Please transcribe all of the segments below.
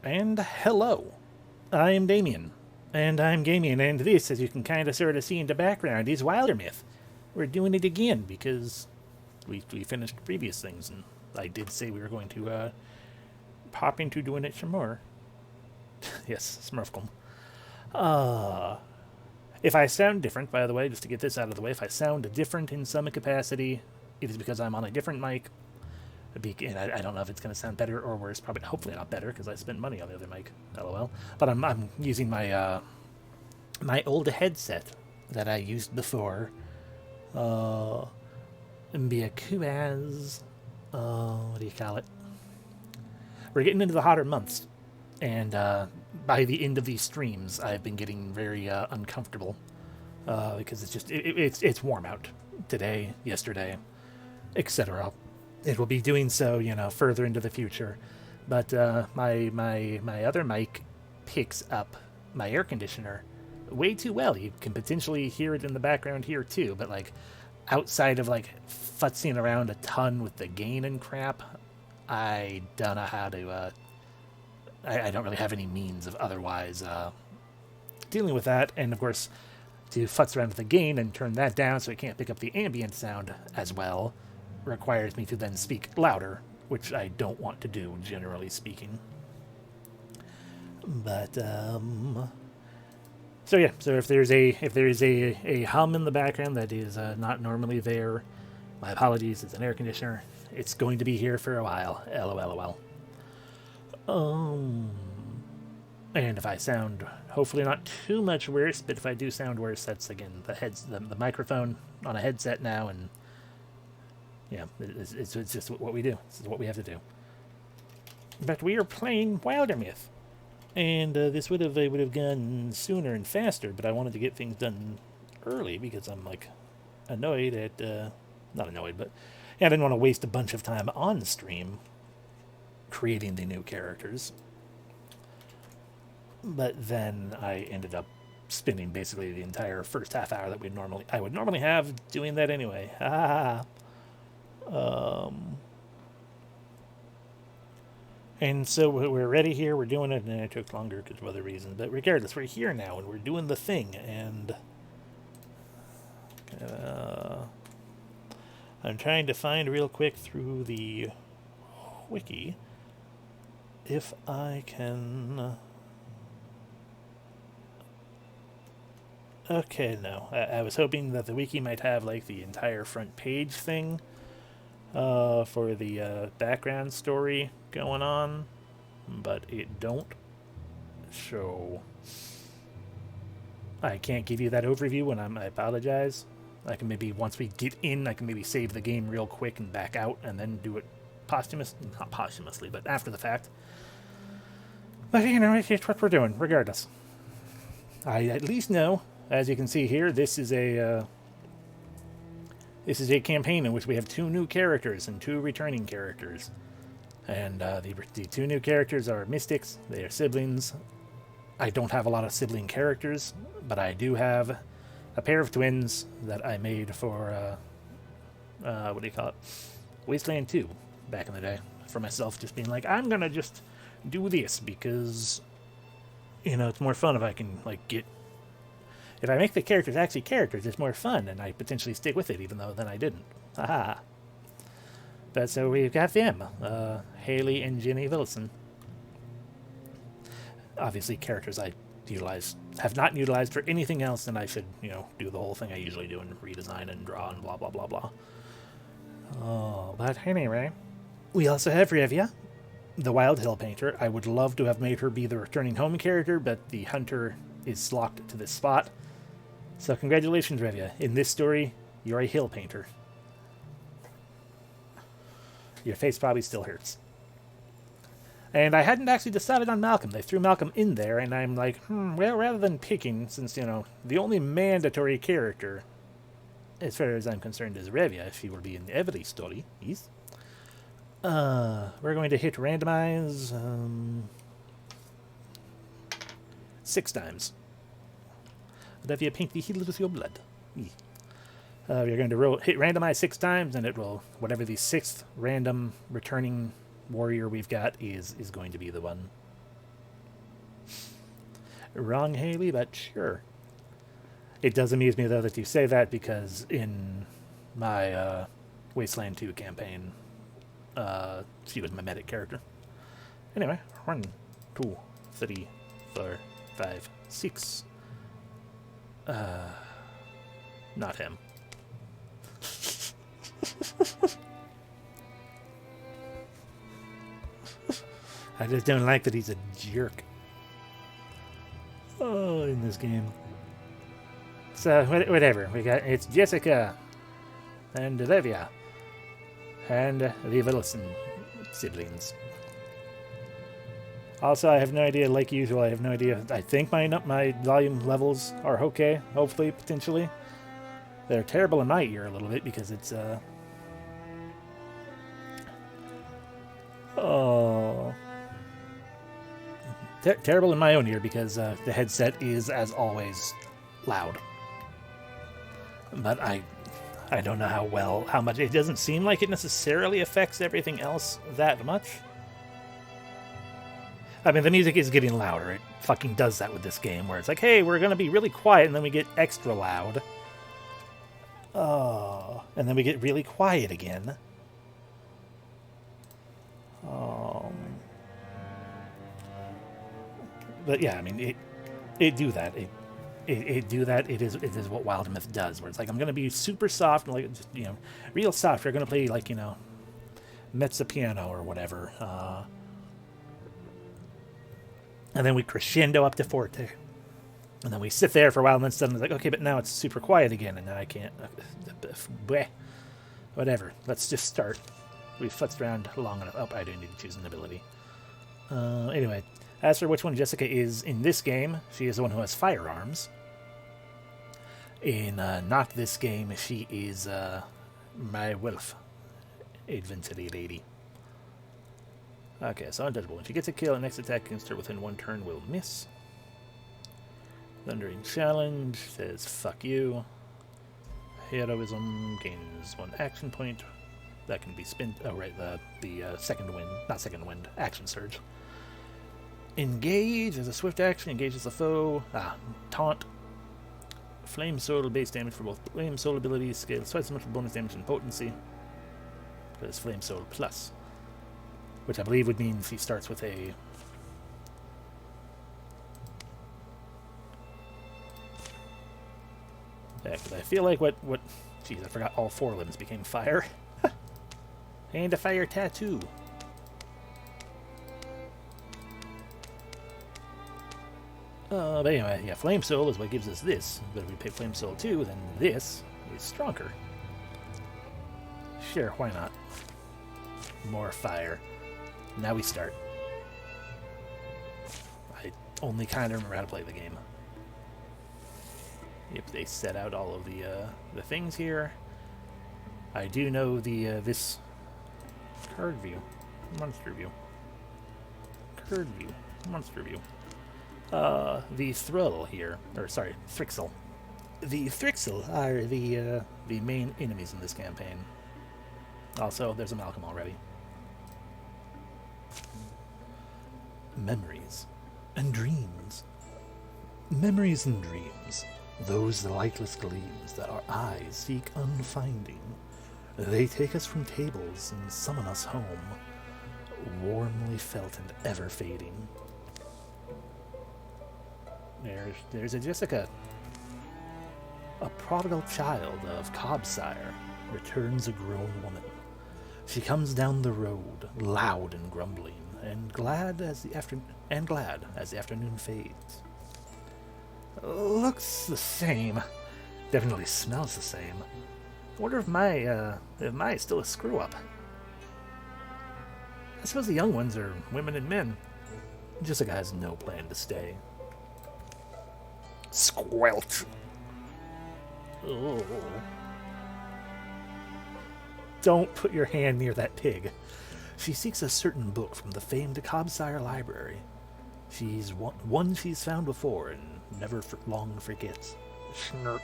And hello, I'm Damien. And I'm Gamien, and this, as you can kind of sort of see in the background, is Wildermyth. We're doing it again because we finished previous things, and I did say we were going to pop into doing it some more. Yes, Smurfcom. Uh, if I sound different, by the way, just to get this out of the way, if I sound different in some capacity, it is because I'm on a different mic. And I don't know if it's going to sound better or worse. Probably, hopefully not better, because I spent money on the other mic. LOL. But I'm using my old headset that I used before. Because what do you call it? We're getting into the hotter months, and by the end of these streams, I've been getting very uncomfortable because it's warm out today, yesterday, etc. It will be doing so, further into the future. But my other mic picks up my air conditioner way too well. You can potentially hear it in the background here too, but like outside of like futzing around a ton with the gain and crap, I don't know how to. I don't really have any means of otherwise dealing with that, and of course, to futz around with the gain and turn that down so it can't pick up the ambient sound as well requires me to then speak louder, which I don't want to do, generally speaking. But so yeah, so if there is a hum in the background that is not normally there, my apologies. It's an air conditioner. It's going to be here for a while. LOL. Um, and if I sound hopefully not too much worse, but if I do sound worse, that's again the microphone on a headset now, and yeah, it's just what we do. This is what we have to do. But we are playing Wildermyth, and this would have gone sooner and faster. But I wanted to get things done early because I'm like annoyed at not annoyed, but yeah, I didn't want to waste a bunch of time on stream creating the new characters. But then I ended up spending basically the entire first half hour that I would normally have doing that anyway. And so we're ready here. We're doing it, and it took longer because of other reasons. But regardless, we're here now, and we're doing the thing. And I'm trying to find real quick through the wiki if I can. Okay, no. I was hoping that the wiki might have like the entire front page thing for the background story going on, but it don't. So I can't give you that overview when I apologize. I can maybe once we get in, I can maybe save the game real quick and back out, and then do it not posthumously, but after the fact. But it's what we're doing, regardless. I at least know, as you can see here, this is a campaign in which we have 2 new characters and 2 returning characters. And the 2 new characters are mystics. They are siblings. I don't have a lot of sibling characters, but I do have a pair of twins that I made for, what do you call it? Wasteland 2 back in the day. For myself, just being like, I'm going to just do this because, it's more fun if I can, if I make the characters actually characters, it's more fun, and I potentially stick with it, even though then I didn't. Haha. But so we've got them, Haley and Jenny Wilson. Obviously, characters I have not utilized for anything else, and I should, do the whole thing I usually do and redesign and draw and blah, blah, blah, blah. Oh, but anyway. We also have Revia, the Wild Hill Painter. I would love to have made her be the returning home character, but the hunter is locked to this spot. So congratulations, Revia. In this story, you're a hill painter. Your face probably still hurts. And I hadn't actually decided on Malcolm. They threw Malcolm in there, and I'm like, well, rather than picking, since, the only mandatory character, as far as I'm concerned, is Revia, if he will be in every story, yes. We're going to hit randomize 6 times. Revia, paint the hill with your blood. You're going to hit randomize 6 times, and it will, whatever the 6th random returning warrior we've got is going to be the one. Wrong, Haley, but sure. It does amuse me, though, that you say that, because in my Wasteland 2 campaign, she was my medic character. Anyway, 1, 2, 3, 4, 5, 6. Not him. I just don't like that he's a jerk. Oh, in this game. So, whatever. It's Jessica and Olivia and the Wilson siblings. Also, I have no idea, like usual, I have no idea. I think my volume levels are okay, hopefully, potentially. They're terrible in my ear a little bit because it's, terrible in my own ear because the headset is, as always, loud. But I don't know how much. It doesn't seem like it necessarily affects everything else that much. I mean, the music is getting louder. It fucking does that with this game, where it's like, hey, we're going to be really quiet, and then we get extra loud. Oh, and then we get really quiet again. But yeah, I mean, it do that. It do that. It is what Wildermyth does, where it's like, I'm going to be super soft, and like, just, you know, real soft. You're going to play, like, you know, mezzo piano or whatever. And then we crescendo up to forte. And then we sit there for a while, and then suddenly it's like, okay, but now it's super quiet again, and now I can't. Bleh. Whatever. Let's just start. We've futzed around long enough. Oh, I do need to choose an ability. Anyway, as for which one Jessica is in this game, she is the one who has firearms. In not this game, she is my wolf adventure lady. Okay, so untouchable. When she gets a kill, the next attack against her within 1 turn will miss. Thundering Challenge says, fuck you. Heroism gains 1 action point. That can be spent. Oh, right, the second wind. Not second wind, action surge. Engage as a swift action, engages the foe. Taunt. Flame Soul base damage for both Flame Soul abilities, scales twice as much for bonus damage and potency. Because Flame Soul Plus. Which I believe would mean she starts with a... Yeah, because I feel like what... Jeez, I forgot all 4 limbs became fire. And a fire tattoo. But anyway, yeah, Flame Soul is what gives us this. But if we pick Flame Soul 2, then this is stronger. Sure, why not? More fire. Now we start. I only kind of remember how to play the game. Yep, they set out all of the things here. I do know this card view, monster view, card view, monster view. The Thrill here, or sorry, Thrixel. The Thrixel are the main enemies in this campaign. Also, there's a Malcolm already. Memories and dreams. Memories and dreams, those lightless gleams that our eyes seek unfinding. They take us from tables and summon us home, warmly felt and ever fading. There's a Jessica. A prodigal child of Cobsire returns a grown woman. She comes down the road, loud and grumbling, and glad as the afternoon fades. Looks the same. Definitely smells the same. Wonder if my is still a screw up. I suppose the young ones are women and men. Jessica has no plan to stay. Squelch. Oh. Don't put your hand near that pig. She seeks a certain book from the famed Cobsire Library. She's one she's found before and never long forgets. Snort.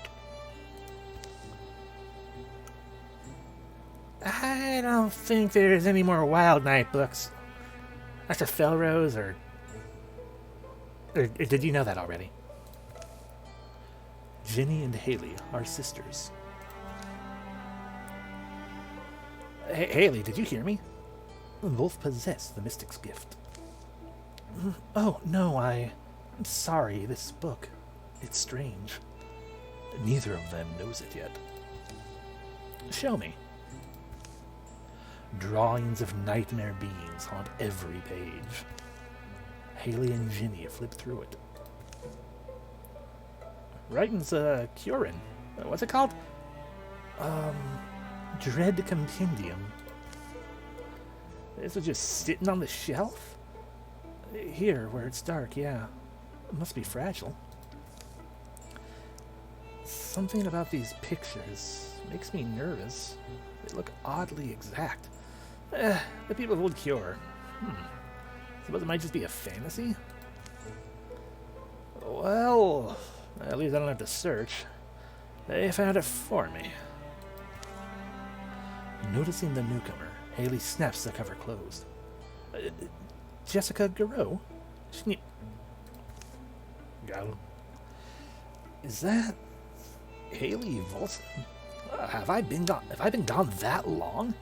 I don't think there's any more Wild Night books. That's a Felrose or Or did you know that already? Ginny and Haley are sisters. Haley, did you hear me? Both possess the mystic's gift. Oh, no, I'm sorry, this book. It's strange. Neither of them knows it yet. Show me. Drawings of nightmare beings haunt every page. Haley and Ginny flip through it. Writing's Curin. What's it called? Dread Compendium. This was just sitting on the shelf? Here, where it's dark, yeah. It must be fragile. Something about these pictures makes me nervous. They look oddly exact. The people would cure. Suppose it might just be a fantasy? Well, at least I don't have to search. They found it for me. Noticing the newcomer, Haley snaps the cover closed. Jessica Garreau? Is that Haley Volson? Have I been gone that long?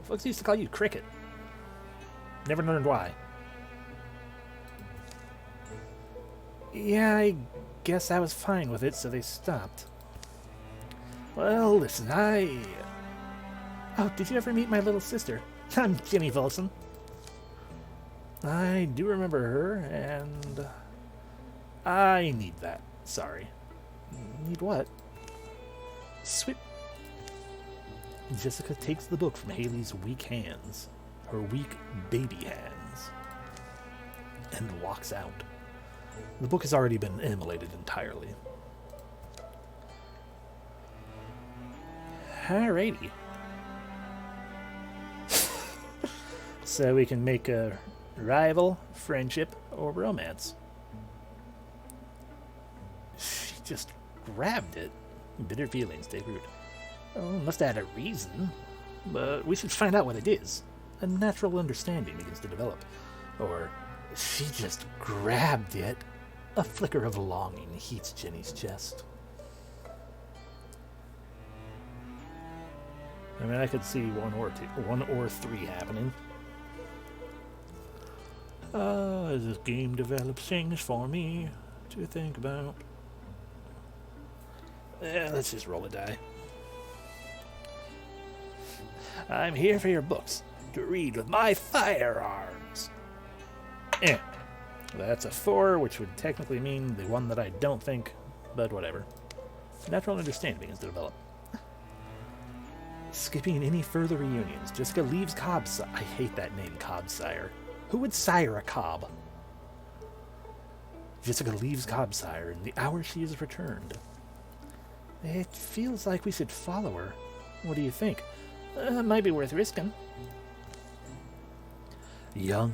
Folks used to call you Cricket. Never learned why. Yeah, I guess I was fine with it, so they stopped. Well, listen, Oh, did you ever meet my little sister? I'm Ginny Volson. I do remember her, and I need that. Sorry. Need what? Sweet. Jessica takes the book from Haley's weak hands, her weak baby hands, and walks out. The book has already been immolated entirely. Alrighty. So we can make a rival, friendship, or romance. She just grabbed it. Bitter feelings take root. Oh, must have had a reason. But we should find out what it is. A natural understanding begins to develop. Or she just grabbed it. A flicker of longing heats Jenny's chest. I mean, I could see one or three happening. As this game develops things for me to think about. Yeah, let's just roll a die. I'm here for your books, to read with my firearms. That's a 4, which would technically mean the one that I don't think, but whatever. Natural understanding begins to develop. Skipping any further reunions, Jessica leaves Cobb's. I hate that name, Cobbsire. Who would sire a Cobb? Jessica leaves Cobbsire in the hour she is returned. It feels like we should follow her. What do you think? Might be worth risking. Young,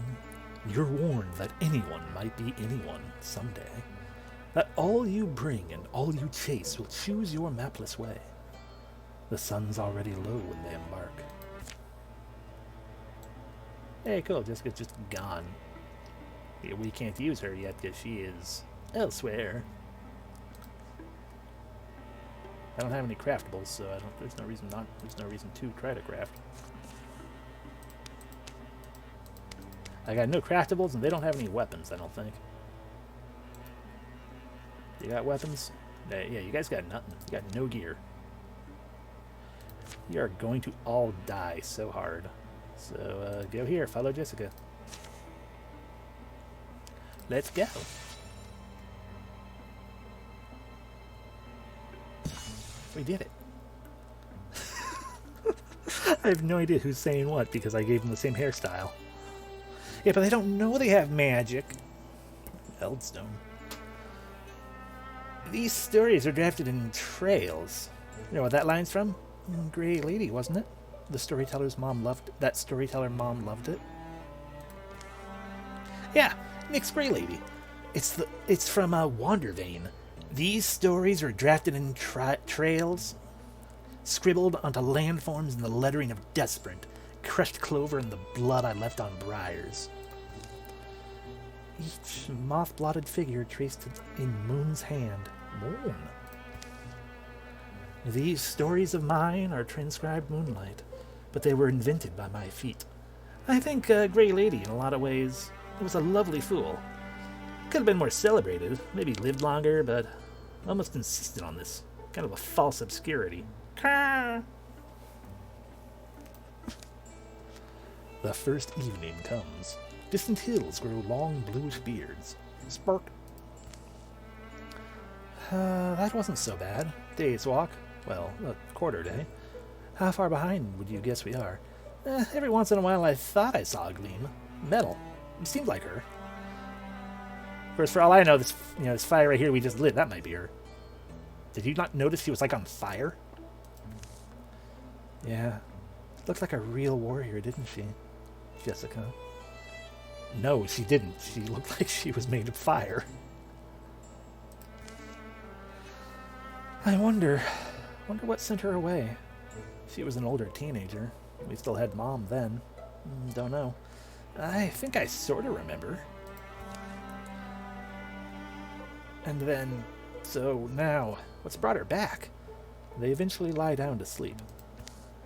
you're warned that anyone might be anyone someday. That all you bring and all you chase will choose your mapless way. The sun's already low when they embark. Hey, cool, Jessica's just gone. Yeah, we can't use her yet because she is elsewhere. I don't have any craftables, so there's no reason to try to craft. I got no craftables, and they don't have any weapons, I don't think. You got weapons? Yeah, you guys got nothing. You got no gear. You are going to all die so hard. So, go here. Follow Jessica. Let's go. We did it. I have no idea who's saying what because I gave them the same hairstyle. Yeah, but they don't know they have magic. Eldstone. These stories are drafted in trails. You know what that line's from? Grey Lady, wasn't it? The storyteller's mom loved it. That storyteller mom loved it. Yeah, Nick's Grey Lady. It's from Wandervane. These stories are drafted in trails, scribbled onto landforms in the lettering of Desperate, crushed clover in the blood I left on briars. each moth-blotted figure traced in Moon's hand. Moon. These stories of mine are transcribed moonlight, but they were invented by my feet. I think Grey Lady, in a lot of ways, was a lovely fool. Could have been more celebrated, maybe lived longer, but almost insisted on this. Kind of a false obscurity. Caw! The first evening comes. Distant hills grow long bluish beards. Spark. That wasn't so bad. Day's walk. Well, a quarter day. How far behind would you guess we are? Every once in a while I thought I saw a gleam. Metal. It seemed like her. Of course, for all I know, this fire right here we just lit, that might be her. Did you not notice she was like on fire? Yeah. Looked like a real warrior, didn't she, Jessica? No, she didn't. She looked like she was made of fire. I wonder what sent her away. She was an older teenager. We still had Mom then. Don't know. I think I sort of remember. And then, so now, what's brought her back? They eventually lie down to sleep.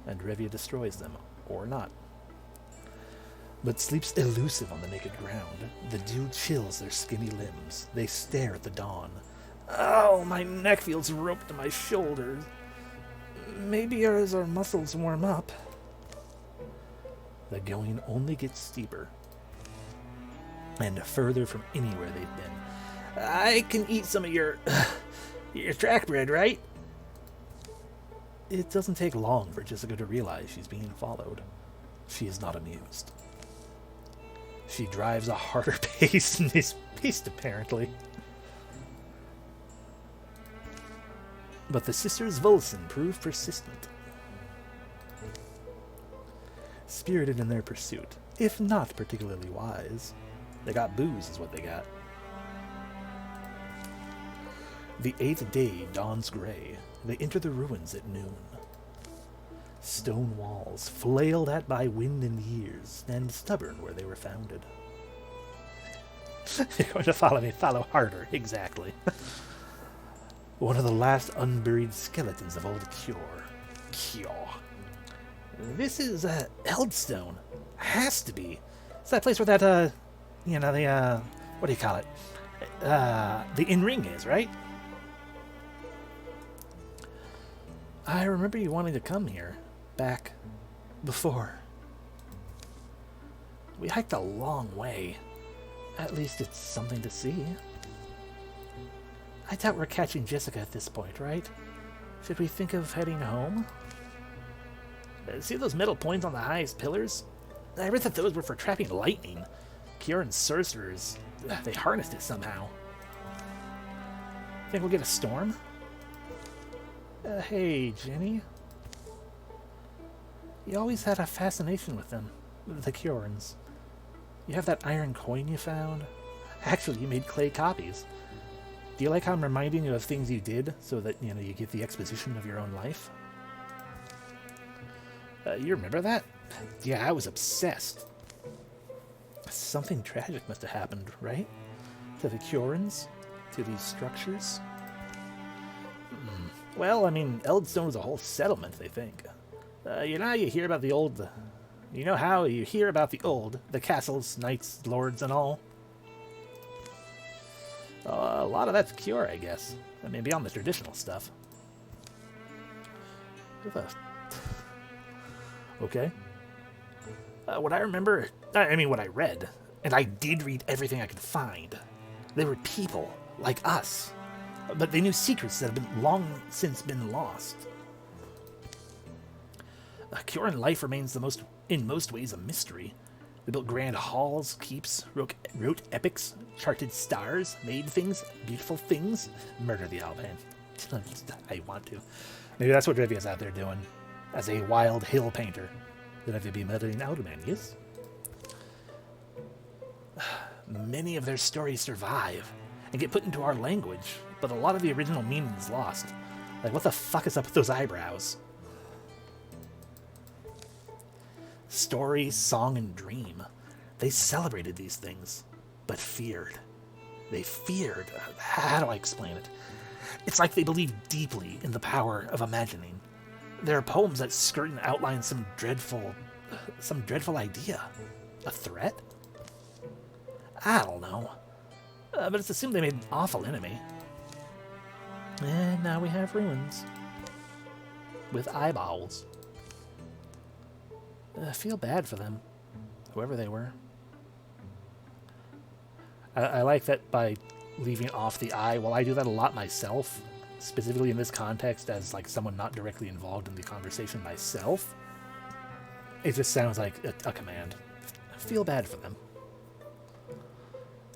And Revia destroys them, or not. But sleep's elusive on the naked ground. The dew chills their skinny limbs. They stare at the dawn. Oh, my neck feels roped to my shoulders. Maybe as our muscles warm up. The going only gets steeper. And further from anywhere they've been. I can eat some of your track bread, right? It doesn't take long for Jessica to realize she's being followed. She is not amused. She drives a harder pace than is paced, apparently. But the sisters Volson prove persistent. Spirited in their pursuit, if not particularly wise. They got booze is what they got. The 8th day dawns gray. They enter the ruins at noon. Stone walls, flailed at by wind and years, stand stubborn where they were founded. You're going to follow me, follow harder, exactly. One of the last unburied skeletons of old Cure. This is, Eldstone. Has to be. It's that place where that, what do you call it? The in-ring is, right? I remember you wanting to come here. Back before. We hiked a long way. At least it's something to see. I doubt we're catching Jessica at this point, right? Should we think of heading home? See those metal points on the highest pillars? I read that those were for trapping lightning. Kieran's sorcerers, they harnessed it somehow. Think we'll get a storm? Hey, Jenny. You always had a fascination with them, the Curans. You have that iron coin you found? Actually, you made clay copies. Do you like how I'm reminding you of things you did so that, you get the exposition of your own life? You remember that? Yeah, I was obsessed. Something tragic must have happened, right? To the Curans? To these structures? Well, I mean, Eldstone was a whole settlement, they think. You know how you hear about the old... You know how you hear about the old, the castles, knights, lords, and all? A lot of that's Cure, I guess. I mean, beyond the traditional stuff. Okay. What I remember... I mean, what I read, and I did read everything I could find, they were people, like us. But they knew secrets that have been long since been lost. Curan life remains in most ways a mystery. They built grand halls, keeps, wrote epics, charted stars, made things, beautiful things, murder the Alban. I want to. Maybe that's what Revia's out there doing, as a wild hill painter. That Revia be murdering Alban, yes? Many of their stories survive and get put into our language, but a lot of the original meaning is lost. Like, what the fuck is up with those eyebrows? Story, song, and dream. They celebrated these things, but feared. They feared. How do I explain it? It's like they believed deeply in the power of imagining. There are poems that skirt and outline some dreadful idea. A threat? I don't know. But it's assumed they made an awful enemy. And now we have ruins. With eyeballs. I feel bad for them. Whoever they were. I like that by leaving off the eye. Well, I do that a lot myself. Specifically in this context as like someone not directly involved in the conversation myself. It just sounds like a command. I feel bad for them.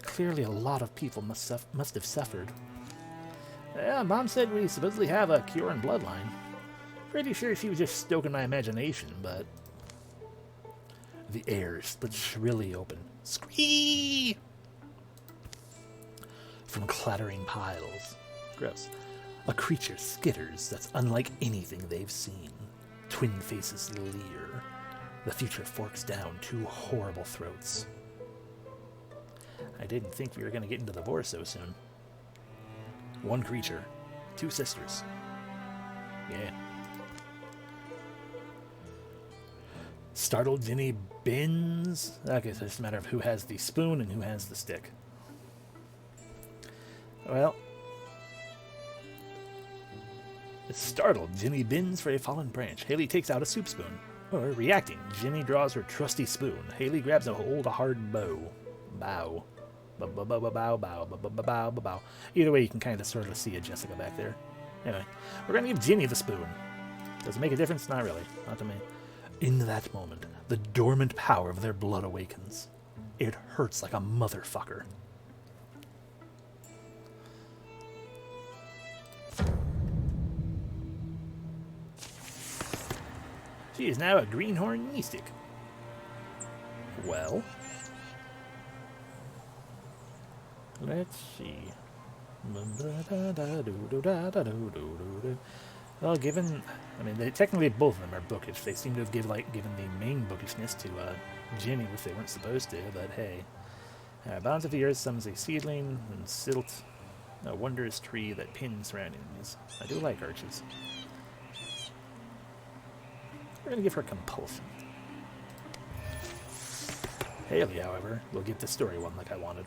Clearly a lot of people must have suffered. Yeah, Mom said we supposedly have a cure in bloodline. Pretty sure she was just stoking my imagination, but... The air splits shrilly open. Scream! From clattering piles. Gross. A creature skitters that's unlike anything they've seen. Twin faces leer. The future forks down two horrible throats. I didn't think we were going to get into the war so soon. One creature. Two sisters. Yeah. Startled Ginny bins. Okay, so it's just a matter of who has the spoon and who has the stick. Well. Startled, Ginny bends for a fallen branch. Haley takes out a soup spoon. Or, reacting, Ginny draws her trusty spoon. Haley grabs a hold of a hard bow. Bow. Bow. Either way, you can kind of sort of see a Jessica back there. Anyway, we're going to give Ginny the spoon. Does it make a difference? Not really. Not to me. In that moment, the dormant power of their blood awakens. It hurts like a motherfucker. She is now a greenhorn mystic. Well, let's see. Well, given, I mean, technically both of them are bookish. They seem to have given the main bookishness to Ginny, which they weren't supposed to. But hey, Bonds of the Earth summons a seedling and silt, a wondrous tree that pins surrounding enemies. I do like arches. We're going to give her compulsion. Haley, however, will get the story one like I wanted.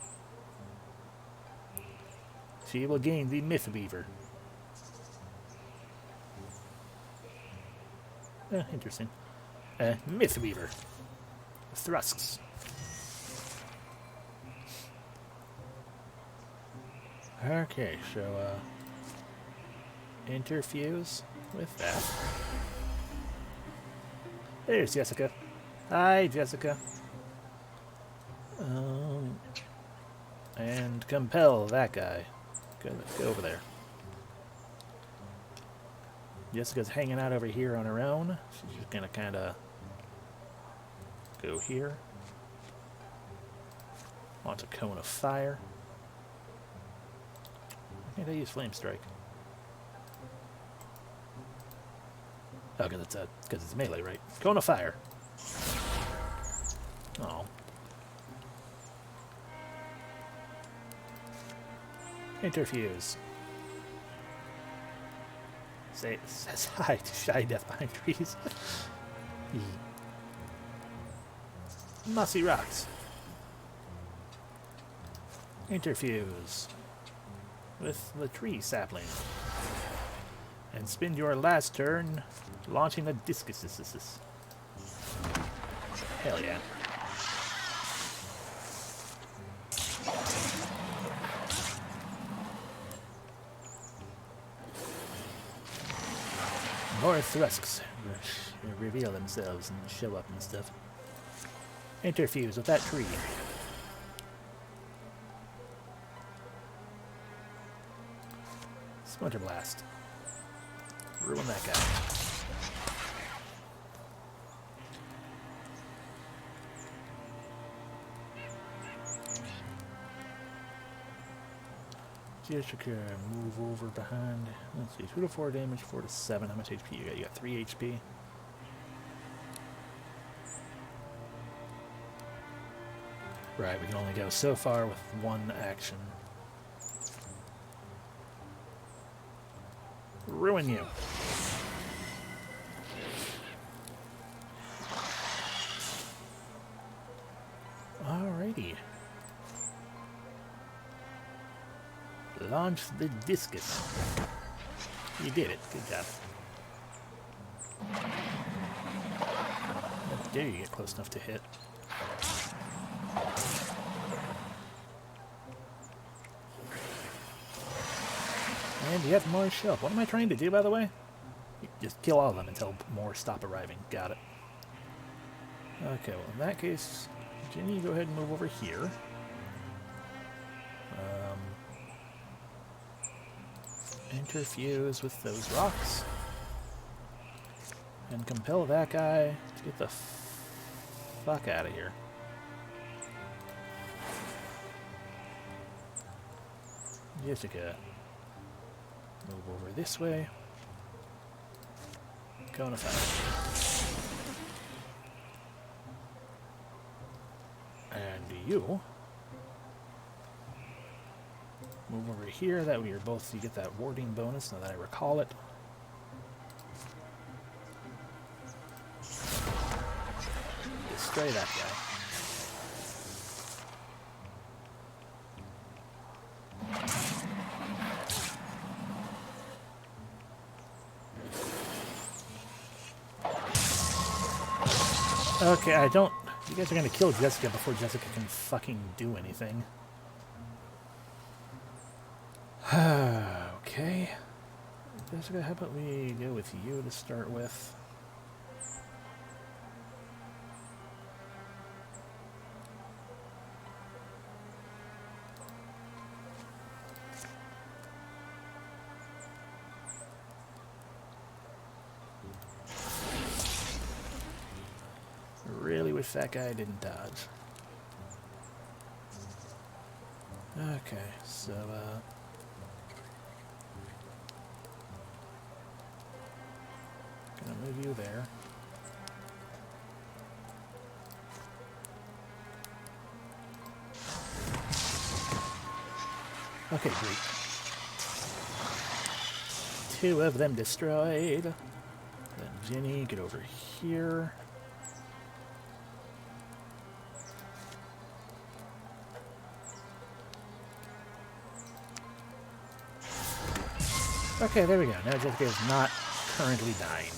She will gain the Myth Weaver. Interesting. Myth Weaver. Thrusks. Okay, so, interfuse with that. There's Jessica. Hi, Jessica. And compel that guy. Go over there. Jessica's hanging out over here on her own. She's just gonna kind of go here. Wants a cone of fire. Why can't I use Flame Strike? Oh, because it's melee, right? Cone of fire. Oh. Interfuse. Says hi to shy death behind trees. Mossy rocks. Interfuse with the tree sapling. And spend your last turn launching a discus. Hell yeah. More thrusks reveal themselves and show up and stuff. Interfuse with that tree. Splinter Blast. Ruin that guy. Jessica, move over behind. Let's see, 2 to 4 damage, 4 to 7. How much HP you got? You got 3 HP. Right, we can only go so far with one action. Ruin you. Alrighty. Launch the discus. You did it. Good job. How dare you get close enough to hit? And you have more shelf. What am I trying to do, by the way? Just kill all of them until more stop arriving. Got it. Okay, well, in that case, Jenny, go ahead and move over here. Interfuse with those rocks. And compel that guy to get the fuck out of here. Jessica, move over this way. Cone of fire. And you move over here. That way you're both, you get that warding bonus now that I recall it. Destroy that guy. Okay, I don't... You guys are gonna kill Jessica before Jessica can fucking do anything. Okay. Jessica, how about we go with you to start with? Really wish that guy didn't dodge. Okay, so, gonna move you there. Okay, great. 2 of them destroyed. Then Jenny, get over here. Okay, there we go. Now Jessica is not currently dying.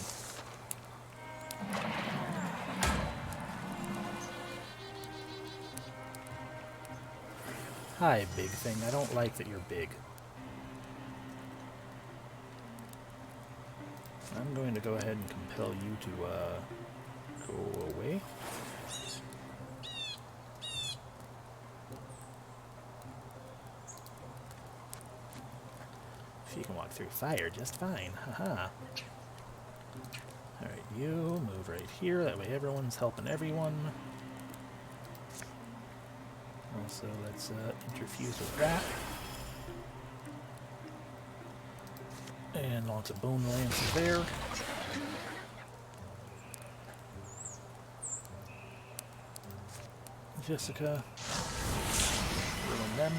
Hi, big thing. I don't like that you're big. I'm going to go ahead and compel you to go away. She can walk through fire just fine. Haha. Alright, you move right here. That way everyone's helping everyone. Also, let's interfuse with that. And lots of bone lances there. Jessica. Ruin them.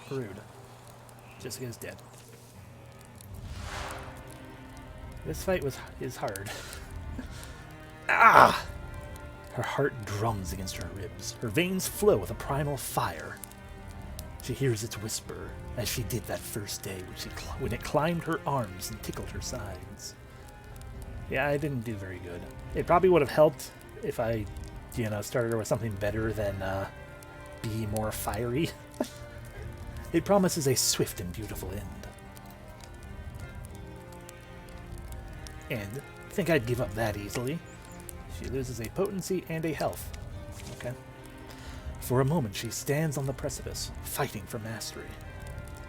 Rude. Jessica's dead. This fight is hard. Ah! Her heart drums against her ribs. Her veins flow with a primal fire. She hears its whisper, as she did that first day when it climbed her arms and tickled her sides. Yeah, I didn't do very good. It probably would have helped if I, started her with something better than be more fiery. It promises a swift and beautiful end. And think I'd give up that easily. She loses a potency and a health. Okay. For a moment, she stands on the precipice, fighting for mastery.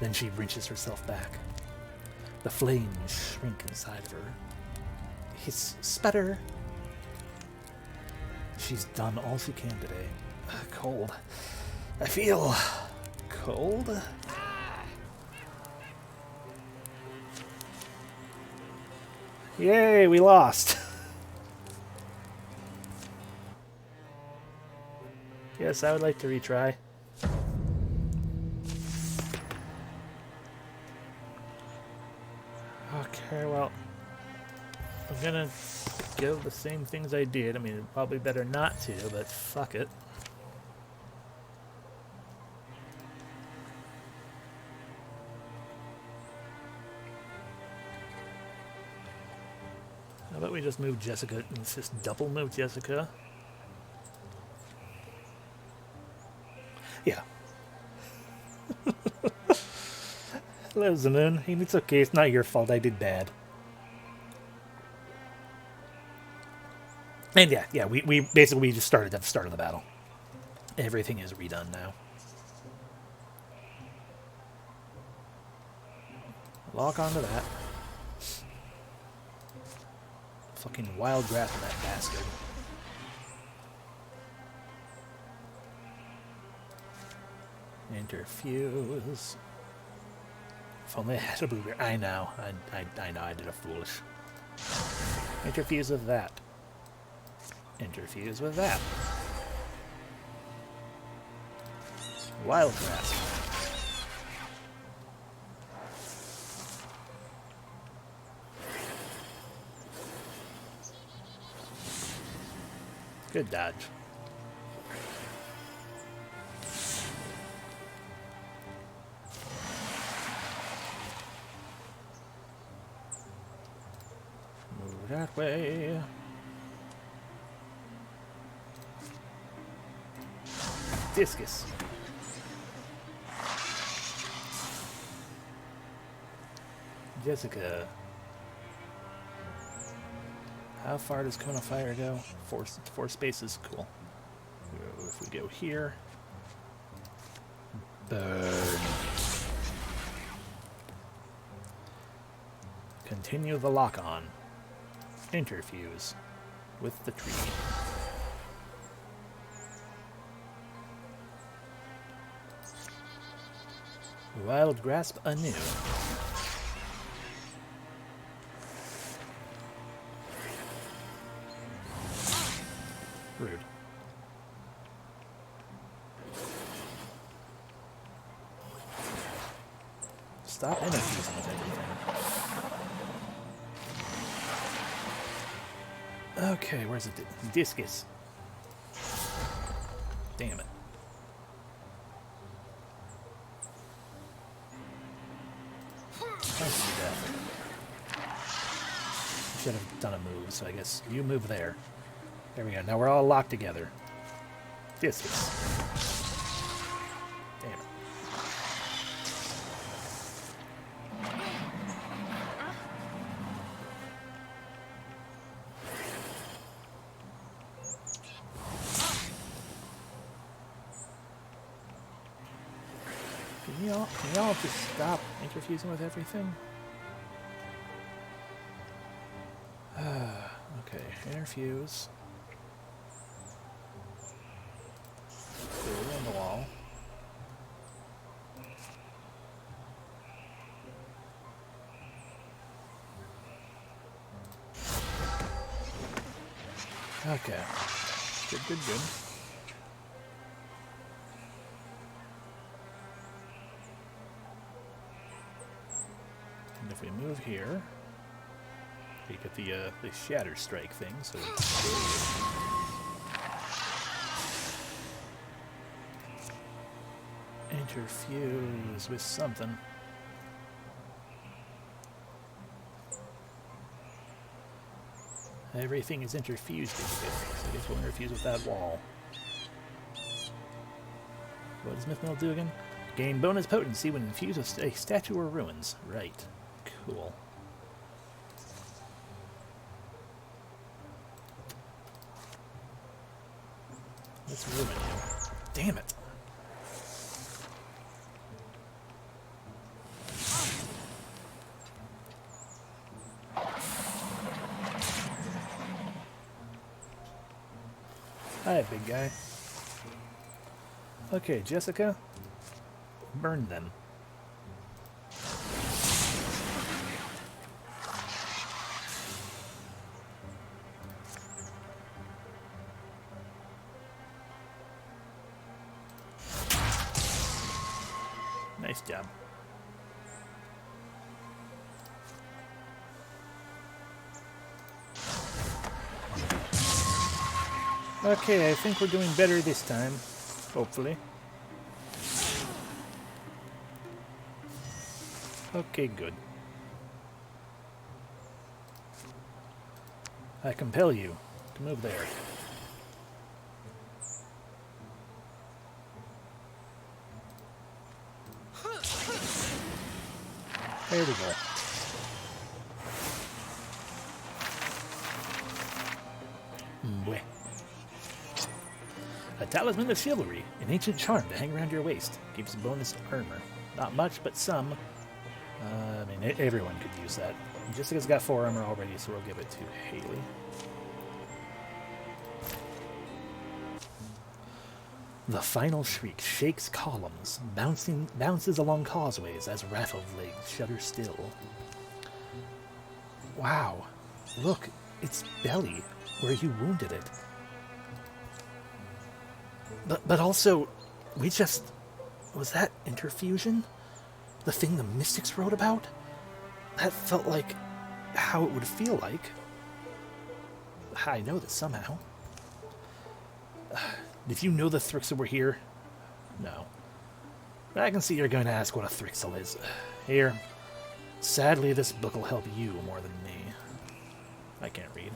Then she wrenches herself back. The flames shrink inside of her. Hiss, sputter. She's done all she can today. Cold. I feel cold. Yay, we lost. Yes, I would like to retry. Okay, well, I'm gonna go the same things I did. I mean, probably better not to, but fuck it. How about we just move Jessica? Let's just double move Jessica. Yeah. Hello, Zamoon. It's okay. It's not your fault. I did bad. And yeah, we basically just started at the start of the battle. Everything is redone now. Lock onto that. Fucking wild grass in that bastard. Interfuse. If only I had a booger. I know. I know I did a foolish. Interfuse with that. Interfuse with that. Wild grass. Good dodge. Move that way. Discus. Jessica. How far does cone of fire go? Four spaces. Cool. If we go here. Burn. Continue the lock on. Interfuse with the tree. Wild grasp anew. Rude. Stop interfusing with everything. Okay, where's it? Discus. Damn it. Should have done a move, so I guess you move there. There we go. Now we're all locked together. Discus. Damn it. Can y'all just stop interfusing with everything? Okay, interfuse. Clearly on the wall. Okay. Good, good, good. And if we move here, we get the shatter strike thing, so interfuse with something. Everything is interfused with it, so I guess we'll interfuse with that wall. What does Mythmill do again? Gain bonus potency when infused with a statue or ruins. Right. Cool. Let's ruin you. Damn it. Hi, big guy. Okay, Jessica. Burn them. Nice job. Okay, I think we're doing better this time. Hopefully. Okay, good. I compel you to move there. There we go. Mwah. A talisman of chivalry, an ancient charm to hang around your waist. Gives bonus armor. Not much, but some. I mean, everyone could use that. Jessica's got 4 armor already, so we'll give it to Haley. The final shriek shakes columns, bounces along causeways as rattled legs shudder still. Wow, look, it's belly, where you wounded it. But also, was that interfusion? The thing the mystics wrote about? That felt like how it would feel like. I know this somehow. Did you know the Thrixel were here? No. I can see you're going to ask what a Thrixel is. Here. Sadly, this book will help you more than me. I can't read.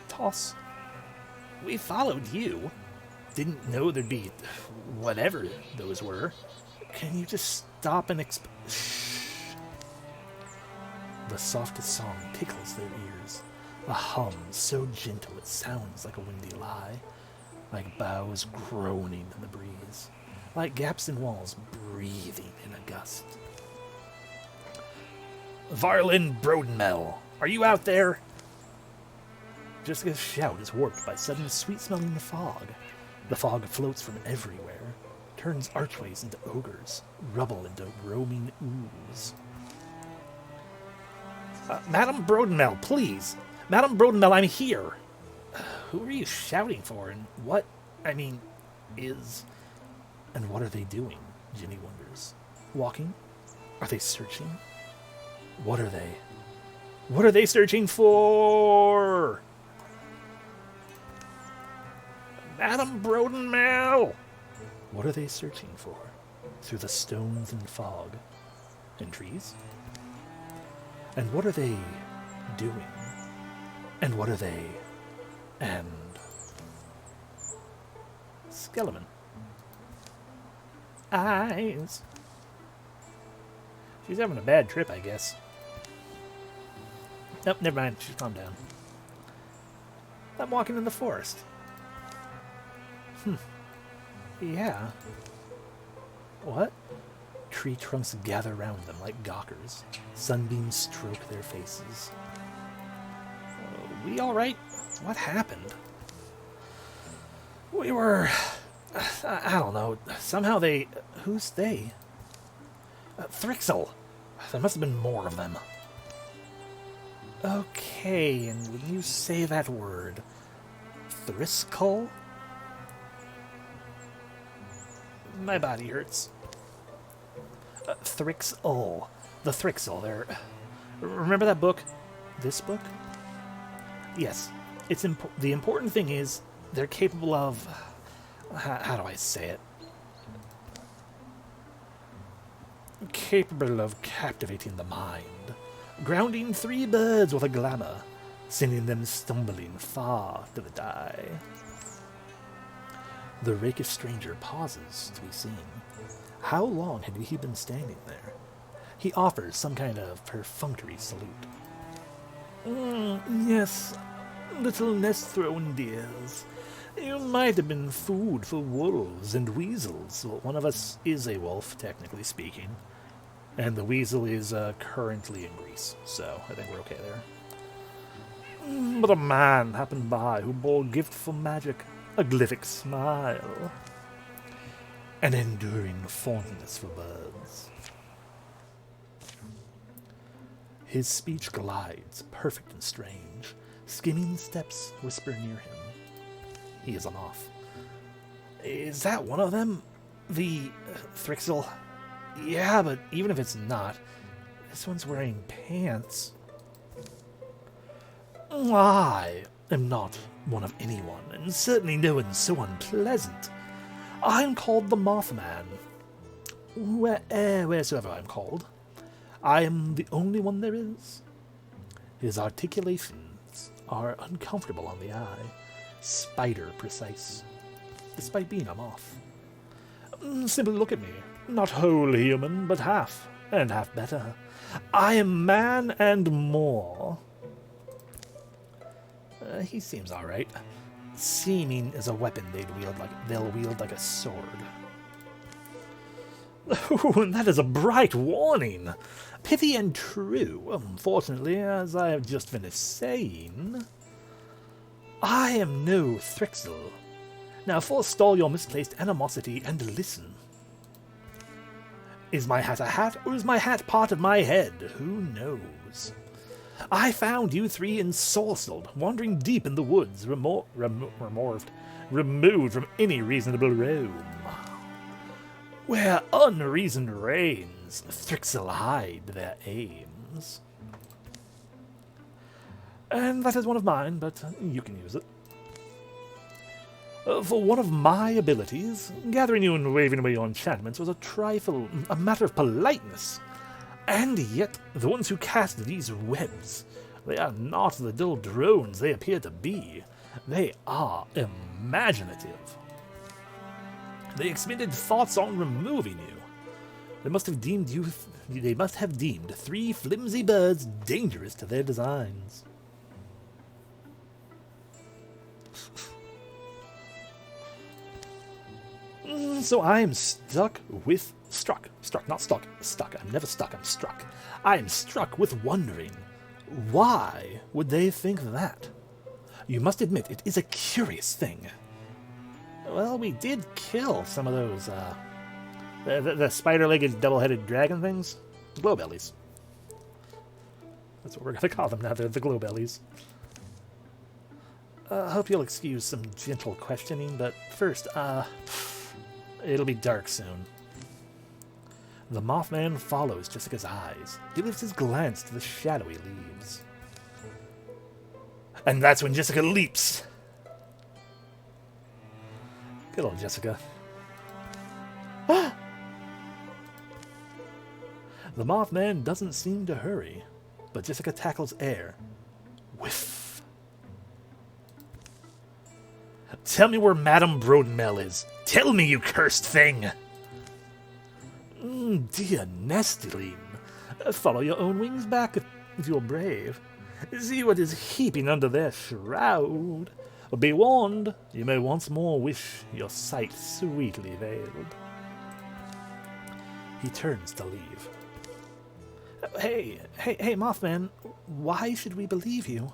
Toss. We followed you. Didn't know there'd be whatever those were. Can you just stop and Shh. The softest song tickles their ears. A hum so gentle it sounds like a windy lie. Like boughs groaning in the breeze. Like gaps in walls breathing in a gust. Varlin Brodenmel, are you out there? Jessica's shout is warped by sudden sweet-smelling fog. The fog floats from everywhere, turns archways into ogres, rubble into roaming ooze. Madame Brodenmel, please! Madame Brodenmel, I'm here! Who are you shouting for, and what, is... And what are they doing, Ginny wonders. Walking? Are they searching? What are they? What are they searching for? Madame Brodenmel! What are they searching for? Through the stones and fog and trees? And what are they doing? And what are they? And... Skeleton. Eyes. She's having a bad trip, I guess. Nope, never mind. She's calmed down. I'm walking in the forest. Yeah. What? Tree trunks gather round them like gawkers. Sunbeams stroke their faces. We all right? What happened? We were... I don't know. Somehow they... Who's they? Thrixel. There must have been more of them. Okay, and when you say that word... Thriskull? My body hurts. Thrixel. The Thrixel. They're... Remember that book? This book? Yes. It's the important thing is they're capable of... How do I say it? Capable of captivating the mind. Grounding 3 birds with a glamour. Sending them stumbling far to the die. The rakish stranger pauses to be seen. How long had he been standing there? He offers some kind of perfunctory salute. Yes, little nest-thrown dears. You might have been food for wolves and weasels. Well, one of us is a wolf, technically speaking. And the weasel is currently in Greece, so I think we're okay there. But a man happened by who bore a gift for magic, a glyphic smile, an enduring fondness for birds. His speech glides, perfect and strange. Skimming steps whisper near him. He is off. Is that one of them? The Thrixel? Yeah, but even if it's not, this one's wearing pants. I am not one of anyone, and certainly no one so unpleasant. I am called the Mothman. Wheresoever I am called, I am the only one there is. His articulations are uncomfortable on the eye, spider precise, despite being a moth. Simply look at me, not whole human, but half, and half better. I am man and more. He seems all right. Seeming is a weapon they'll wield like a sword. Oh, and that is a bright warning. Pithy and true. Unfortunately, as I have just finished saying, I am no Thrixel. Now forestall your misplaced animosity and listen. Is my hat a hat, or is my hat part of my head? Who knows? I found you three ensorcelled, wandering deep in the woods, removed from any reasonable roam. Where unreason reigns, Thrixel hide their aims. And that is one of mine, but you can use it. For one of my abilities, gathering you and waving away your enchantments was a matter of politeness. And yet, the ones who cast these webs, they are not the dull drones they appear to be. They are imaginative. They expended thoughts on removing you. They must have deemed three flimsy birds dangerous to their designs. So I am struck. I'm never stuck, I'm struck. I am struck with wondering, why would they think that? You must admit, it is a curious thing. Well, we did kill some of those, the spider-legged, double-headed dragon things. Glowbellies. That's what we're going to call them now. They're the glowbellies. I hope you'll excuse some gentle questioning, but first, it'll be dark soon. The Mothman follows Jessica's eyes. He lifts his glance to the shadowy leaves. And that's when Jessica leaps. Good old Jessica. The Mothman doesn't seem to hurry, but Jessica tackles air. Whiff. Tell me where Madame Brodenmel is. Tell me, you cursed thing. Dear Nestiline, follow your own wings back if you're brave. See what is heaping under their shroud. Be warned, you may once more wish your sight sweetly veiled. He turns to leave. Hey, Mothman, why should we believe you?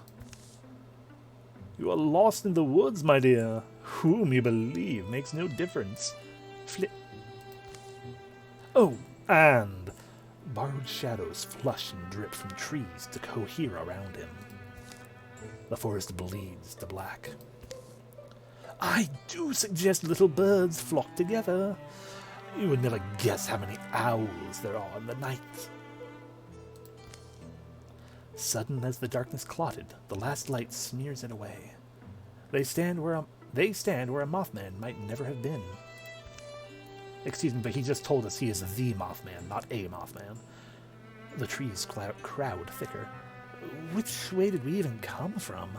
You are lost in the woods, my dear. Whom you believe makes no difference. Oh, and borrowed shadows flush and drip from trees to cohere around him. The forest bleeds to black. I do suggest little birds flock together. You would never guess how many owls there are in the night. Sudden as the darkness clotted, the last light smears it away. They stand where a Mothman might never have been. Excuse me, but he just told us he is the Mothman, not a Mothman. The trees crowd thicker. Which way did we even come from?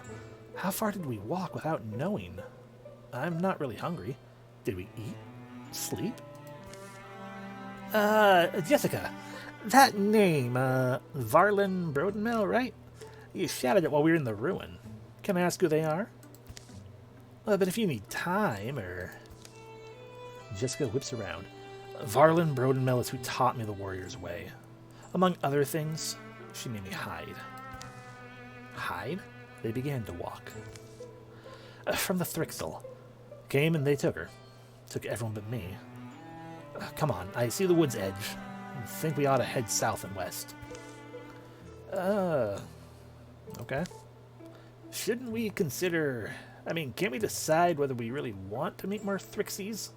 How far did we walk without knowing? I'm not really hungry. Did we eat? Sleep? Jessica, that name, Varlin Brodenmel, right? You shouted it while we were in the ruin. Can I ask who they are? But if you need time, or... Jessica whips around. Varlin Brodenmel is who taught me the warrior's way. Among other things, she made me hide. Hide? They began to walk. From the Thrixel. Came and they took her. Took everyone but me. Come on, I see the wood's edge. I think we ought to head south and west. Okay. Shouldn't we consider... I mean, can't we decide whether we really want to meet more Thrixies?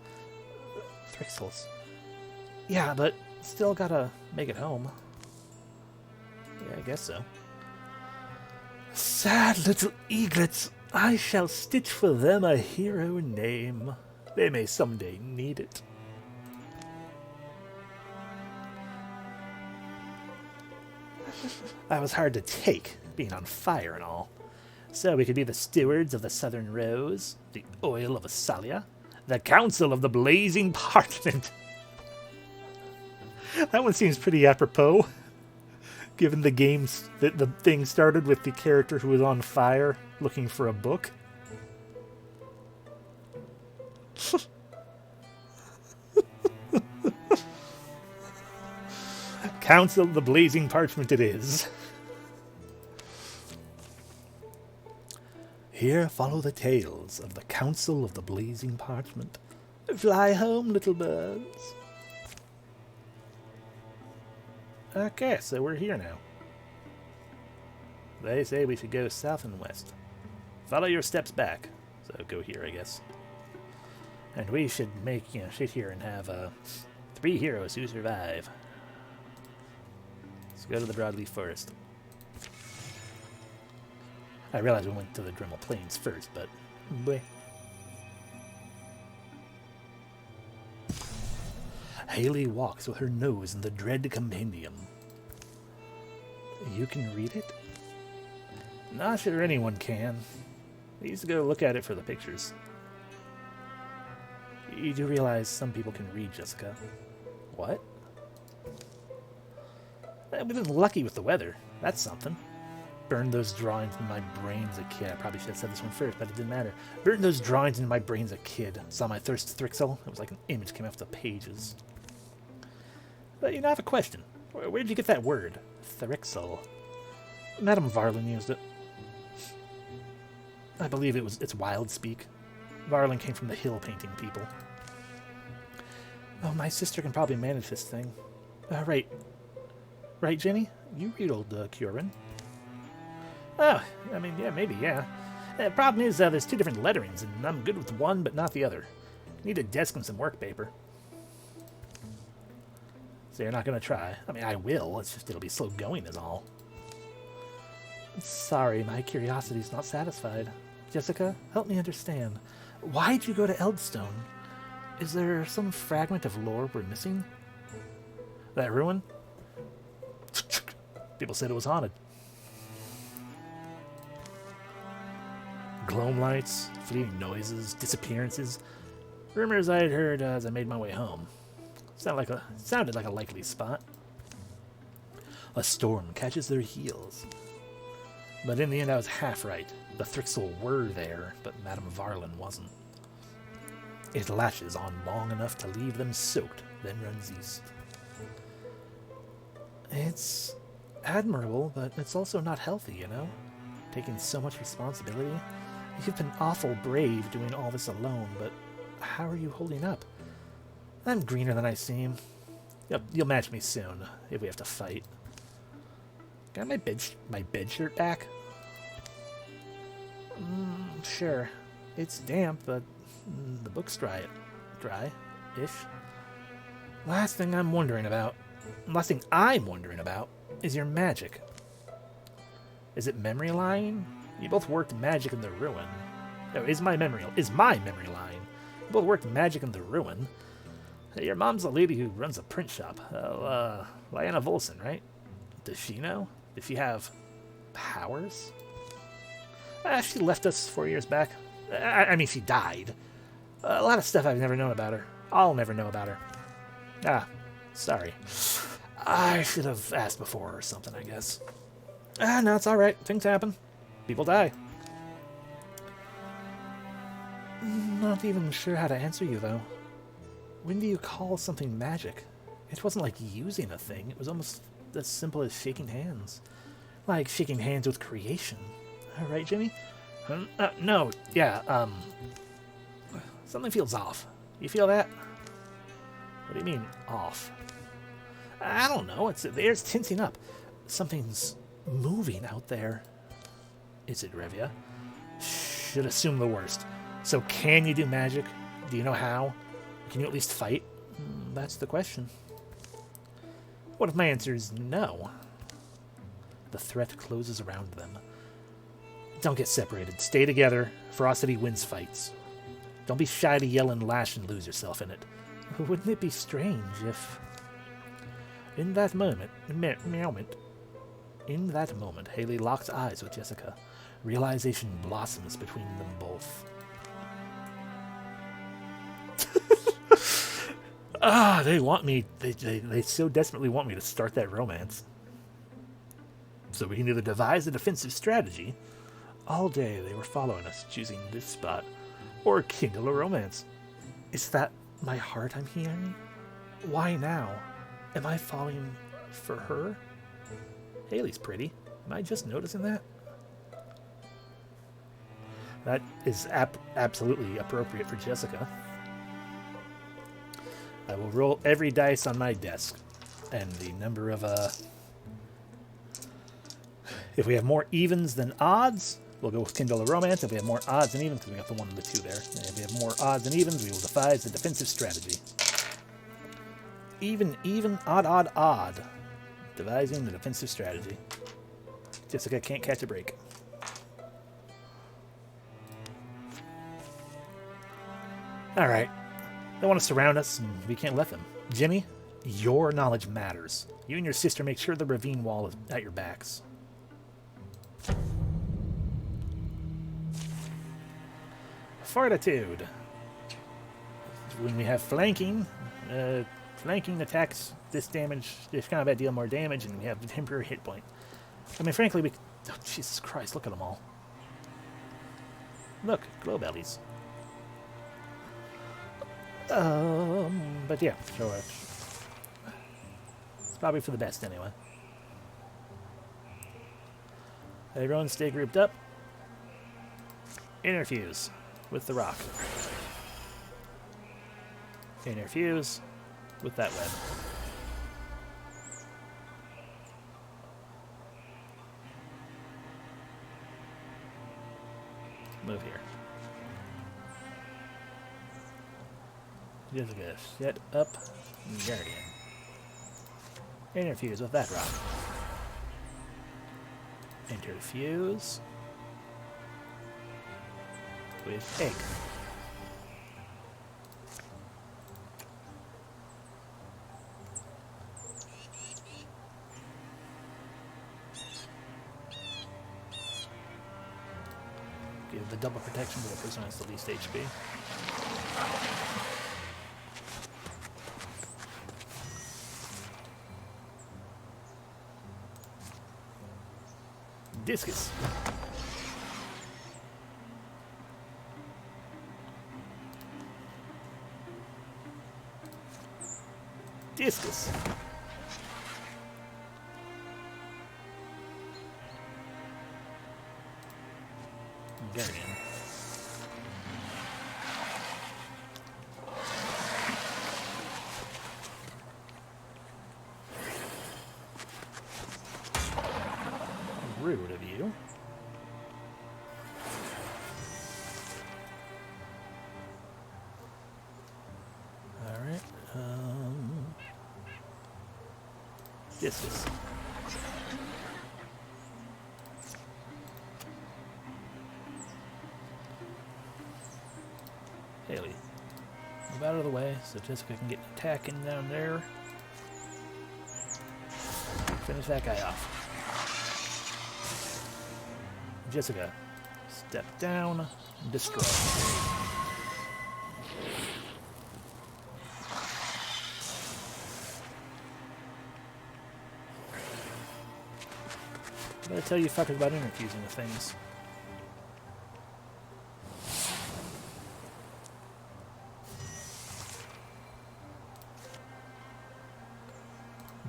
Thrixels. Yeah, but Still gotta make it home. Yeah, I guess so. Sad little eaglets, I shall stitch for them a hero name. They may someday need it. That was hard to take, being on fire and all. So we could be the stewards of the Southern Rose, the oil of Asalia, the council of the blazing parchment. That one seems pretty apropos, given the games that the thing started with the character who was on fire looking for a book. Council of the blazing parchment it is. Here follow the tales of the Council of the Blazing Parchment. Fly home, little birds. Okay, so we're here now. They say we should go south and west. Follow your steps back. So go here, I guess. And we should make, sit here and have 3 heroes who survive. Let's go to the Broadleaf Forest. I realize we went to the Dremel Plains first, but... Bleh. Haley walks with her nose in the dread compendium. You can read it? Not sure anyone can. I used to go look at it for the pictures. You do realize some people can read, Jessica. What? We've been lucky with the weather. That's something. Burned those drawings in my brain as a kid. I probably should have said this one first, but it didn't matter. Burned those drawings in my brain as a kid. Saw my thirst Thrixel. It was like an image came off the pages. But, I have a question. Where did you get that word? Thrixel. Madame Varlin used it. I believe it's wild speak. Varlin came from the hill painting people. Oh, my sister can probably manage this thing. Right. Right, Jenny? You read old Curran. Oh, I mean, yeah, maybe, yeah. The problem is there's 2 different letterings, and I'm good with one, but not the other. Need a desk and some work paper. So you're not going to try? I mean, I will. It's just it'll be slow going is all. Sorry, my curiosity's not satisfied. Jessica, help me understand. Why'd you go to Eldstone? Is there some fragment of lore we're missing? That ruin? People said it was haunted. Gloam lights, fleeting noises, disappearances. Rumors I had heard as I made my way home. Sounded like a likely spot. A storm catches their heels. But in the end I was half right. The Thrixel were there, but Madame Varlin wasn't. It lashes on long enough to leave them soaked, then runs east. It's admirable, but it's also not healthy, Taking so much responsibility. You've been awful brave doing all this alone, but how are you holding up? I'm greener than I seem. You'll match me soon, if we have to fight. Got my bed shirt back? Sure. It's damp, but the book's dry-ish. Last thing I'm wondering about is your magic. Is it memory line? You both worked magic in the ruin. No, is my memory line. You both worked magic in the ruin. Your mom's the lady who runs a print shop. Lyanna Volson, right? Does she know? Does she have powers? She left us 4 years back. I mean, she died. A lot of stuff I've never known about her. I'll never know about her. Sorry. I should have asked before or something, I guess. No, it's alright. Things happen. People die. Not even sure how to answer you, though. When do you call something magic? It wasn't like using a thing. It was almost as simple as shaking hands. Like shaking hands with creation. Right, Jimmy? No, yeah, something feels off. You feel that? What do you mean, off? I don't know. The air's tensing up. Something's moving out there. Is it Revia? Should assume the worst. So can you do magic? Do you know how? Can you at least fight? That's the question. What if my answer is no? The threat closes around them. Don't get separated. Stay together. Ferocity wins fights. Don't be shy to yell and lash and lose yourself in it. Wouldn't it be strange if... In that moment, Haley locks eyes with Jessica. Realization blossoms between them both. They want me. They so desperately want me to start that romance. So we can either devise a defensive strategy. All day they were following us, choosing this spot, or kindle a romance. Is that my heart I'm hearing? Why now? Am I falling for her? Haley's pretty. Am I just noticing that? That is absolutely appropriate for Jessica. I will roll every dice on my desk. And the number of, if we have more evens than odds, we'll go with Kindle a Romance. If we have more odds than evens, because we got the 1 and the 2 there. And if we have more odds than evens, we will devise a defensive strategy. Even, odd. Devising the defensive strategy. Jessica can't catch a break. Alright. They want to surround us, and we can't let them. Jimmy, your knowledge matters. You and your sister make sure the ravine wall is at your backs. Fortitude. When we have flanking attacks this combat deal more damage, and we have a temporary hit point. I mean, frankly, we... Oh, Jesus Christ, look at them all. Look, glow bellies. But yeah, sure. It's probably for the best anyway. Everyone stay grouped up. Interfuse with the rock. Interfuse with that web. Move here. Jessica, set up Guardian. Interfuse with that rock. Interfuse with egg. Give the double protection to the person who has the least HP. Discus. Discus. Damien. Rude of you. Alright, Discus. Haley, move out of the way so Jessica can get an attack in down there. Finish that guy off. Jessica, step down, destroy. What did I tell you fuckers about interfusing with things?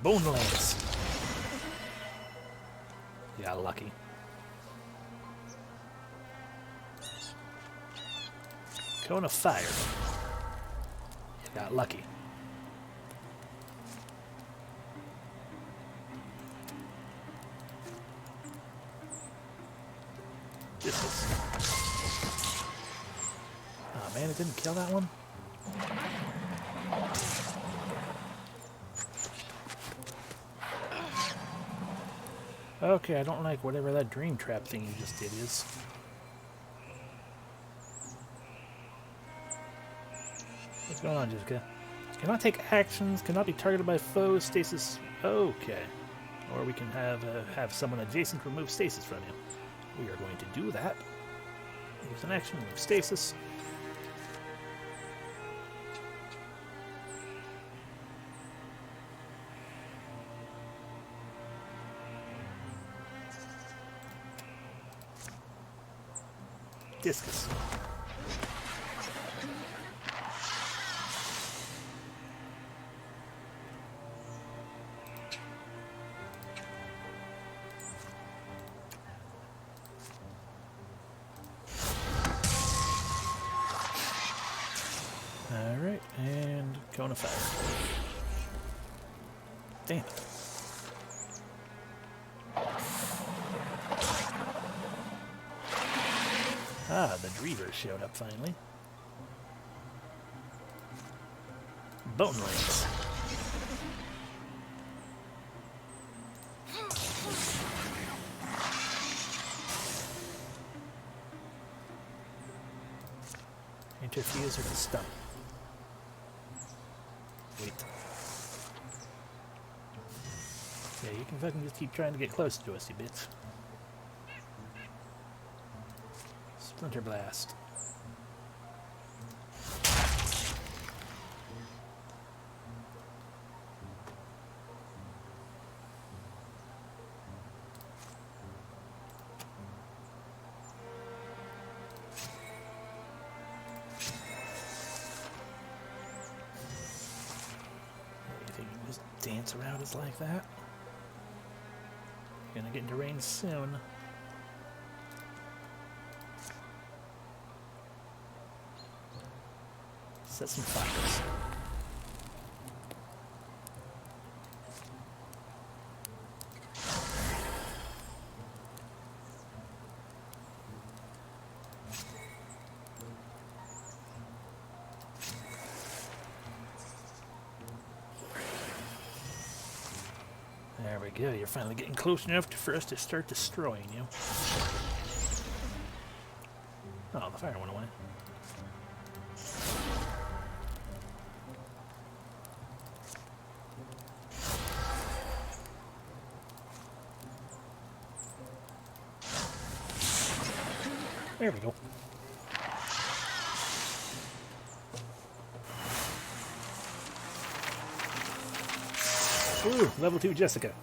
Bone Lance. You got lucky. Cone of Fire. You got lucky. Oh man, it didn't kill that one? Okay, I don't like whatever that dream trap thing you just did is. What's going on, Jessica? Cannot take actions, cannot be targeted by foes, stasis... Okay. Or we can have someone adjacent remove stasis from you. We are going to do that. Use an action, remove stasis. Discus. Alright, and cone of fire. Damn. Ah, the Dreaver showed up finally. Bone Lance. Interfuse or stun. Wait. Yeah, you can fucking just keep trying to get close to us, you bitch. Splinter Blast. You think you can just dance around us like that? You're gonna get into range soon. Set some fires. There we go. You're finally getting close enough for us to start destroying you. Oh, the fire went away. There we go. Ooh, level 2 Jessica.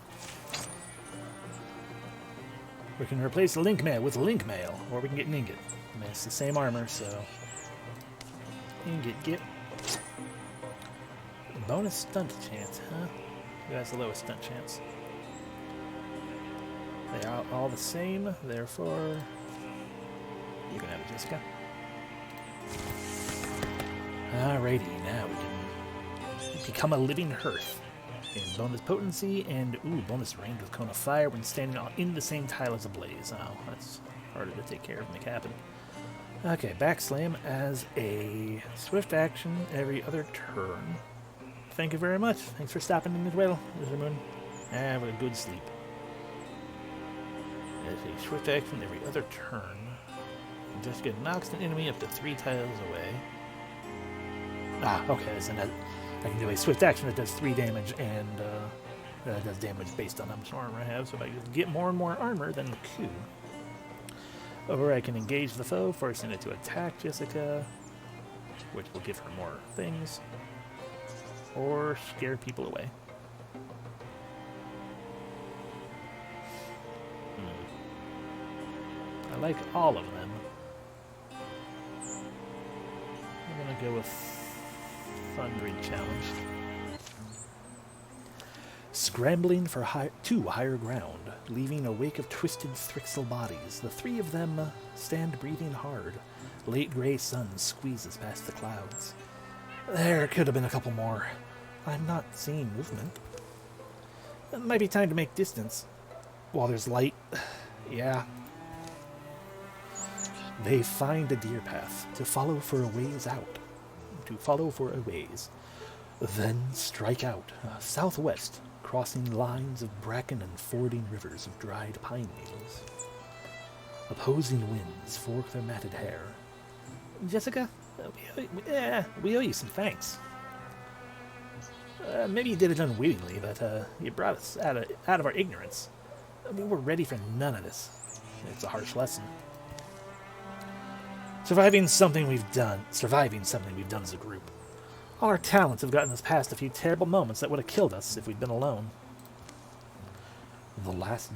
We can replace Link Mail with Link Mail, or we can get an ingot. I mean, it's the same armor, so... Ingot, get... Bonus stunt chance, huh? Who has the lowest stunt chance? They are all the same, therefore... You can have it, Jessica. Alrighty, now we can become a living hearth. And bonus potency and, ooh, bonus range with cone of fire when standing in the same tile as a blaze. Oh, that's harder to take care of and make happen. Okay, backslam as a swift action every other turn. Thank you very much. Thanks for stopping in as well, Mr. Moon. Have a good sleep. As a swift action every other turn. Jessica knocks an enemy up to 3 tiles away. Ah, okay, so that I can do a swift action that does 3 damage and does damage based on how much armor I have. So if I just get more and more armor, then Q. Or I can engage the foe, forcing it to attack Jessica, which will give her more things. Or scare people away. I like all of them. I'm gonna go with Thundering Challenge. Scrambling to higher ground, leaving a wake of twisted Thrixel bodies, the 3 of them stand breathing hard. Late gray sun squeezes past the clouds. There could have been a couple more. I'm not seeing movement. It might be time to make distance. While there's light, yeah. They find a deer path to follow for a ways out. Then strike out. Southwest, crossing lines of bracken and fording rivers of dried pine needles. Opposing winds fork their matted hair. Jessica, we owe you some thanks. Maybe you did it unwittingly, but you brought us out of our ignorance. We were ready for none of this. It's a harsh lesson. Surviving something we've done as a group. All our talents have gotten us past a few terrible moments that would have killed us if we'd been alone. The last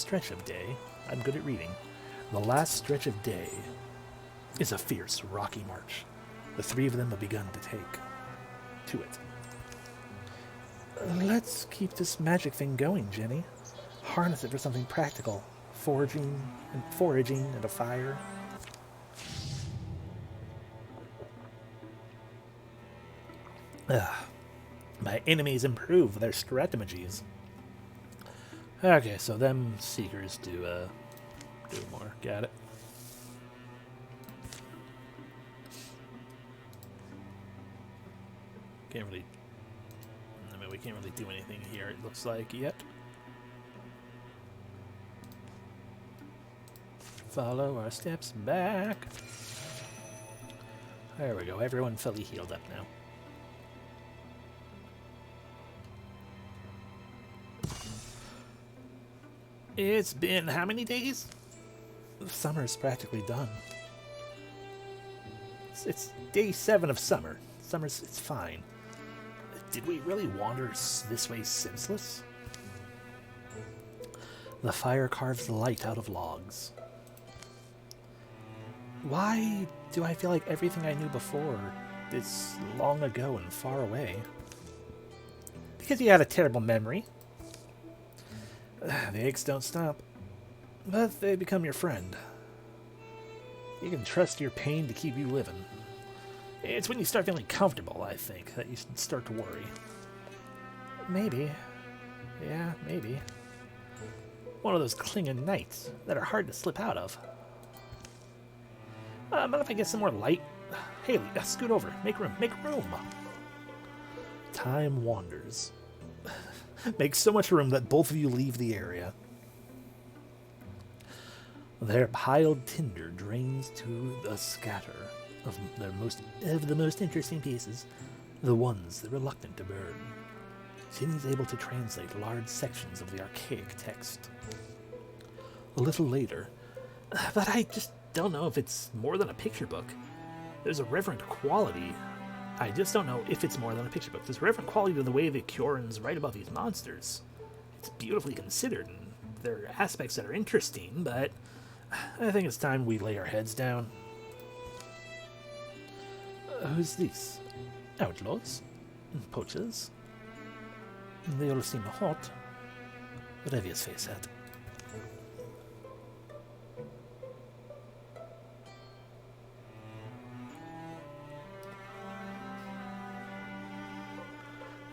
stretch of day, I'm good at reading. The last stretch of day is a fierce, rocky march. The three of them have begun to take to it. Let's keep this magic thing going, Jenny. Harness it for something practical. Foraging and a fire. My enemies improve their strategies. Okay, so them seekers do more. Got it. We can't really do anything here, it looks like, yet. Follow our steps back. There we go, everyone fully healed up now. It's been how many days? Summer's practically done. It's day 7 of summer. It's fine. Did we really wander this way senseless? The fire carves the light out of logs. Why do I feel like everything I knew before is long ago and far away? Because you had a terrible memory. The aches don't stop, but they become your friend. You can trust your pain to keep you living. It's when you start feeling comfortable, I think, that you should start to worry. Maybe. Yeah, maybe. One of those clinging nights that are hard to slip out of. But if I get some more light... Haley, scoot over. Make room. Make room. Time wanders. Make so much room that both of you leave the area. Their piled tinder drains to a scatter of the most interesting pieces, the ones that are reluctant to burn. Jenny's able to translate large sections of the archaic text. A little later, but I just don't know if it's more than a picture book. There's a reverent quality. I just don't know if it's more than a picture book. There's a reverent quality to the way the Curans write about these monsters. It's beautifully considered, and there are aspects that are interesting, but I think it's time we lay our heads down. Who's this? Outlaws? Poachers? They all seem hot. Revia's face had.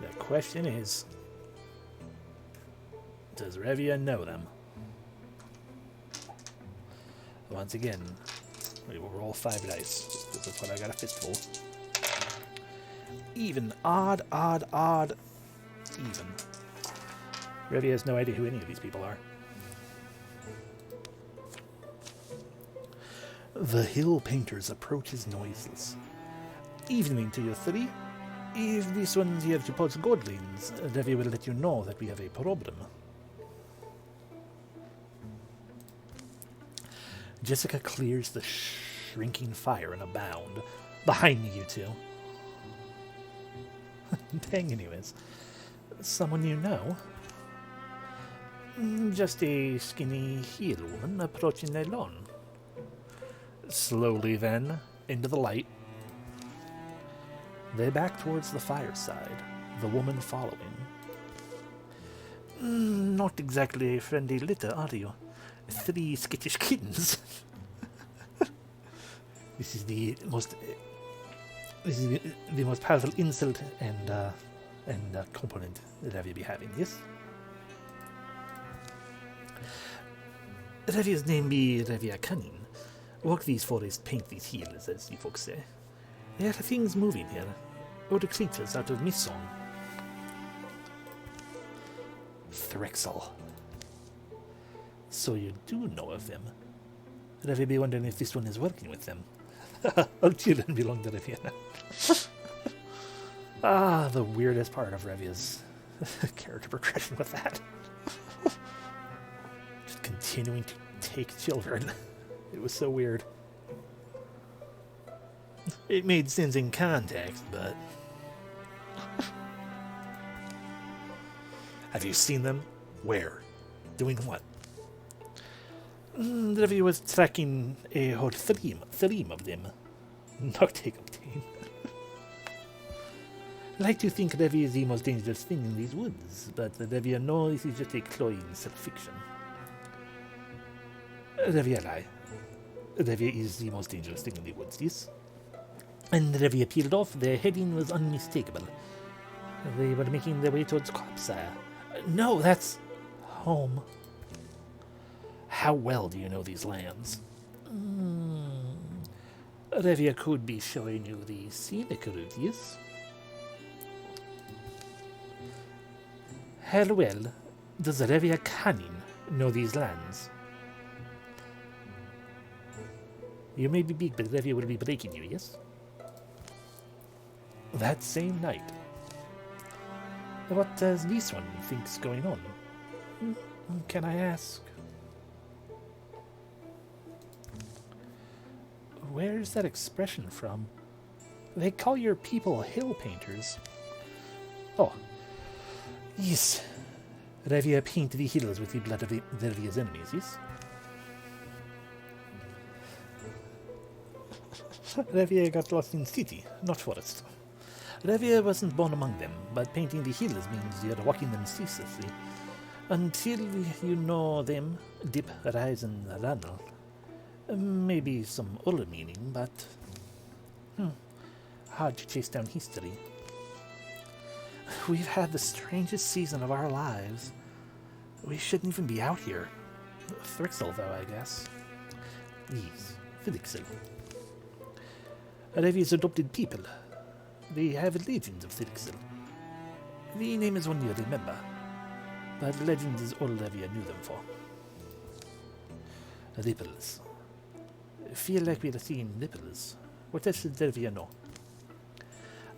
The question is, does Revia know them? Once again, we will roll 5 dice, just because that's what I got a fistful. Even. Odd, odd, odd. Even. Revia has no idea who any of these people are. The hill painters approaches noiseless. Evening to you three. If this one's here to poach godlings, Revia will let you know that we have a problem. Jessica clears the shrinking fire in a bound. Behind me, you two. Dang, anyways. Someone you know? Just a skinny heel woman approaching alone. Slowly then, into the light. They back towards the fireside, the woman following. Not exactly a friendly litter, are you? 3 skittish kittens. This is the most powerful insult and component that I will be having. Yes. Revia's name be Revia Cunning. Walk these forests, paint these heels, as you folks say. There are things moving here. Or the creatures out of Mist Song. Thrixel. So you do know of them. Revy be wondering if this one is working with them. All children belong to Revy now. Ah, the weirdest part of Revia's character progression with that. Just continuing to take children. It was so weird. It made sense in context, but... Have you seen them? Where? Doing what? Revy was tracking a whole thream of them. Not take obtain. I like to think Revy is the most dangerous thing in these woods, but Revy knows this is just a cloying self-fiction. Revy lie. Revy is the most dangerous thing in the woods, yes? And Revy appeared off, their heading was unmistakable. They were making their way towards Copsire. No, that's home. How well do you know these lands? Revia could be showing you the scenic route, yes? How well does Revia Canning know these lands? You may be big, but Revia will be breaking you, yes? That same night. What does this one think's going on? Can I ask? Where's that expression from? They call your people hill painters. Oh. Yes. Revia paint the hills with the blood of Revia's enemies, yes? Revia got lost in city, not forest. Revia wasn't born among them, but painting the hills means you're walking them ceaselessly. Until you know them, dip, rise, and run. Maybe some other meaning, but hard to chase down history. We've had the strangest season of our lives. We shouldn't even be out here. Thrixel, though, I guess. Yes, Thrixel. Revi's adopted people. They have legends of Thrixel. The name is one you remember, but legend is all Revia knew them for. Ripples. Feel like we're seeing ripples. What else should Revia know?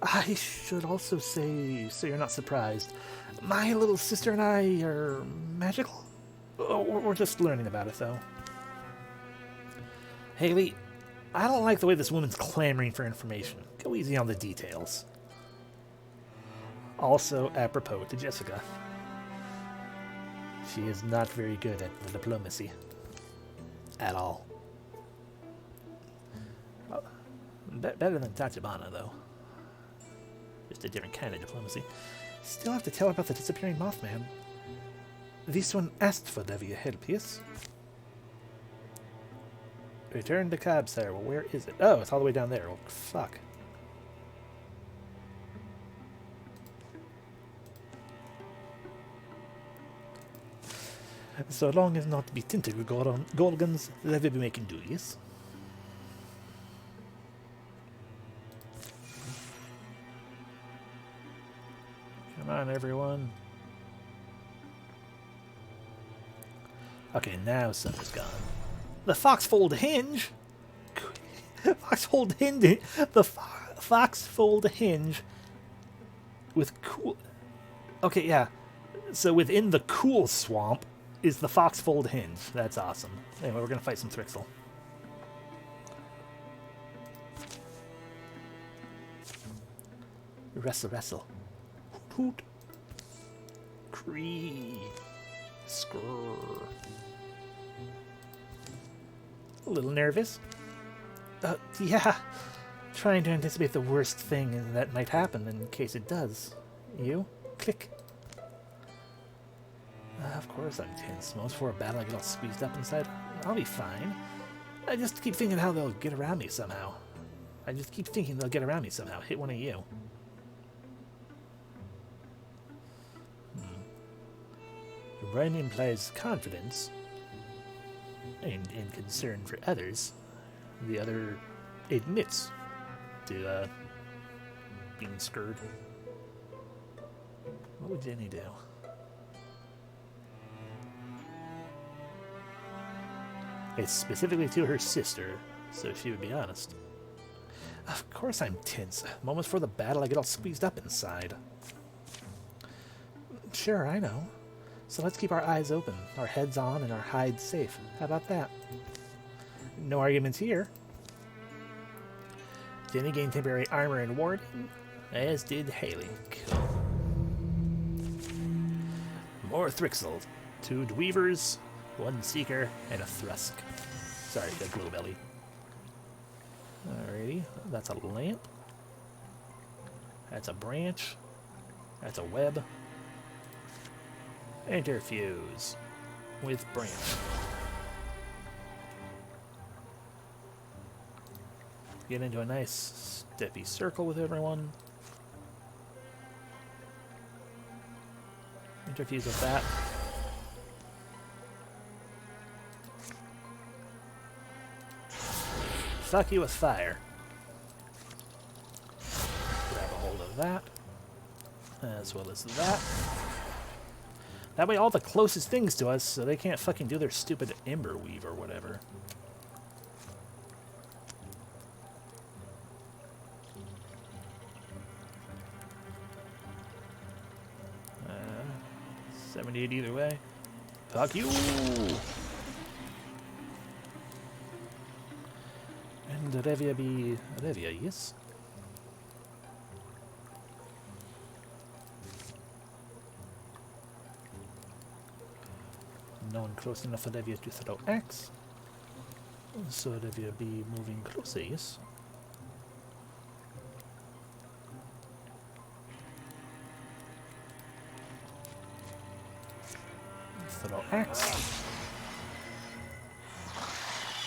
I should also say, so you're not surprised, my little sister and I are magical? We're just learning about it, though. Haley, I don't like the way this woman's clamoring for information. Go easy on the details. Also, apropos to Jessica. She is not very good at the diplomacy. At all. Well, better than Tachibana, though. Just a different kind of diplomacy. Still have to tell her about the disappearing Mothman. This one asked for Revia help, yes? Return to Cab, sir. Well, where is it? Oh, it's all the way down there. Well, fuck. So long as not be tinted with Gorgons, Revia be making do, yes? Come on, everyone. Okay, now summer's gone. The Foxfold Hinge? Foxfold Hinge? The Foxfold Hinge with cool... Okay, yeah. So within the cool swamp is the Foxfold Hinge. That's awesome. Anyway, we're going to fight some Thrixel. Wrestle, wrestle. Hoot. Cree. Skrrr. A little nervous. Yeah. Trying to anticipate the worst thing that might happen in case it does. You? Click. Of course I'm tense. Most for a battle I get all squeezed up inside. I'll be fine. I just keep thinking how they'll get around me somehow. Hit one of you. Run implies confidence and concern for others. The other admits to being scared. What would Jenny do? It's specifically to her sister, so she would be honest. Of course I'm tense. Moments before the battle, I get all squeezed up inside. Sure, I know. So let's keep our eyes open, our heads on, and our hides safe. How about that? No arguments here. Jenny gained temporary armor and warding, as did Haley. Cool. More Thrixels. 2 Dweavers, 1 Seeker, and a Thrusk. Sorry, a glow belly. Alrighty, that's a lamp. That's a branch. That's a web. Interfuse with branch. Get into a nice steppy circle with everyone. Interfuse with that. Fuck you with fire. Grab a hold of that. As well as that. That way all the closest things to us, so they can't fucking do their stupid Ember Weave or whatever. Uh, 78 either way. Fuck you! And Revia be Revia, yes? No one close enough for Revia to throw axe. So Revia be moving closer, yes? Throw axe.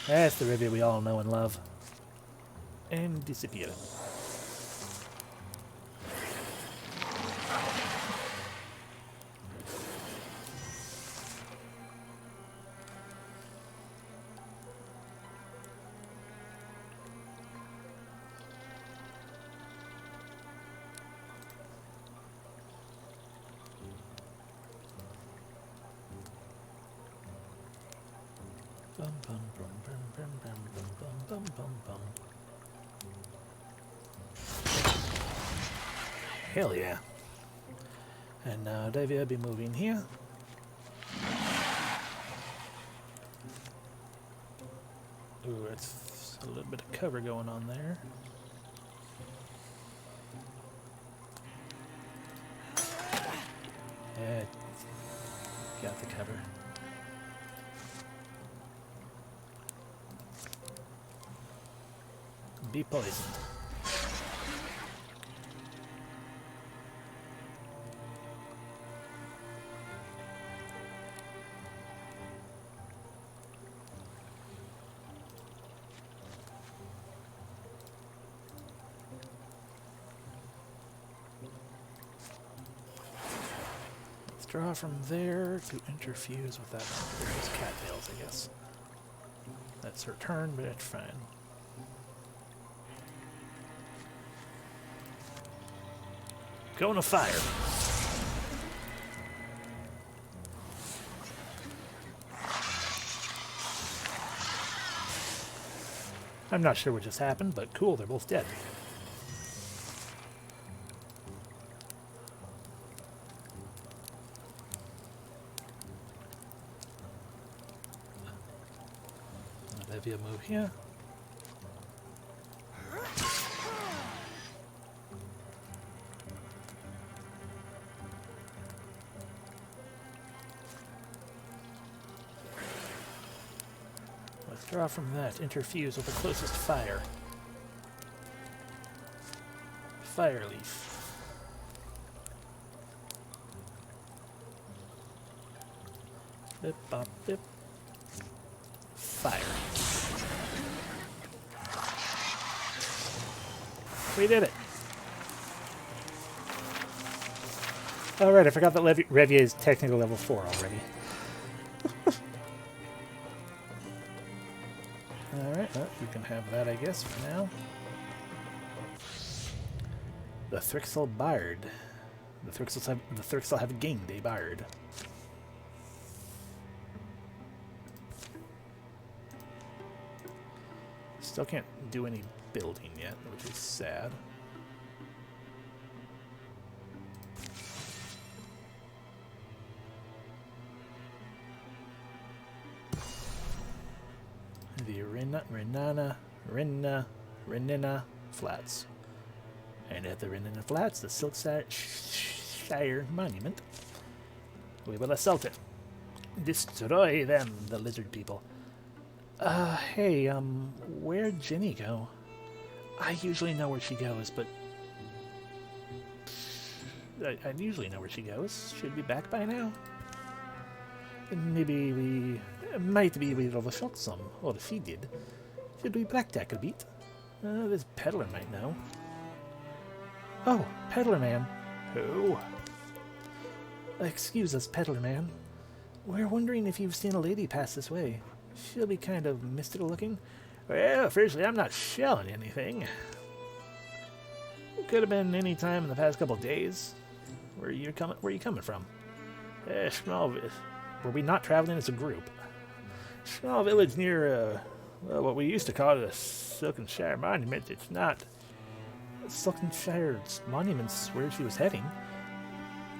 That's the Revia we all know and love. And disappear. Bum, bum, bum, bum, bum, bum, bum, bum, bum, bum. Hell yeah. And now Davey will be moving here. Ooh, it's a little bit of cover going on there. Yeah, got the cover. Be poisoned. Let's draw from there to interfuse with that. There's cattails, I guess. That's her turn, but it's fine. Going to fire. I'm not sure what just happened, but cool, they're both dead. Olivia, move here. Draw from that, interfuse with the closest fire. Fire leaf. Bip bop bip. Fire. We did it. Alright, I forgot that Revia is technical level 4 already. Alright, well, you can have that, I guess, for now. The Thrixel Bard. The Thrixel have gained a Bard. Still can't do any building yet, which is sad. The Renina Flats. And at the Renina Flats, the Silkshire Monument. We will assault it. Destroy them, the lizard people. Hey, where'd Jenny go? I usually know where she goes, but... I usually know where she goes. Should be back by now. Maybe we... Might be we overshot some, or if she did. Should we blackjack a bit? This peddler might know. Oh, peddler man. Who? Excuse us, peddler man. We're wondering if you've seen a lady pass this way. She'll be kind of mystical looking. Well, firstly, I'm not shelling anything. It could have been any time in the past couple of days. Where you coming from? Small. Were we not traveling as a group? Small village near well, what we used to call the Silkenshire Monument. It's not. Silkenshire Monument's where she was heading.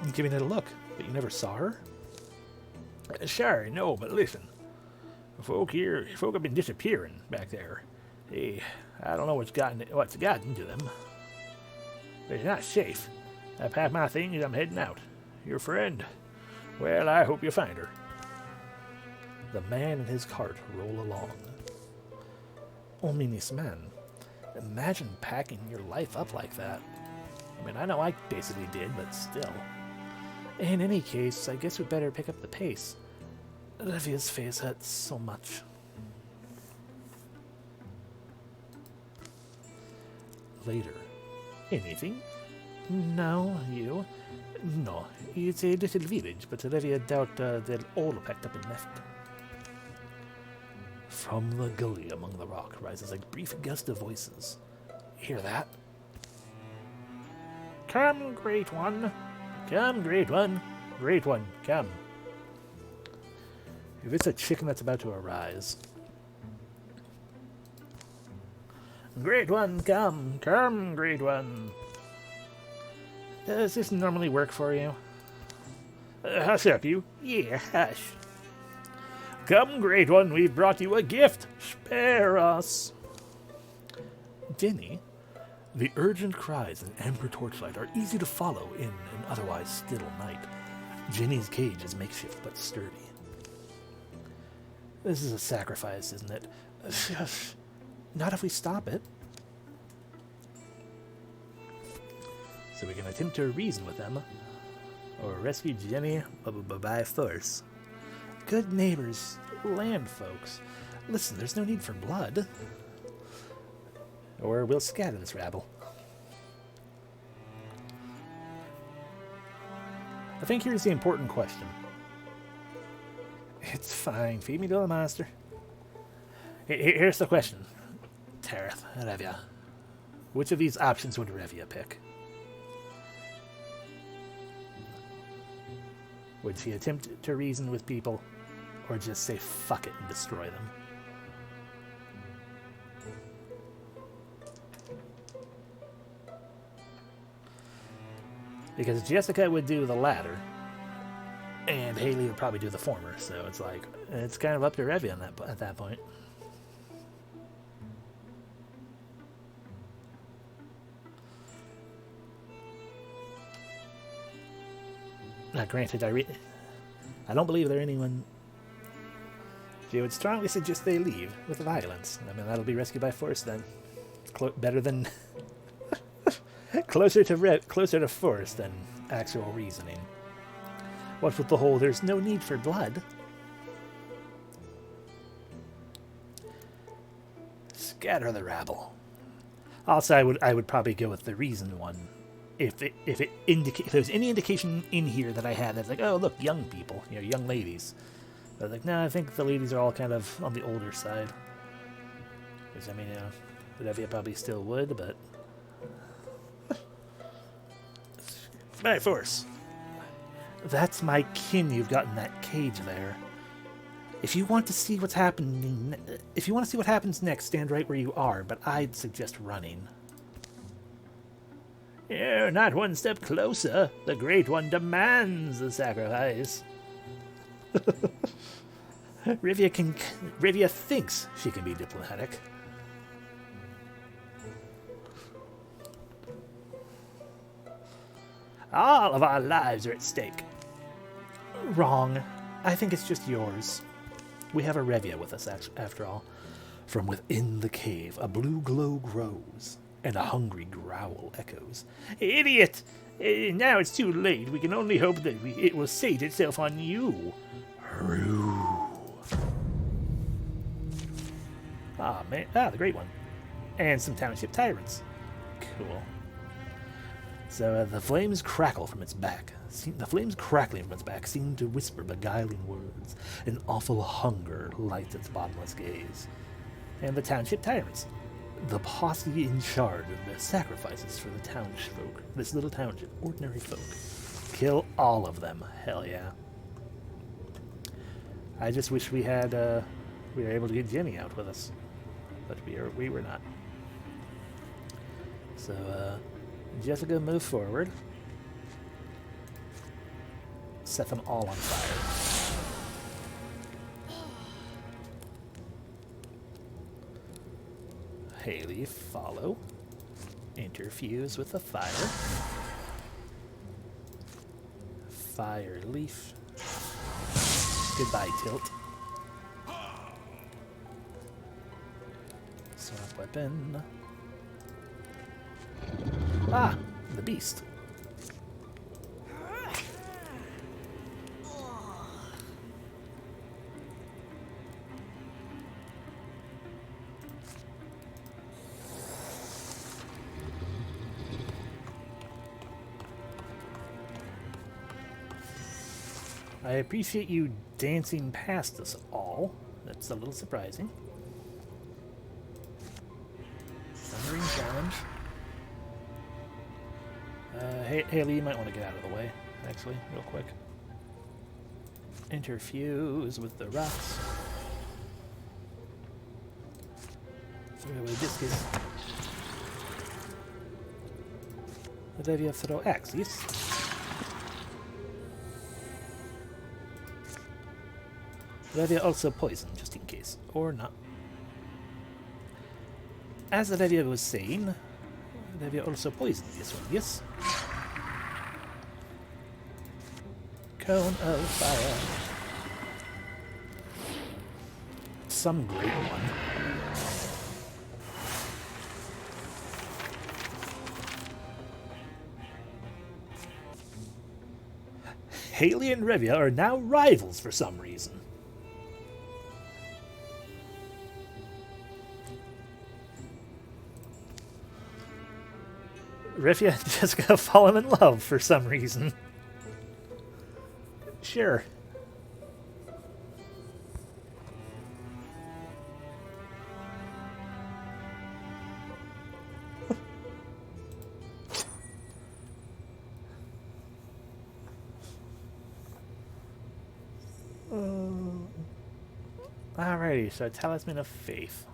I'm giving it a look, but you never saw her? Sure, no, but listen. Folk have been disappearing back there. Hey, I don't know what's gotten into them. But it's not safe. I packed my things, I'm heading out. Your friend. Well, I hope you find her. The man and his cart roll along. Ominous man. Imagine packing your life up like that. I mean, I know I basically did, but still. In any case, I guess we better pick up the pace. Olivia's face hurts so much. Later. Anything? No, you? No, it's a little village, but Olivia doubt they'll all packed up and left. From the gully among the rock rises a brief gust of voices. Hear that? Come, great one. Come, great one. Great one, come. If it's a chicken that's about to arise. Great one, come. Come, great one. Does this normally work for you? Hush up, you. Yeah, hush. Come, great one, we've brought you a gift. Spare us. Jenny, the urgent cries and amber torchlight are easy to follow in an otherwise still night. Jenny's cage is makeshift but sturdy. This is a sacrifice, isn't it? Not if we stop it. So we can attempt to reason with them, or rescue Jenny by force. Good neighbors, land folks. Listen, there's no need for blood. Or we'll scatter this rabble. I think here's the important question. It's fine. Feed me to the monster. Here's the question. Tareth, Revia. Which of these options would Revia pick? Would she attempt to reason with people, or just say fuck it and destroy them? Because Jessica would do the latter, and Haley would probably do the former, so it's like, it's kind of up to Revia at that point. Now, granted, I don't believe there anyone. She would strongly suggest they leave with violence. I mean, that'll be rescued by force then. Better than closer to force than actual reasoning. What with the whole "there's no need for blood"? Scatter the rabble. Also, I would probably go with the reason one. If there's any indication in here that I had that's like, oh look, young people, young ladies. But like, no, I think the ladies are all kind of on the older side. Because I mean, Revia probably still would, but by force. That's my kin you've got in that cage there. If you want to see what's happening, if you want to see what happens next, stand right where you are, but I'd suggest running. Yeah, not one step closer. The Great One demands the sacrifice. Rivia thinks she can be diplomatic. All of our lives are at stake. Wrong. I think it's just yours. We have a Revia with us, after all. From within the cave, a blue glow grows, and a hungry growl echoes. Idiot! Now it's too late. We can only hope that it will sate itself on you. Rue. Ah, man. Ah, the Great One. And some township tyrants. Cool. So the flames crackle from its back. The flames crackling from its back seem to whisper beguiling words. An awful hunger lights its bottomless gaze. And the township tyrants. The posse in charge of the sacrifices for the townsfolk. This little township, ordinary folk. Kill all of them. Hell yeah. I just wish we had, we were able to get Jenny out with us. But we were not. So, Jessica, move forward. Set them all on fire. Haley, follow. Interfuse with the fire. Fire leaf. Goodbye, Tilt. Swap weapon. Ah, the beast. I appreciate you dancing past us all. That's a little surprising. Thundering challenge. Haley, you might want to get out of the way, actually, real quick. Interfuse with the rocks. Throw away discus. But you throw axes. Revia also poison, just in case. Or not. As the Revia was saying, Revia also poisoned this one, yes? Cone of fire. Some great one. Haley and Revia are now rivals for some reason. Revia and Jessica have fallen in love for some reason. Sure. Alrighty, so Talisman of Faith.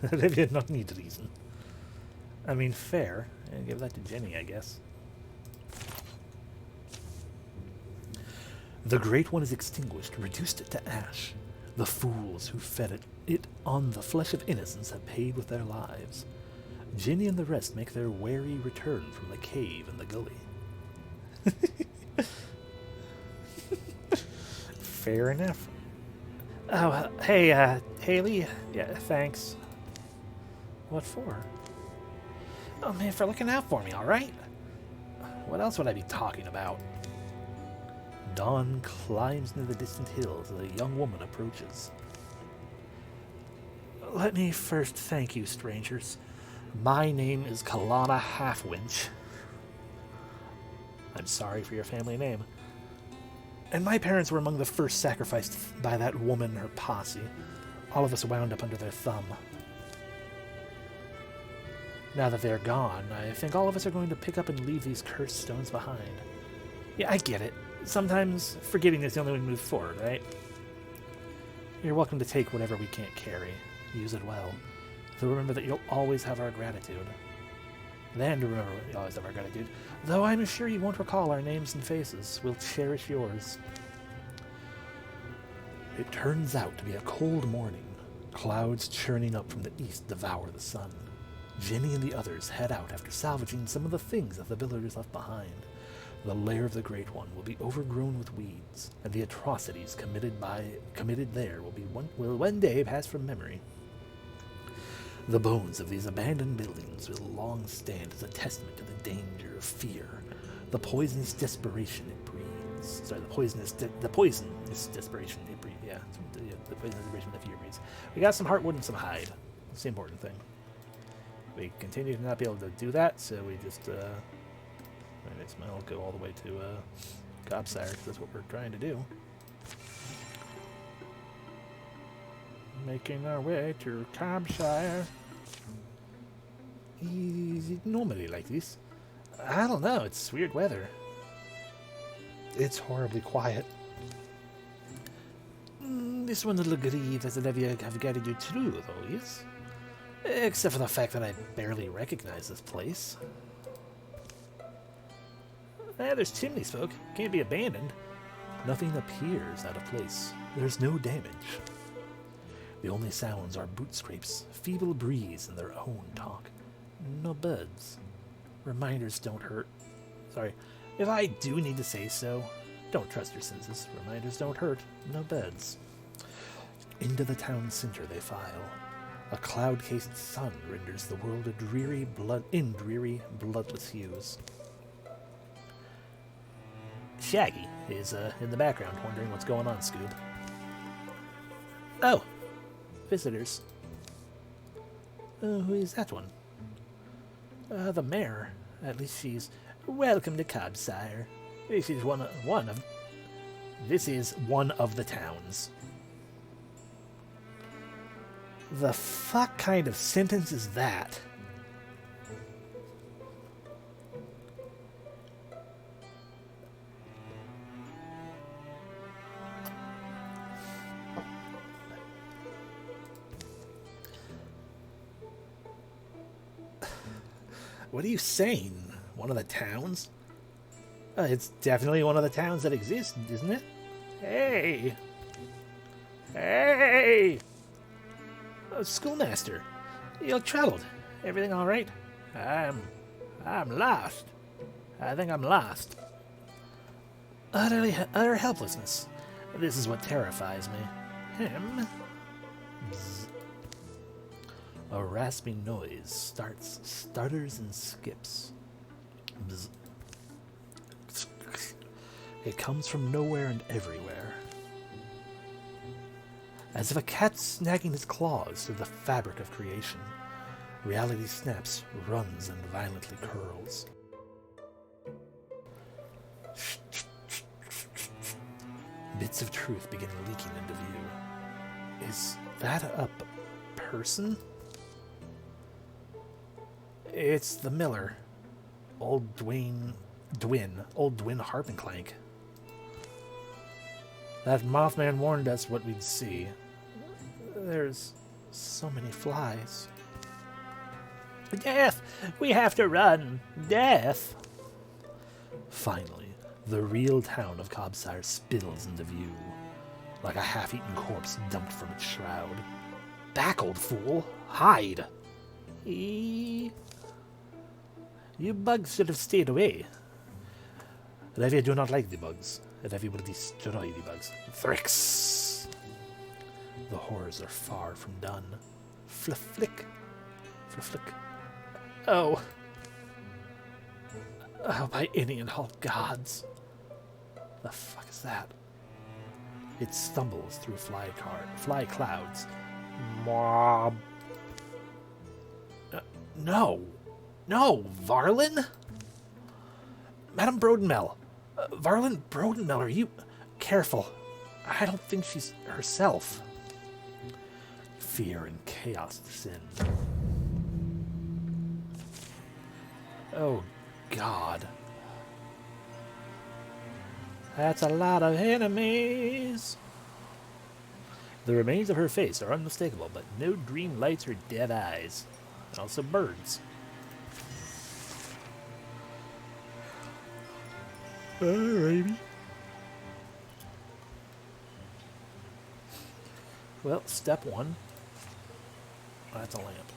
Revia not need reason. I mean, fair. I'll give that to Jenny, I guess. The Great One is extinguished, reduced to ash. The fools who fed it on the flesh of innocence have paid with their lives. Jenny and the rest make their wary return from the cave and the gully. Fair enough. Oh, hey, Haley. Yeah, thanks. What for? Oh man, for looking out for me, alright? What else would I be talking about? Dawn climbs near the distant hills as a young woman approaches. Let me first thank you, strangers. My name is Kalana Halfwinch. I'm sorry for your family name. And my parents were among the first sacrificed by that woman and her posse. All of us wound up under their thumb. Now that they're gone, I think all of us are going to pick up and leave these cursed stones behind. Yeah, I get it. Sometimes forgetting is the only way to move forward, right? You're welcome to take whatever we can't carry. Use it well. So remember that you'll always have our gratitude. Then remember you always have our gratitude. Though I'm sure you won't recall our names and faces. We'll cherish yours. It turns out to be a cold morning. Clouds churning up from the east devour the sun. Jenny and the others head out after salvaging some of the things that the villagers left behind. The lair of the Great One will be overgrown with weeds, and the atrocities committed there will one day pass from memory. The bones of these abandoned buildings will long stand as a testament to the danger of fear, the poisonous desperation it breeds. Sorry, the poisonous desperation it breeds. Yeah, the poisonous desperation that fear breeds. We got some heartwood and some hide. That's the important thing. We continue to not be able to do that, so we just might as well go all the way to Gobsire, because that's what we're trying to do. Making our way to Gobsire. Is it normally like this? I don't know, it's weird weather. It's horribly quiet. This one will grieve as Olivia have guided you through, though, yes? Except for the fact that I barely recognize this place. There's chimney smoke. Can't be abandoned. Nothing appears out of place. There's no damage. The only sounds are boot scrapes, feeble breeze, and their own talk. No birds. Reminders don't hurt. Sorry, if I do need to say so, don't trust your senses. Reminders don't hurt. No beds. Into the town center they file. A cloud-cased sun renders the world a dreary, bloodless hues. Shaggy is in the background, wondering what's going on, Scoob. Oh, visitors. Who is that one? The mayor. At least she's welcome to Gobsire. This is one of the towns. The fuck kind of sentence is that? What are you saying? One of the towns? It's definitely one of the towns that exist, isn't it? Hey! Hey! Schoolmaster, you traveled. Everything all right? I'm lost. I think I'm lost. Utter helplessness. This is what terrifies me. Bzz. A rasping noise stutters and skips. Bzz. It comes from nowhere and everywhere. As if a cat snagging its claws through the fabric of creation, reality snaps, runs, and violently curls. Bits of truth begin leaking into view. Is that a person? It's the miller. Old Dwyn Harpenclank. That Mothman warned us what we'd see. There's so many flies. Death! We have to run! Death! Finally, the real town of Gobsire spills into view, like a half-eaten corpse dumped from its shroud. Back, old fool! Hide! You bugs should have stayed away. But I do not like the bugs. That every will destroy the bugs. Thrix! The horrors are far from done. Flick. Flick. Oh. Oh, by any and all gods. The fuck is that? It stumbles through fly clouds. Mob. No, Varlin? Madame Brodenmel. Varlin Brodenmel, are you... Careful. I don't think she's herself. Fear and chaos descend. Oh, God. That's a lot of enemies. The remains of her face are unmistakable, but no green lights or dead eyes. And also birds. Alrighty. Well, step one. Oh, that's a lamp.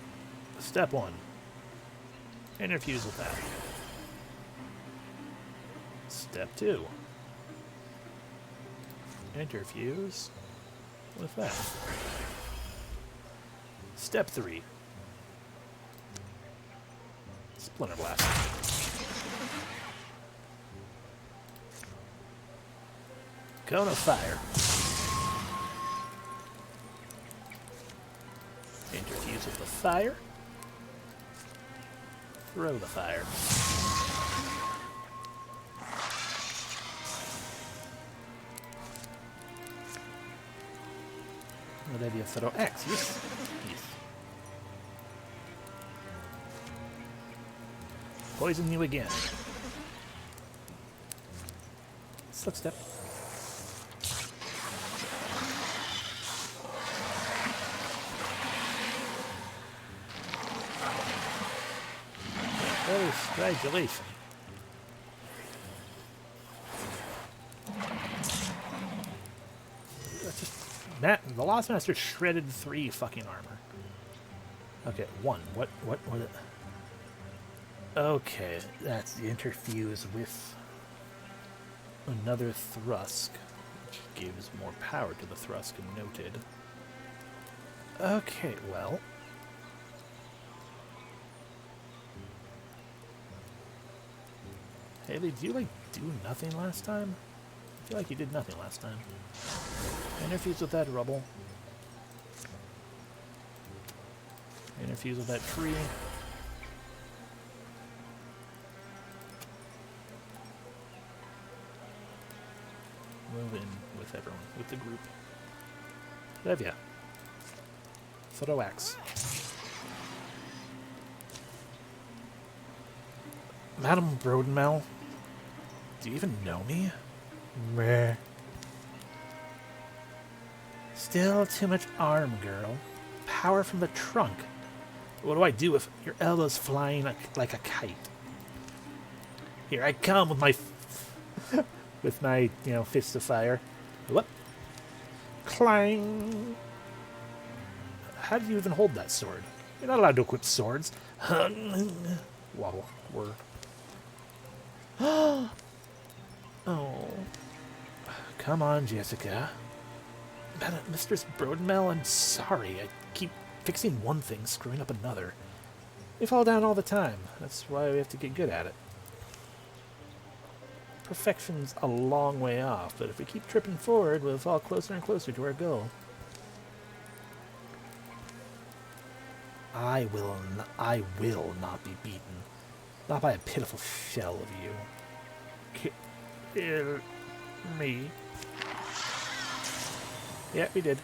Step one. Interfuse with that. Step two. Interfuse with that. Step three. Splinter blast. Cone of fire. Interfuse with the fire. Throw the fire. Whatever you throw X, yes. Yes. Poison you again. Slip step. Congratulations. The Lost Master shredded 3 fucking armor. Okay, 1. What it? Okay, that's the interfuse with another Thrusk, which gives more power to the Thrusk, noted. Okay, well. Haley, did you, like, do nothing last time? I feel like you did nothing last time. Interfuse with that rubble. Interfuse with that tree. Move in with everyone, with the group. Evia. Photo axe. Madam Brodenmel, do you even know me? Meh. Still too much arm, girl. Power from the trunk. What do I do if your elbow's flying like a kite? Here I come with my with my, fist of fire. What? Clang! How do you even hold that sword? You're not allowed to equip swords. Waddle. Word. Oh. Come on, Jessica. Mistress Brodenmel, I'm sorry. I keep fixing one thing, screwing up another. We fall down all the time. That's why we have to get good at it. Perfection's a long way off, but if we keep tripping forward, we'll fall closer and closer to our goal. I will not be beaten. Not by a pitiful shell of you. Kill me. Yeah, we did.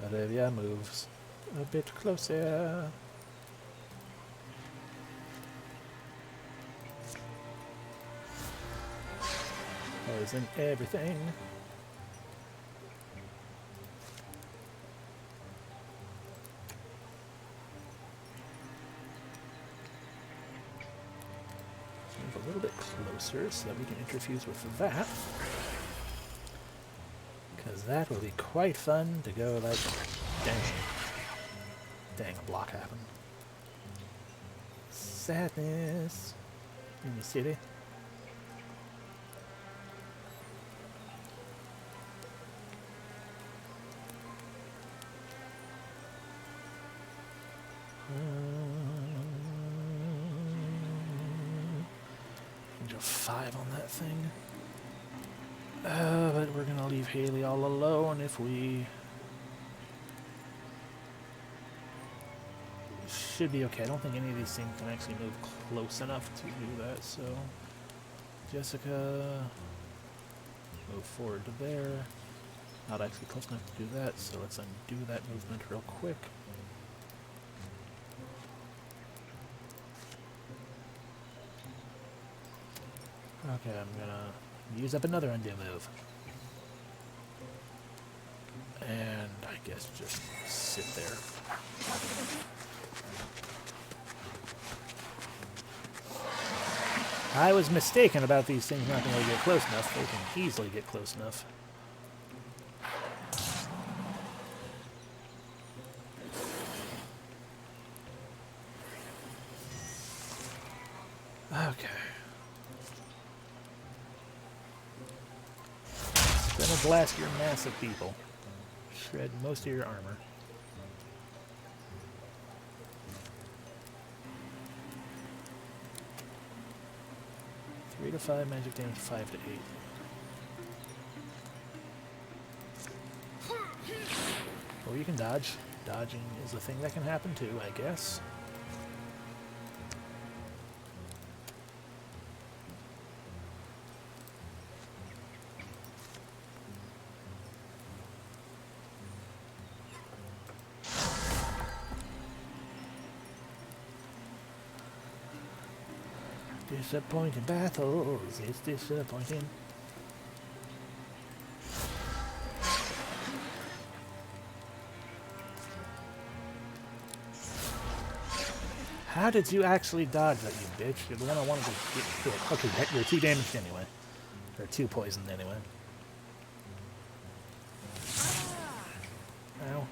Olivia moves a bit closer. Poison everything. Move a little bit closer so that we can interfuse with that. Because that will be quite fun to go like, dang, a block happened. Sadness in the city. Range of 5 on that thing. But we're gonna leave Haley all alone if we... Should be okay. I don't think any of these things can actually move close enough to do that, so... Jessica... Move forward to there. Not actually close enough to do that, so let's undo that movement real quick. Okay, I'm gonna use up another undo move. And I guess just sit there. I was mistaken about these things not being able to get close enough. They can easily get close enough. Okay. It's gonna blast your massive people. Shred most of your armor. Three to 5 magic damage, 5 to 8. Or you can dodge. Dodging is a thing that can happen too, I guess. Disappointing battles, it's disappointing. How did you actually dodge that, you bitch? You're the one I wanted to get hit. Okay, you're 2 damaged anyway. Or 2 poisoned anyway. Ow.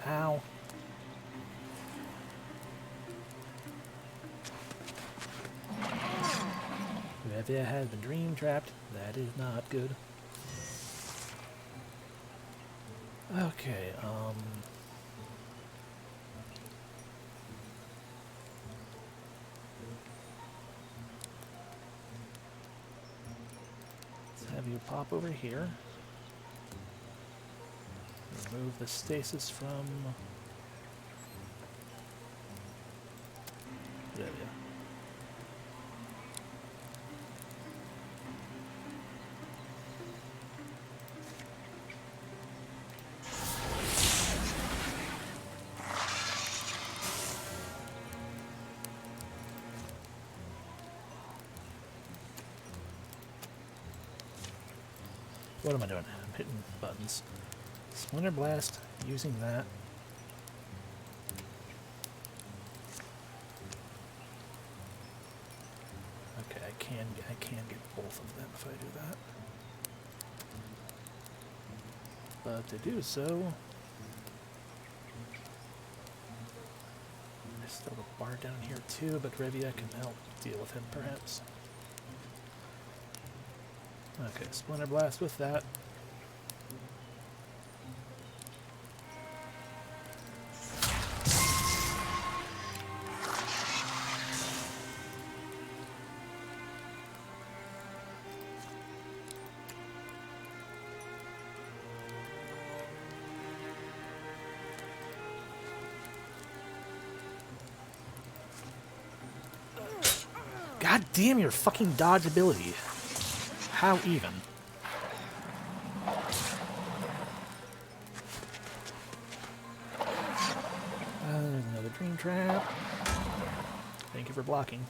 Ow. Revia has been dream trapped. That is not good. Okay, let's have you pop over here. Remove the stasis from Revia. What am I doing? I'm hitting buttons. Splinter Blast, using that. Okay, I can get both of them if I do that. But to do so, there's still a bar down here too, but Revia can help deal with him perhaps. Okay, Splinter Blast with that. God damn your fucking dodge ability. How even? There's another dream trap. Thank you for blocking.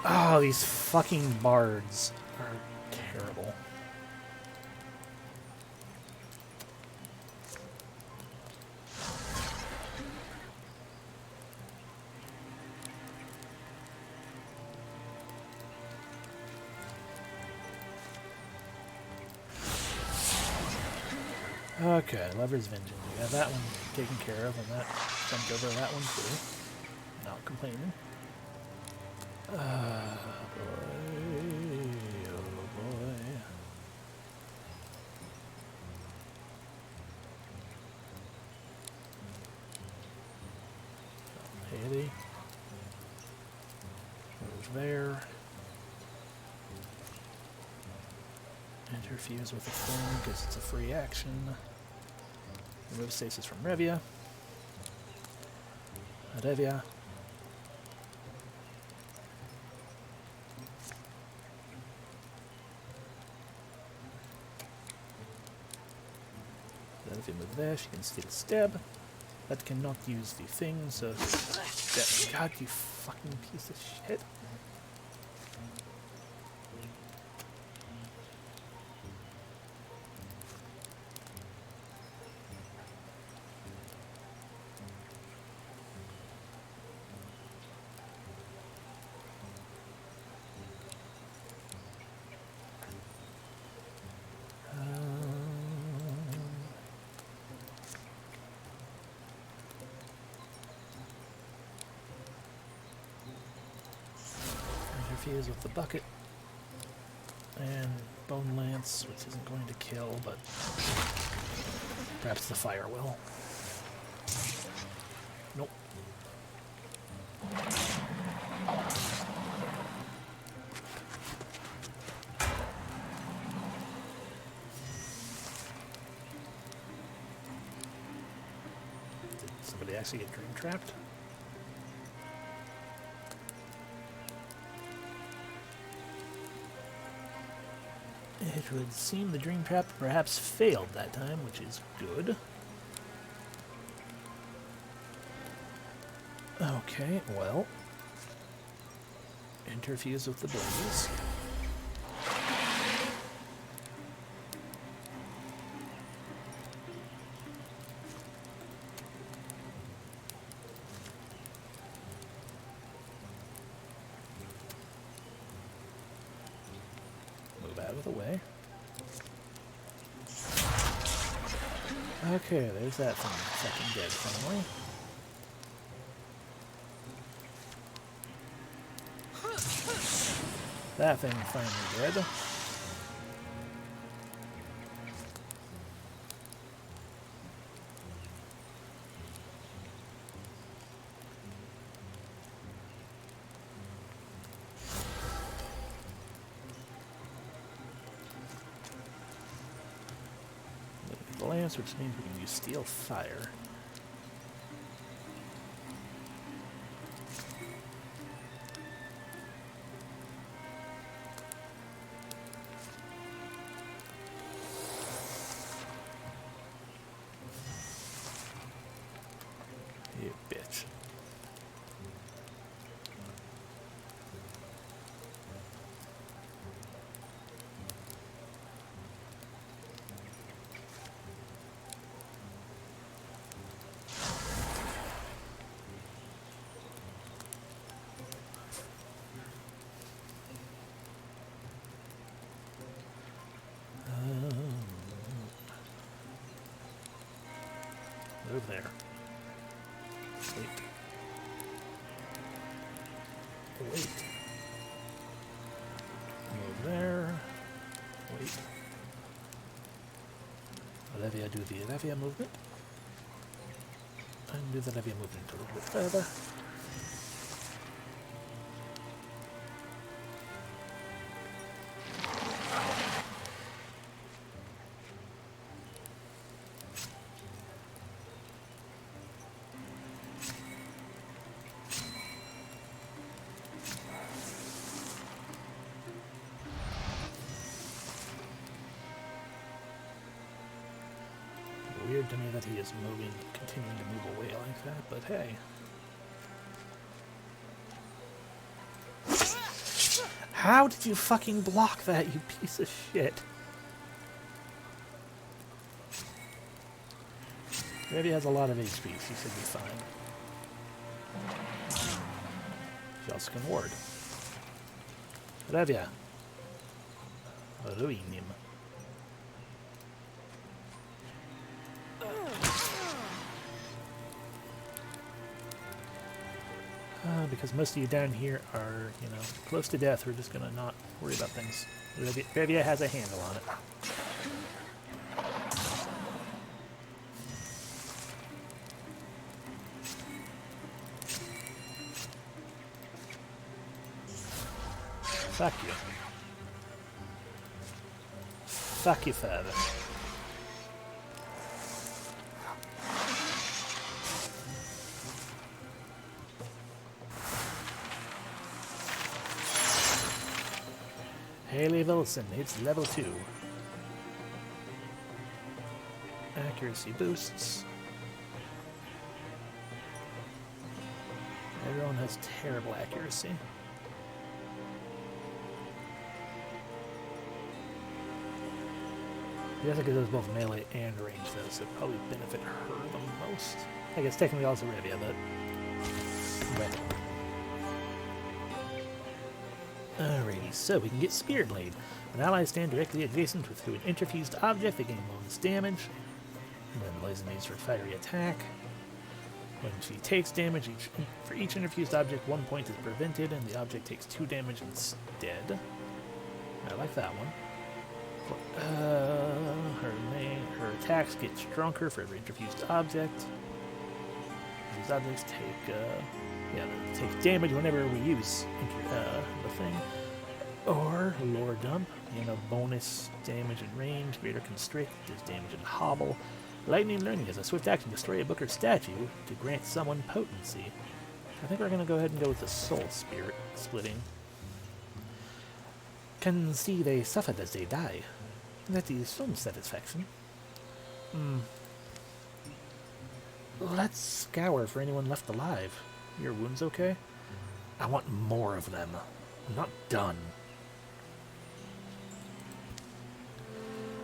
Oh, these fucking bards are terrible. Okay, Lover's Vengeance. We got that one taken care of, and that jumped over that one too. Not complaining. Boy. Oh boy. Haley. Over there. Interfuse with the flame because it's a free action. Remove stasis from Revia. Revia. Then if you move there, she can steal stab. That cannot use the thing, so... God, you fucking piece of shit. Interferes with the bucket. And Bone Lance, which isn't going to kill, but perhaps the fire will. Nope. Did somebody actually get dream trapped? It would seem the dream trap perhaps failed that time, which is good. Okay, well. Interfuse with the blaze. Move out of the way. Okay, there's that thing. Second dead finally. That thing finally dead. The lance, which means we can use steel fire. You bitch. Move there. Wait. Wait. Move there. Wait. Olivia, do the Olivia movement. And do the Olivia movement a little bit further. Weird to me that he is moving, continuing to move away like that, but hey. How did you fucking block that, you piece of shit? Maybe he has a lot of HP, so he should be fine. She also can ward. Revia. Ruin him. Because most of you down here are, you know, close to death, we're just gonna not worry about things. Revia has a handle on it. Fuck you. Fuck you, father. Haley Wilson, it's level 2. Accuracy boosts. Your own has terrible accuracy. I guess it does both melee and range though, so it'd probably benefit her the most. I guess technically also Revia, but... Alrighty, so we can get Spirit Blade. When allies stand directly adjacent to an interfused object, they gain bonus damage. When Blazing needs for fiery attack. When she takes damage, for each interfused object, 1 point is prevented, and the object takes 2 damage instead. I like that one. Her attacks get stronger for every interfused object. These objects take damage whenever we use the thing. Or Lore Dump, bonus damage and range, greater constrict, does damage and hobble. Lightning Learning is a swift action, destroy a book or statue to grant someone potency. I think we're going to go ahead and go with the Soul Spirit splitting. Can see they suffered as they die. That is some satisfaction. Let's scour for anyone left alive. Your wounds okay? I want more of them. I'm not done.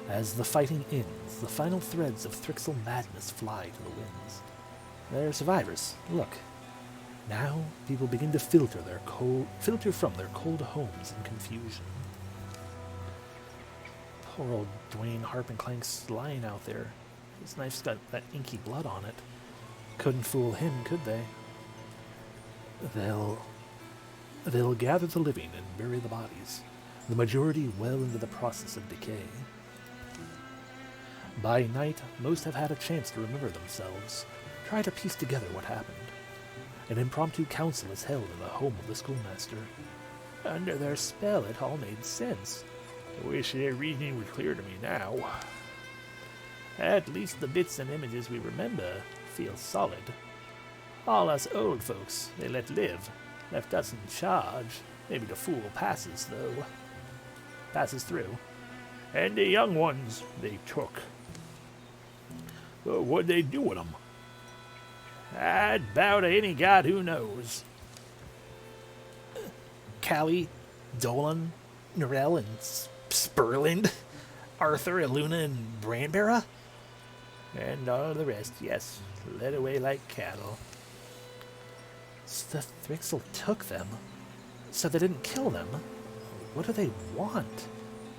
As the fighting ends, the final threads of Thrixel madness fly to the winds. They're survivors. Look. Now people begin to filter from their cold homes in confusion. Poor old Dwayne Harpenclank's lying out there. His knife's got that inky blood on it. Couldn't fool him, could they? They'll gather the living and bury the bodies, the majority well into the process of decay. By night, most have had a chance to remember themselves, try to piece together what happened. An impromptu council is held in the home of the schoolmaster. Under their spell, it all made sense. I wish their reasoning were clear to me now. At least the bits and images we remember feel solid. All us old folks they let live, left us in charge. Maybe the fool passes through. And the young ones they took. Well, what'd they do with them? I'd bow to any god who knows. Callie, Dolan, Norell, and Spurland, Arthur, Eluna, and Branbera? And all the rest, yes, led away like cattle. The Thrixel took them, so they didn't kill them. What do they want?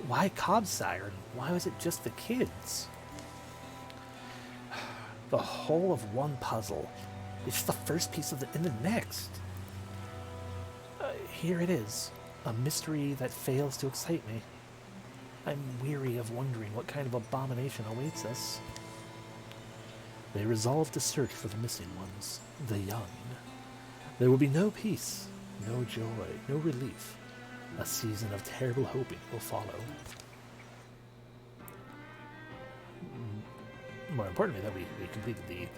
Why Cobsire, and why was it just the kids? The whole of one puzzle. It's the first piece of the next. Here it is, a mystery that fails to excite me. I'm weary of wondering what kind of abomination awaits us. They resolve to search for the missing ones, the young. There will be no peace, no joy, no relief. A season of terrible hoping will follow. More importantly, that we completed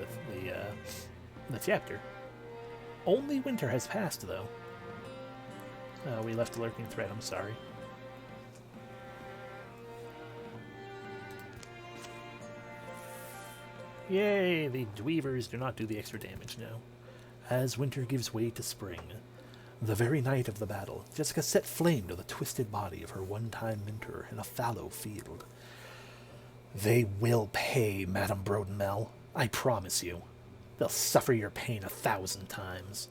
the chapter. Only winter has passed, though. We left a lurking thread, I'm sorry. Yay, the Dweavers do not do the extra damage now. As winter gives way to spring, the very night of the battle, Jessica set flame to the twisted body of her one-time mentor in a fallow field. They will pay, Madame Brodenmel. I promise you. They'll suffer your pain 1,000 times.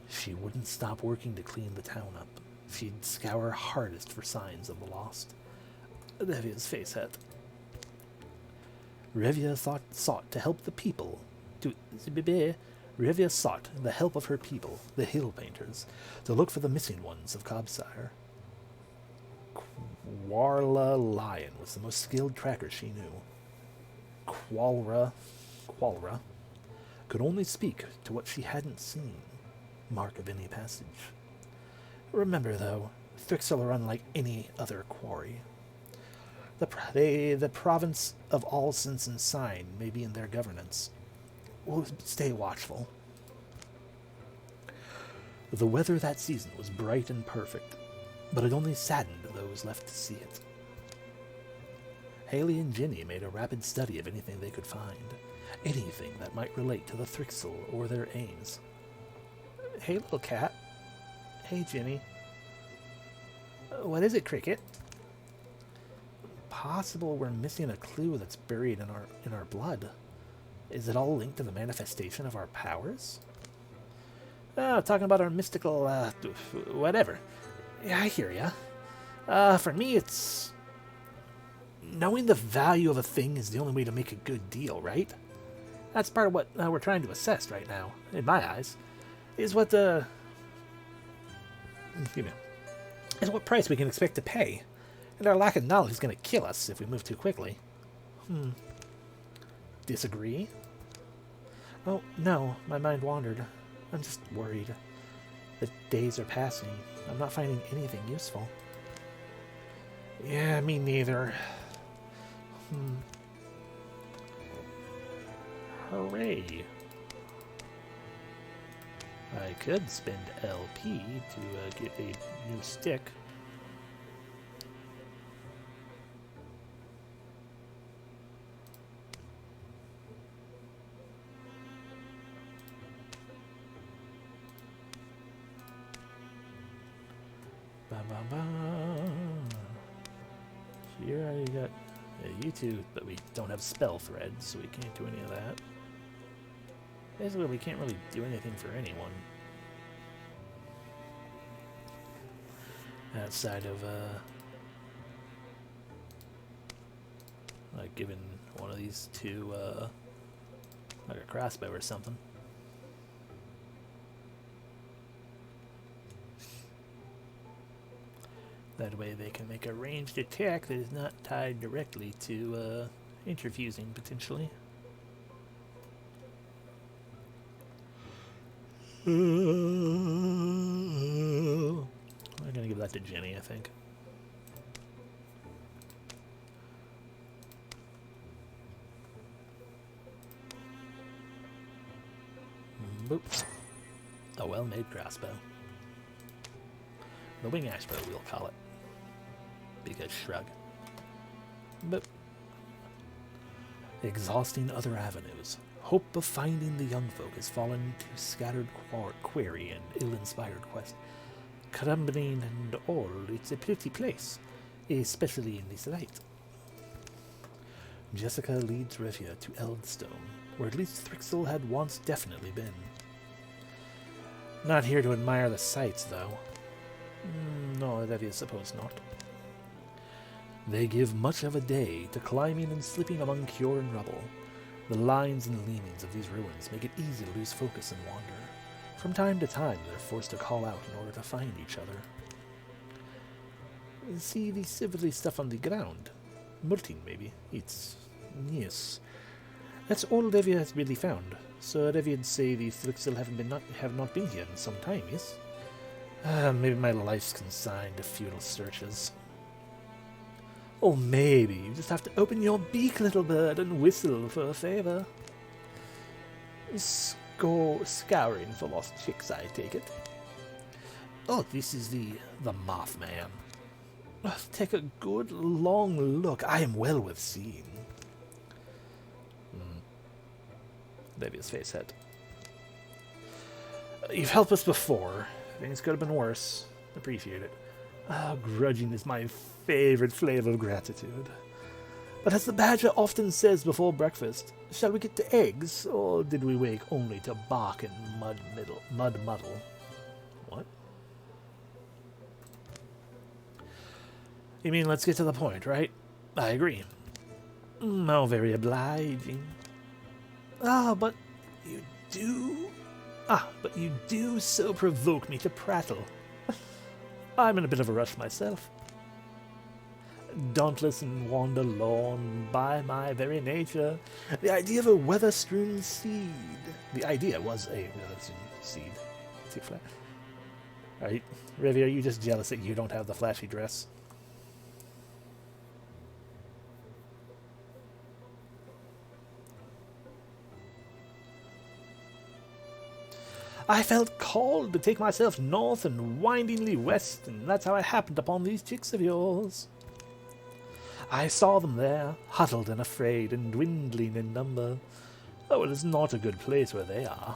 She wouldn't stop working to clean the town up. She'd scour hardest for signs of the lost. Revia's face hat. Revia sought to help the people. Revia sought the help of her people, the Hill Painters, to look for the missing ones of Cobsire. Quarla Lion was the most skilled tracker she knew. Qualra could only speak to what she hadn't seen, mark of any passage. Remember, though, Thrixel are unlike any other quarry. The province of all sense and sign may be in their governance. We'll stay watchful. The weather that season was bright and perfect, but it only saddened those left to see it. Haley and Ginny made a rapid study of anything they could find, anything that might relate to the Thrixel or their aims. Hey, little cat. Hey, Jenny. What is it, Cricket? Possible we're missing a clue that's buried in our blood. Is it all linked to the manifestation of our powers? Talking about our mystical, whatever. Yeah, I hear ya. For me, it's... knowing the value of a thing is the only way to make a good deal, right? That's part of what we're trying to assess right now, in my eyes. Is what is what price we can expect to pay. And our lack of knowledge is going to kill us if we move too quickly. Disagree? Oh, no, my mind wandered. I'm just worried. The days are passing. I'm not finding anything useful. Yeah, me neither. Hooray. I could spend LP to get a new stick. Here I got you two, but we don't have spell threads, so we can't do any of that. Basically, we can't really do anything for anyone. Outside of, like giving one of these two, like a crossbow or something. That way they can make a ranged attack that is not tied directly to, interfusing, potentially. I'm gonna give that to Jenny, I think. Boop. A well-made crossbow. The wing ash bow, we'll call it. Because shrug. Boop. Exhausting other avenues. Hope of finding the young folk has fallen to scattered query and ill-inspired quest. Crumbling and all, it's a pretty place, especially in this light. Jessica leads Revia to Eldstone, where at least Thrixel had once definitely been. Not here to admire the sights, though. No, that is suppose not. They give much of a day to climbing and slipping among cure and rubble. The lines and leanings of these ruins make it easy to lose focus and wander. From time to time, they're forced to call out in order to find each other. See the silvery stuff on the ground? Molting, maybe. It's... yes. That's all Revia has really found. So Revia'd say the Thrixel have not been here in some time, yes? Maybe my life's consigned to futile searches. Or maybe you just have to open your beak, little bird, and whistle for a favor. Scouring for lost chicks, I take it. Oh, this is the Mothman. Take a good, long look. I am well with seeing. Revia's face hit. You've helped us before. Things could have been worse. Appreciate it. Grudging is my favorite flavor of gratitude. But as the badger often says before breakfast, shall we get to eggs, or did we wake only to bark and mud muddle? What? You mean let's get to the point, right? I agree. How very obliging. But you do so provoke me to prattle. I'm in a bit of a rush myself. Dauntless and wanderlorn by my very nature, the idea of a weather-strewn seed. The idea was a weather-strewn seed. Too flat. Alright, Revia, are you just jealous that you don't have the flashy dress? I felt called to take myself north and windingly west, and that's how I happened upon these chicks of yours. I saw them there, huddled and afraid, and dwindling in number. Oh, it is not a good place where they are.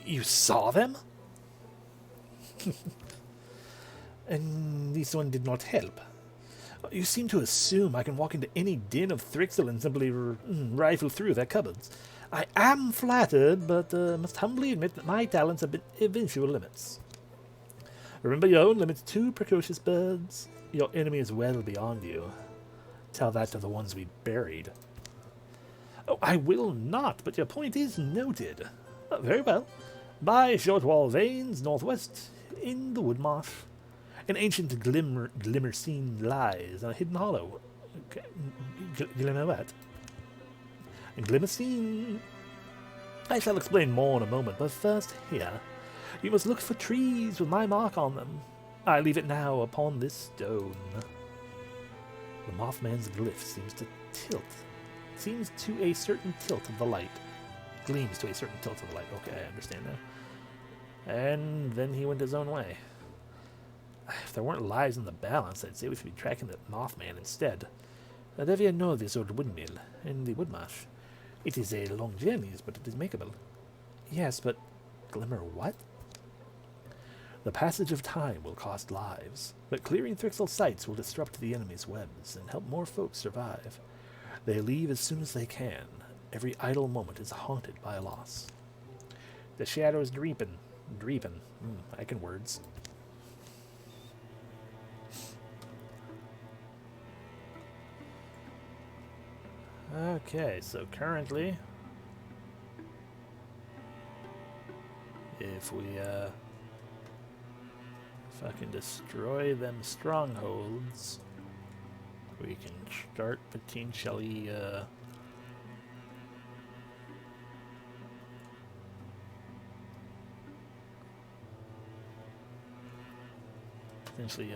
You saw them? And this one did not help. You seem to assume I can walk into any den of Thrixel and simply rifle through their cupboards. I am flattered, but must humbly admit that my talents have been eventual limits. Remember your own limits too, precocious birds. Your enemy is well beyond you. Tell that to the ones we buried. Oh, I will not, but your point is noted. Very well. By Shortwall Veins, northwest, in the wood marsh. An ancient glimmer scene lies on a hidden hollow. Glimmer what? Glimmer scene. I shall explain more in a moment, but first here. You must look for trees with my mark on them. I leave it now upon this stone. The Mothman's glyph seems to tilt. Seems to a certain tilt of the light. Gleams to a certain tilt of the light. Okay, I understand now. And then he went his own way. If there weren't lies in the balance, I'd say we should be tracking the Mothman instead. Whatever you know of this old woodmill in the woodmarsh. It is a long journey, but it is makeable. Yes, but glimmer what? The passage of time will cost lives, but clearing Thrixel sites will disrupt the enemy's webs and help more folks survive. They leave as soon as they can. Every idle moment is haunted by loss. The shadows dreepin'. I can words. Okay, so currently, if we fucking destroy them strongholds, we can start potentially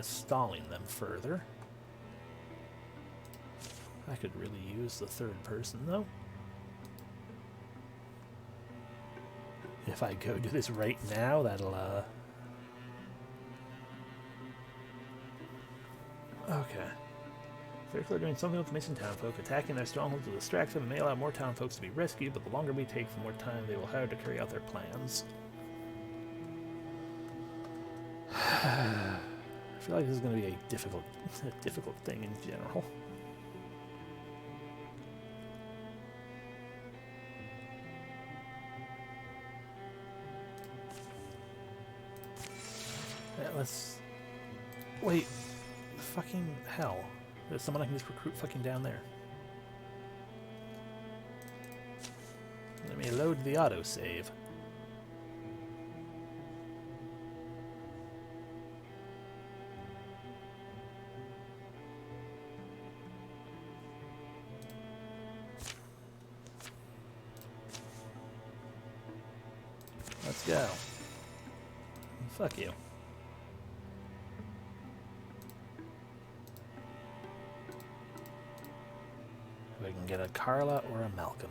stalling them further. I could really use the third person, though. If I go do this right now, that'll, okay. They're doing something with the missing townfolk. Attacking their strongholds will distract them and may allow more townfolks to be rescued, but the longer we take, the more time they will have to carry out their plans. I feel like this is going to be a difficult thing in general. Let's... Wait. Fucking hell. There's someone I can just recruit fucking down there. Let me load the autosave. Let's go. Fuck you. We can get a Carla or a Malcolm.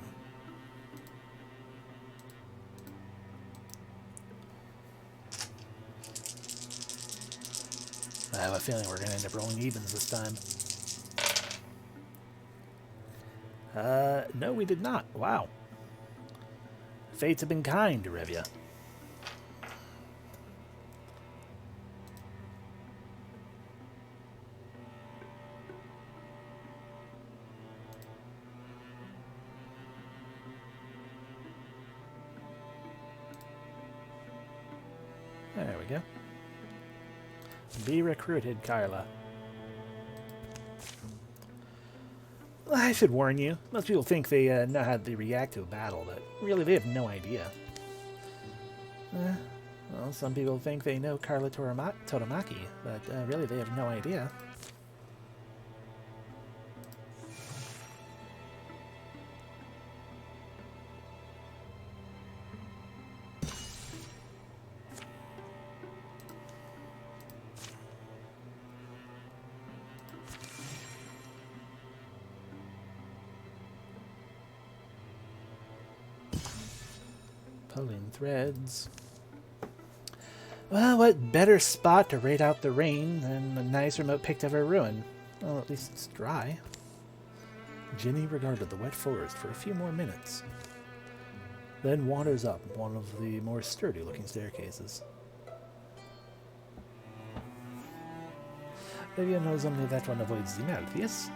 I have a feeling we're going to end up rolling evens this time. No, we did not. Wow. Fates have been kind to Revia. There we go. Be recruited, Kyla. I should warn you. Most people think they know how to react to a battle, but really they have no idea. Well, some people think they know Carla Totomaki, but really they have no idea. Pulling threads. Well, what better spot to raid out the rain than a nice remote picked over a ruin? Well, at least it's dry. Jenny regarded the wet forest for a few more minutes. then wanders up one of the more sturdy-looking staircases. Damien knows only that one avoids the mouth, yes?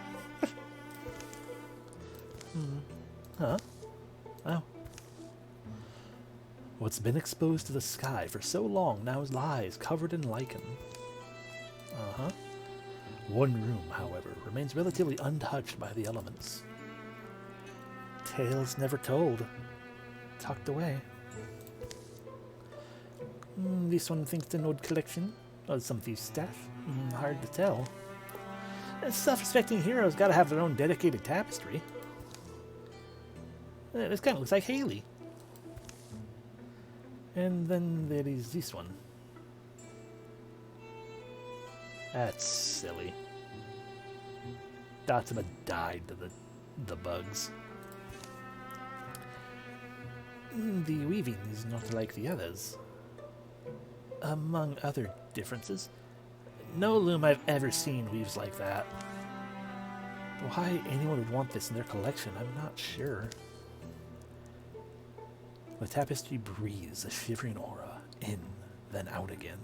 Huh? Oh. What's been exposed to the sky for so long now lies covered in lichen. Uh-huh. One room, however, remains relatively untouched by the elements. Tales never told. Tucked away. This one thinks an old collection of some thief's staff. Hard to tell. Self-respecting heroes gotta have their own dedicated tapestry. This kind of looks like Haley. And then there is this one. That's silly. Datsuma died to the bugs. The weaving is not like the others. Among other differences, no loom I've ever seen weaves like that. Why anyone would want this in their collection, I'm not sure. The tapestry breathes a shivering aura, in, then out again.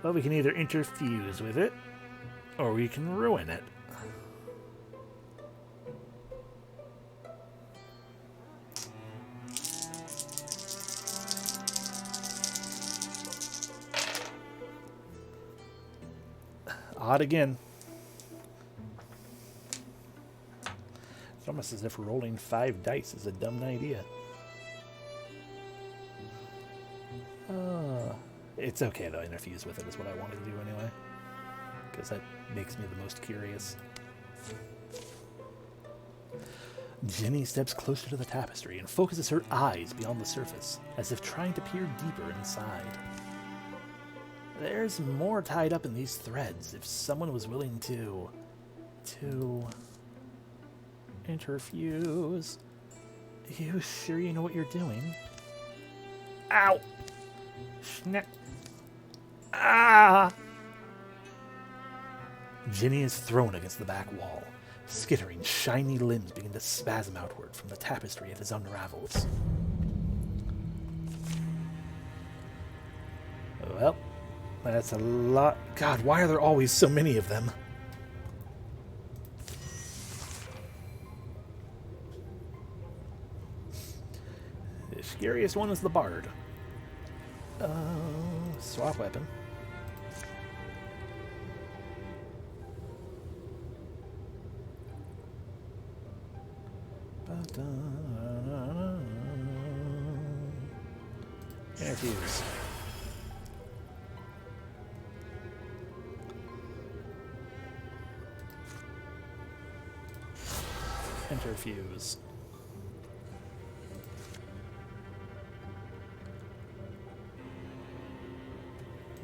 Well, we can either interfuse with it, or we can ruin it. Odd again. It's almost as if rolling 5 dice is a dumb idea. It's okay to interfuse with it is what I wanted to do anyway. Because that makes me the most curious. Jenny steps closer to the tapestry and focuses her eyes beyond the surface, as if trying to peer deeper inside. There's more tied up in these threads if someone was willing to interfuse. You sure you know what you're doing? Ow! Snap. Ah! Jenny is thrown against the back wall. Skittering, shiny limbs begin to spasm outward from the tapestry as it unravels. Well, that's a lot. God, why are there always so many of them? The scariest one is the bard. Swap weapon. Interfuse. Interfuse.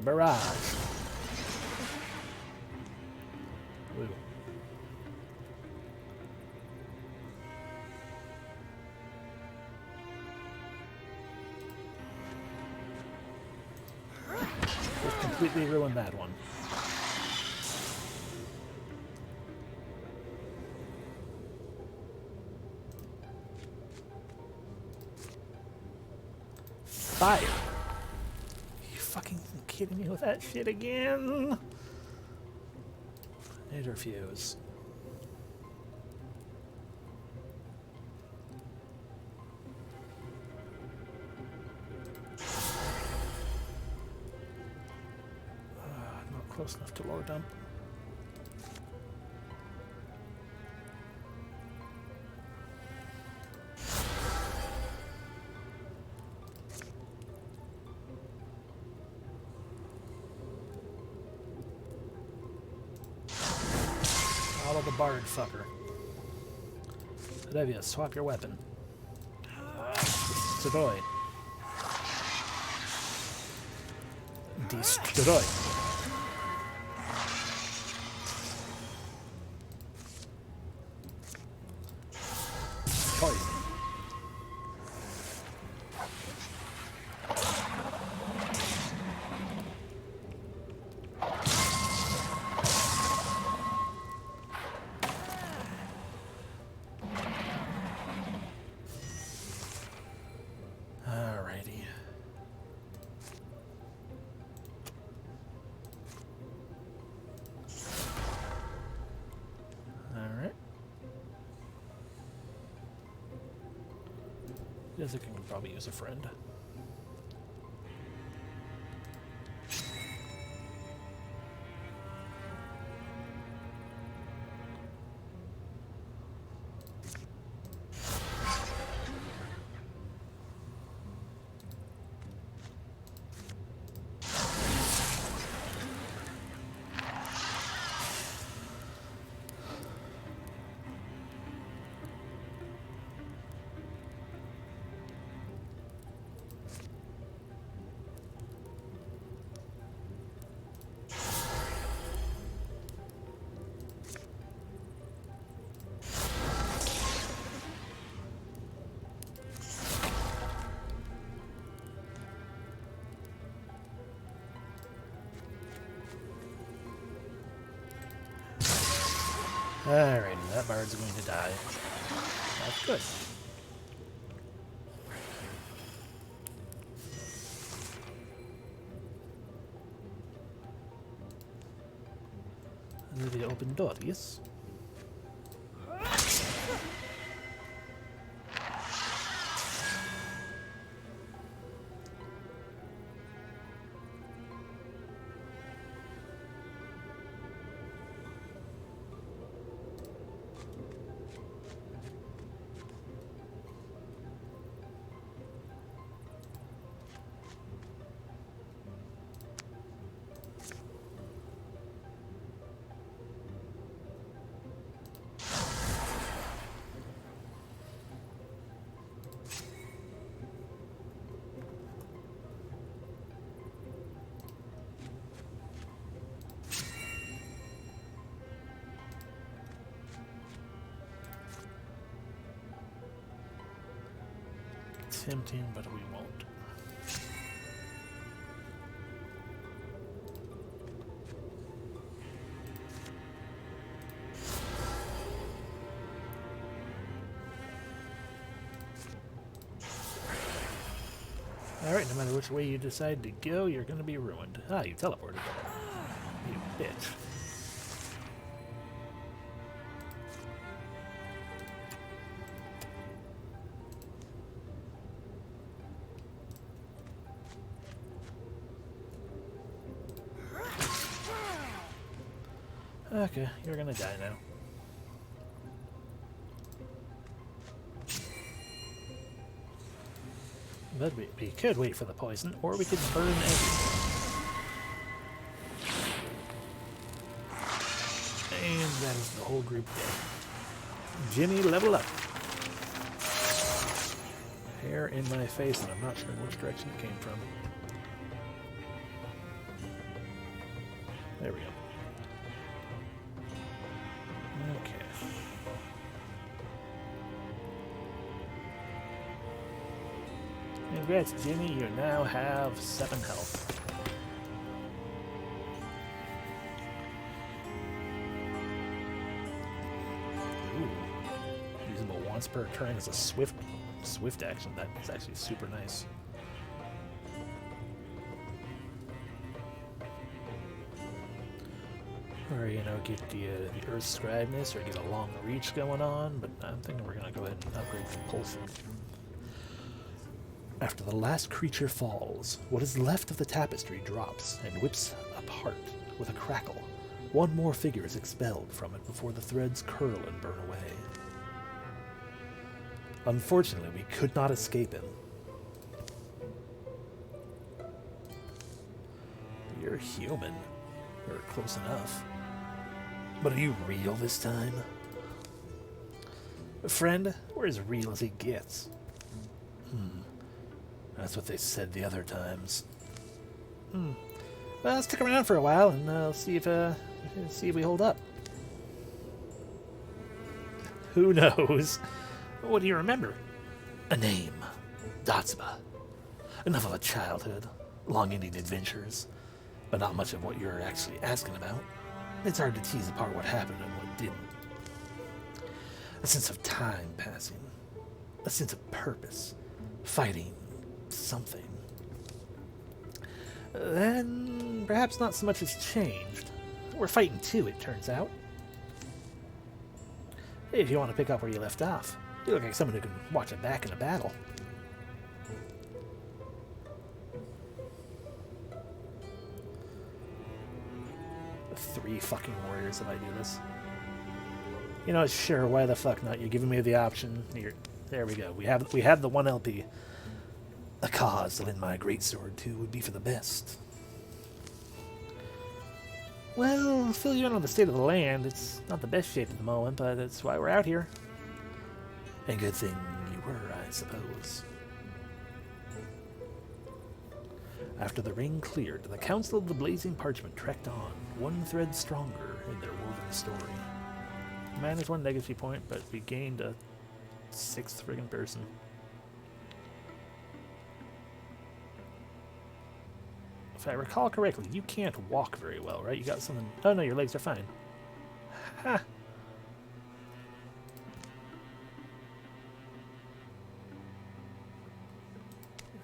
Barrage. Woo. Just completely ruined that one. Fire. You fucking kidding me with that shit again? Interfuse. Not close enough to lower dump. Follow the bard fucker. Devia, swap your weapon. Destroy. Destroy. Poison. Yes, I can probably use a friend. Alrighty, that bard's going to die. That's good. The open door, yes. Tempting, but we won't. Alright, no matter which way you decide to go, you're going to be ruined. Ah, you teleported. You bitch. Okay, you're gonna die now. But we could wait for the poison, or we could burn everything. And that is the whole group dead. Jimmy, level up. Hair in my face, and I'm not sure which direction it came from. There we go. Okay. Congrats, Jimmy. You now have 7 health. Ooh. Usable once per turn as a swift action. That is actually super nice. Or, you know, get the Earth Scribeness, or get a long reach going on, but I'm thinking we're going to go ahead and upgrade Propulsion. After the last creature falls, what is left of the tapestry drops and whips apart with a crackle. One more figure is expelled from it before the threads curl and burn away. Unfortunately, we could not escape him. You're human. Or close enough. But are you real this time? Friend, we're as real as he gets. That's what they said the other times. Well, stick around for a while and see if we hold up. Who knows? What do you remember? A name. Datsuba. Enough of a childhood. Long-ending adventures. But not much of what you're actually asking about. It's hard to tease apart what happened and what didn't. A sense of time passing. A sense of purpose. Fighting something. Then perhaps not so much has changed. We're fighting too, it turns out. Hey, if you want to pick up where you left off, you look like someone who can watch it back in a battle. 3 fucking warriors if I do this. You know, sure, why the fuck not? You're giving me the option. There we go. We have the 1 LP. The cause of In My Greatsword 2 would be for the best. Well, fill you in on the state of the land. It's not the best shape at the moment, but that's why we're out here. And good thing you were, I suppose. After the ring cleared, the Council of the Blazing Parchment trekked on, 1 thread stronger in their woven story. Minus 1 legacy point, but we gained a 6th friggin' person. If I recall correctly, you can't walk very well, right? You got something... Oh no, your legs are fine. Ha!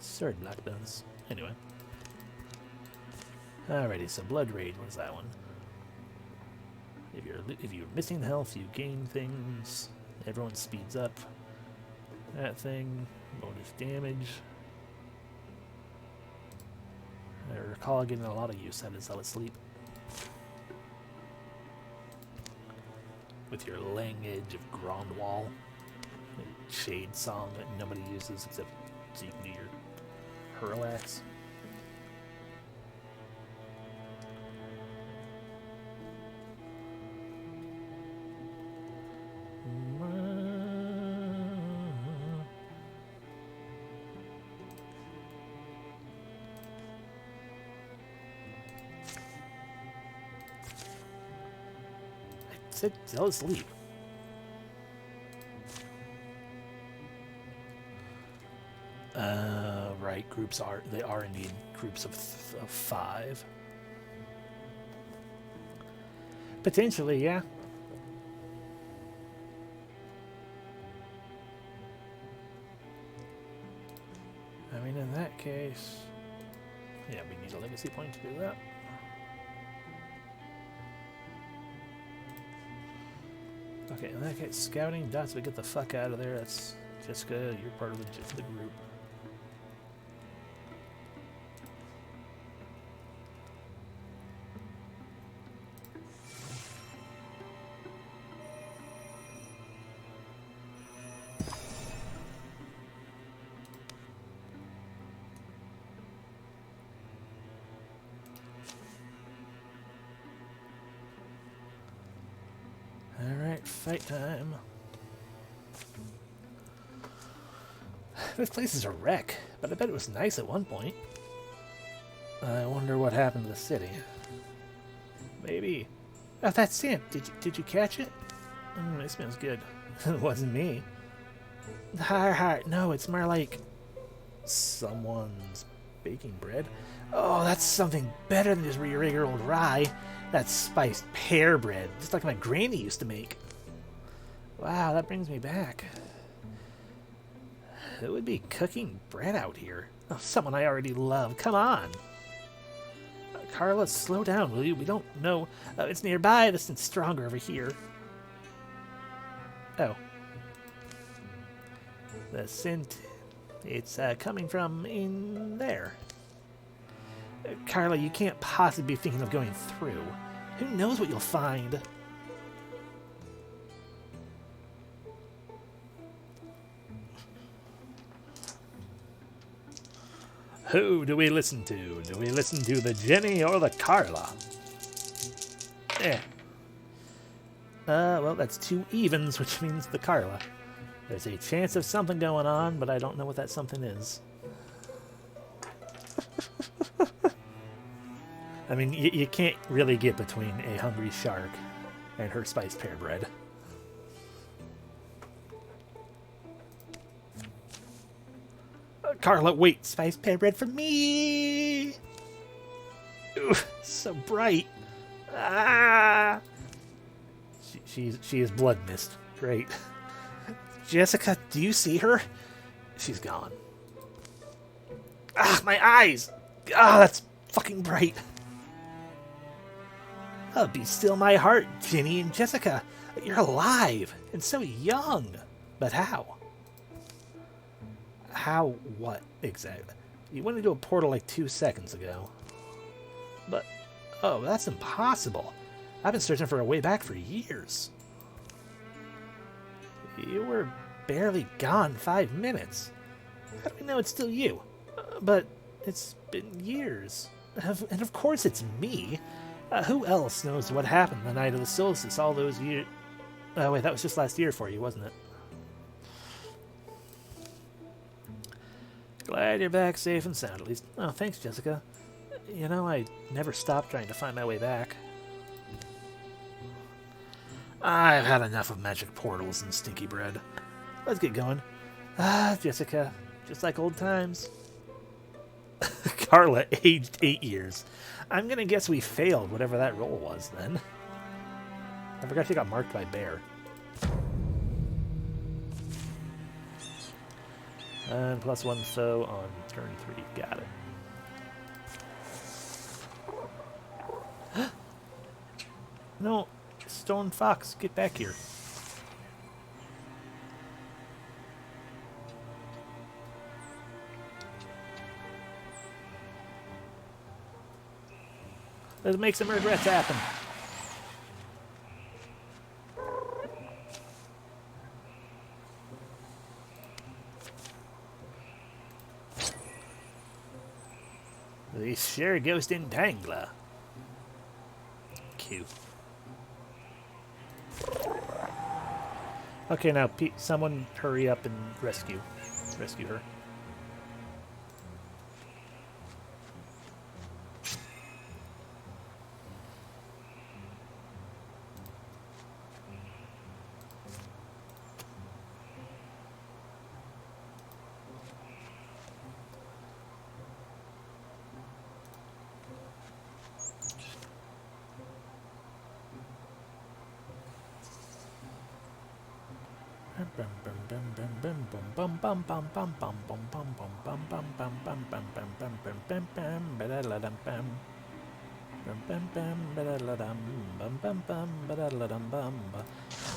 Sword block does. Anyway. Alrighty, so Blood Rage, what is that one? If you're missing health, you gain things. Everyone speeds up. That thing. Bonus damage. I recall getting a lot of use out of Zealot Sleep. With your language of Grandwall. Shade Song that nobody uses except so you can do your Hurlax. Said Zealot Sleep. Right, they are indeed groups of 5. Potentially, yeah. I mean, in that case, yeah, we need a legacy point to do that. Okay, in that case, scouting dots, we get the fuck out of there. That's Jessica, you're part of the group. Alright, fight time. This place is a wreck, but I bet it was nice at one point. I wonder what happened to the city. Maybe. Oh, that's it. Did you catch it? It smells good. It wasn't me. No, it's more like someone's baking bread. Oh, that's something better than just your regular old rye. That's spiced pear bread, just like my granny used to make. Wow, that brings me back. Who would be cooking bread out here? Oh, someone I already love. Come on. Carla, slow down, will you? We don't know. It's nearby. This is stronger over here. Oh. The scent, it's coming from in there. Carla, you can't possibly be thinking of going through. Who knows what you'll find? Who do we listen to? Do we listen to the Jenny or the Carla? Well, that's 2 evens, which means the Carla. There's a chance of something going on, but I don't know what that something is. I mean, you can't really get between a hungry shark and her spiced pear bread. Carla, wait, spiced pear bread for me! Ooh, so bright. Ah! She is blood mist. Great. Jessica, do you see her? She's gone. Ah, my eyes! Ah, that's fucking bright. Oh, be still my heart, Ginny and Jessica. You're alive, and so young. But how? How what, exactly? You went into a portal like 2 seconds ago. But, oh, that's impossible. I've been searching for a way back for years. You were barely gone 5 minutes. How do we know it's still you? But it's been years. And of course it's me. Who else knows what happened the night of the solstice all those years? Oh, wait, that was just last year for you, wasn't it? Glad you're back safe and sound, at least. Oh, thanks, Jessica. You know, I never stopped trying to find my way back. I've had enough of magic portals and stinky bread. Let's get going. Ah, Jessica, just like old times. Carla, aged 8 years. I'm gonna guess we failed whatever that roll was, then. I forgot she got marked by Bear. And +1 foe on turn 3. Got it. No, Stone Fox, get back here. Let's make some regrets happen. The Share Ghost Entangler. Cute. Okay, now someone hurry up and rescue her.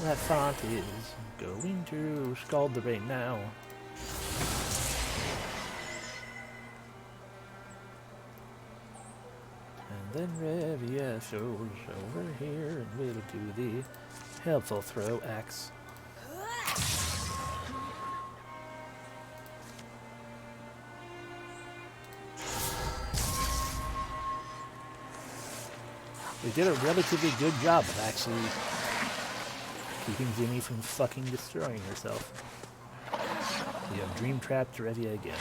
That font is going to scald the rain now. And then Revia shows over here and we'll do the helpful throw axe. We did a relatively good job of actually keeping Jimmy from fucking destroying herself. We have Dream Trap Revia again.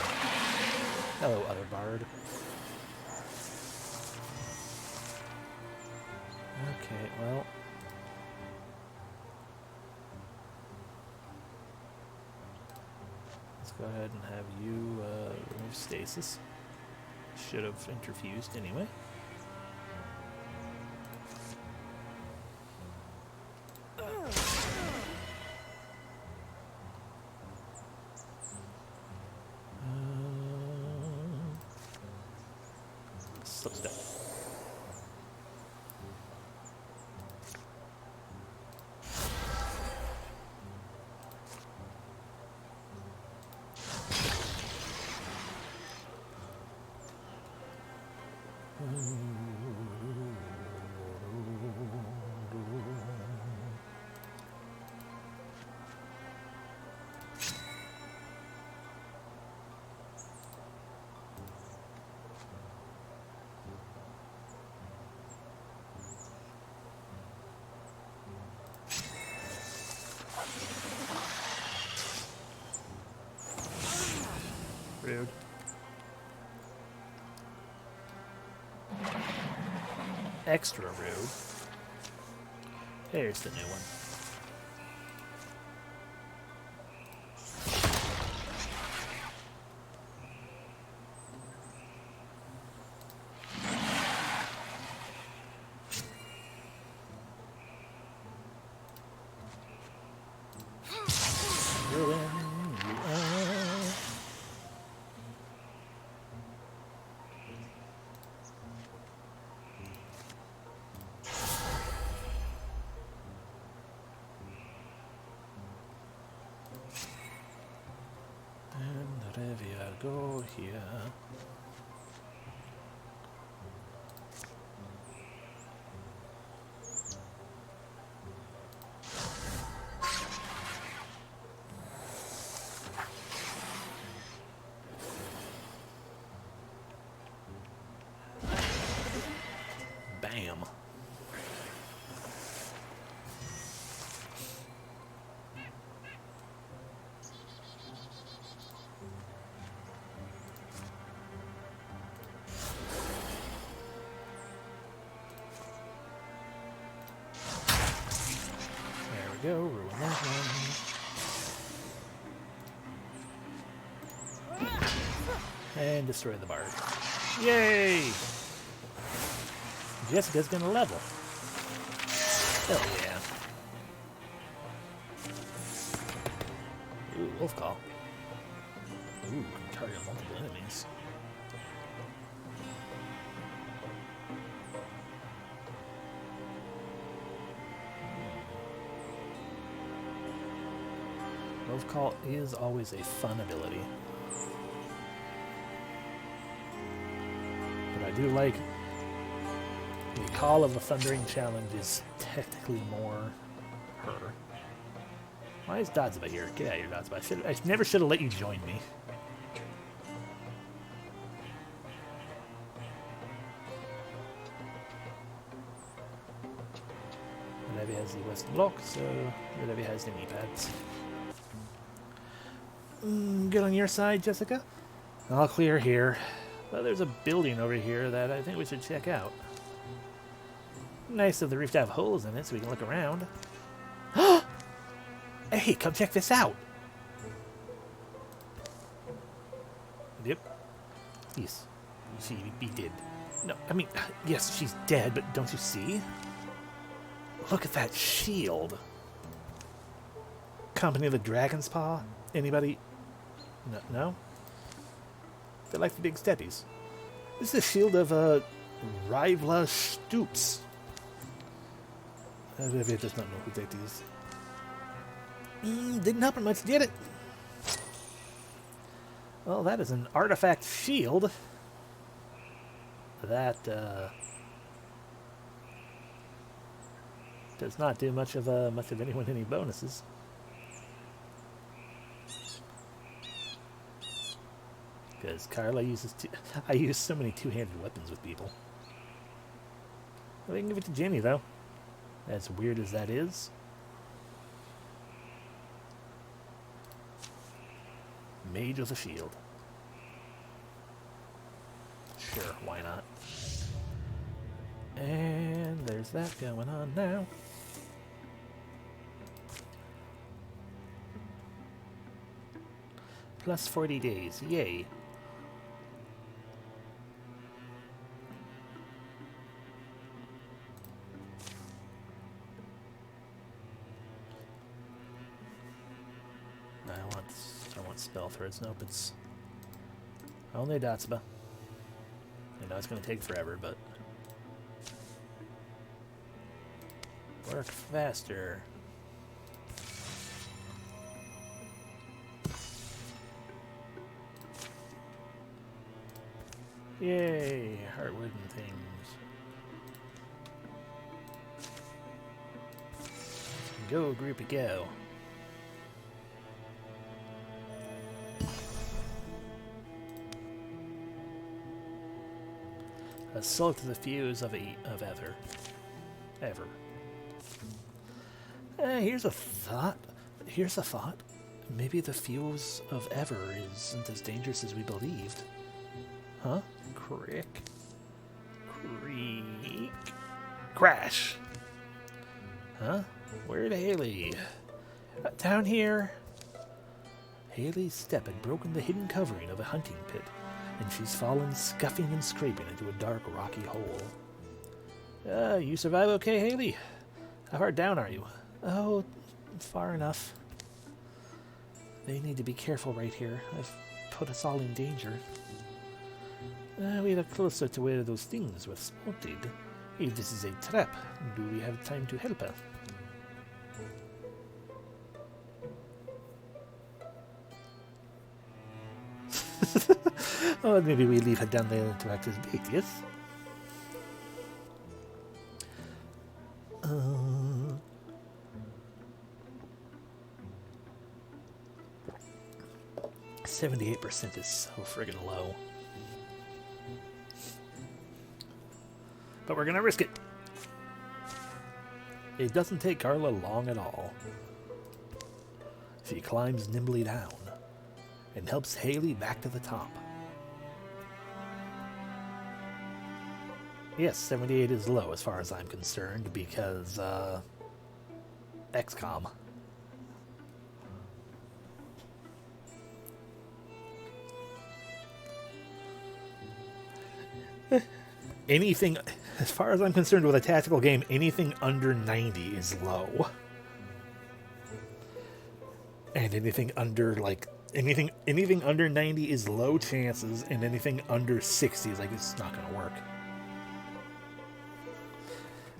Hello, other bard. Okay, well. Let's go ahead and have you remove stasis. Should have interfused anyway. Slow step. Rude. Extra rude. There's the new one. Go here. we go. Ruin that one. And destroy the bard. Yay! Jessica's gonna level. Hell yeah. Ooh, wolf call. Ooh, can target multiple enemies. Wolf call is always a fun ability. But I do like the Call of the Thundering Challenge is technically more her. Why is Dodsba here? Get out of here, Dodsba. I never should have let you join me. Redevi has the Western Block, so Redevi has the knee pads. Good on your side, Jessica. All clear here. Well, there's a building over here that I think we should check out. Nice that the roof to have holes in it so we can look around. Hey, come check this out! Yep. Yes. She be dead. No, I mean, yes, she's dead, but don't you see? Look at that shield. Company of the Dragon's Paw? Anybody? No? They're like the big steppies. This is a shield of, Rivla Stoops. It does not know who that is. Didn't help her much, did it? Well, that is an artifact shield. That, does not do much of anyone any bonuses. Because Carla uses I use so many two-handed weapons with people. Well, they can give it to Jenny, though. As weird as that is. Mage with a shield. Sure, why not? And there's that going on now. Plus 40 days, yay. I want spell threads. Nope, it's only Dotsba. I know it's going to take forever, but work faster. Yay, heartwood and things. Go, groupie, go. Assault the fuse of Ever. Here's a thought. Maybe the fuse of Ever isn't as dangerous as we believed. Huh? Creak. Crash. Huh? Where'd Haley? Down here. Haley's step had broken the hidden covering of a hunting pit, and she's fallen scuffing and scraping into a dark, rocky hole. You survive okay, Haley? How far down are you? Oh, far enough. They need to be careful right here. I've put us all in danger. We look closer to where those things were spotted. If this is a trap, do we have time to help her? Oh, maybe we leave her down there to act as bait, yes? 78% is so friggin' low. But we're gonna risk it. It doesn't take Carla long at all. She climbs nimbly down and helps Haley back to the top. Yes, 78 is low as far as I'm concerned because XCOM. Anything, as far as I'm concerned with a tactical game, anything under 90 is low. And anything under, like, anything under 90 is low chances, and anything under 60 is like, it's not going to work.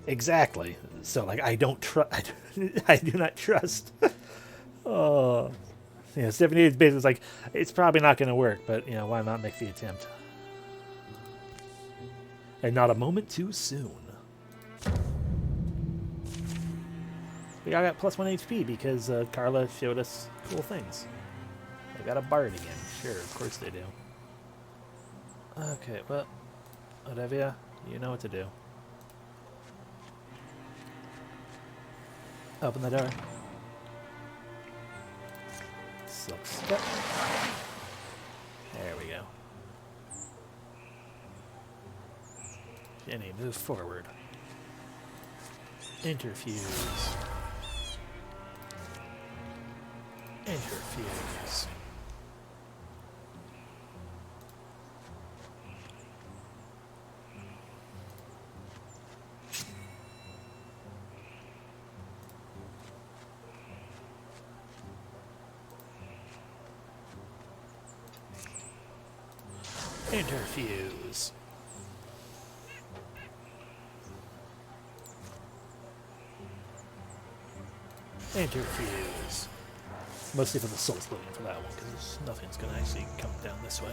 Exactly. So, like, I don't trust, I do not trust. Oh. Yeah, 78 base is like, it's probably not going to work, but, you know, why not make the attempt? And not a moment too soon. We all got +1 HP because Carla showed us cool things. They got a bard again. Sure, of course they do. Okay, well, whatever, you know what to do. Open the door. Silk step. There we go. Jenny, move forward. Interfuse. Interfuse. Interfuse. Interfuse. Mostly for the soul splitting for that one, because nothing's going to actually come down this way.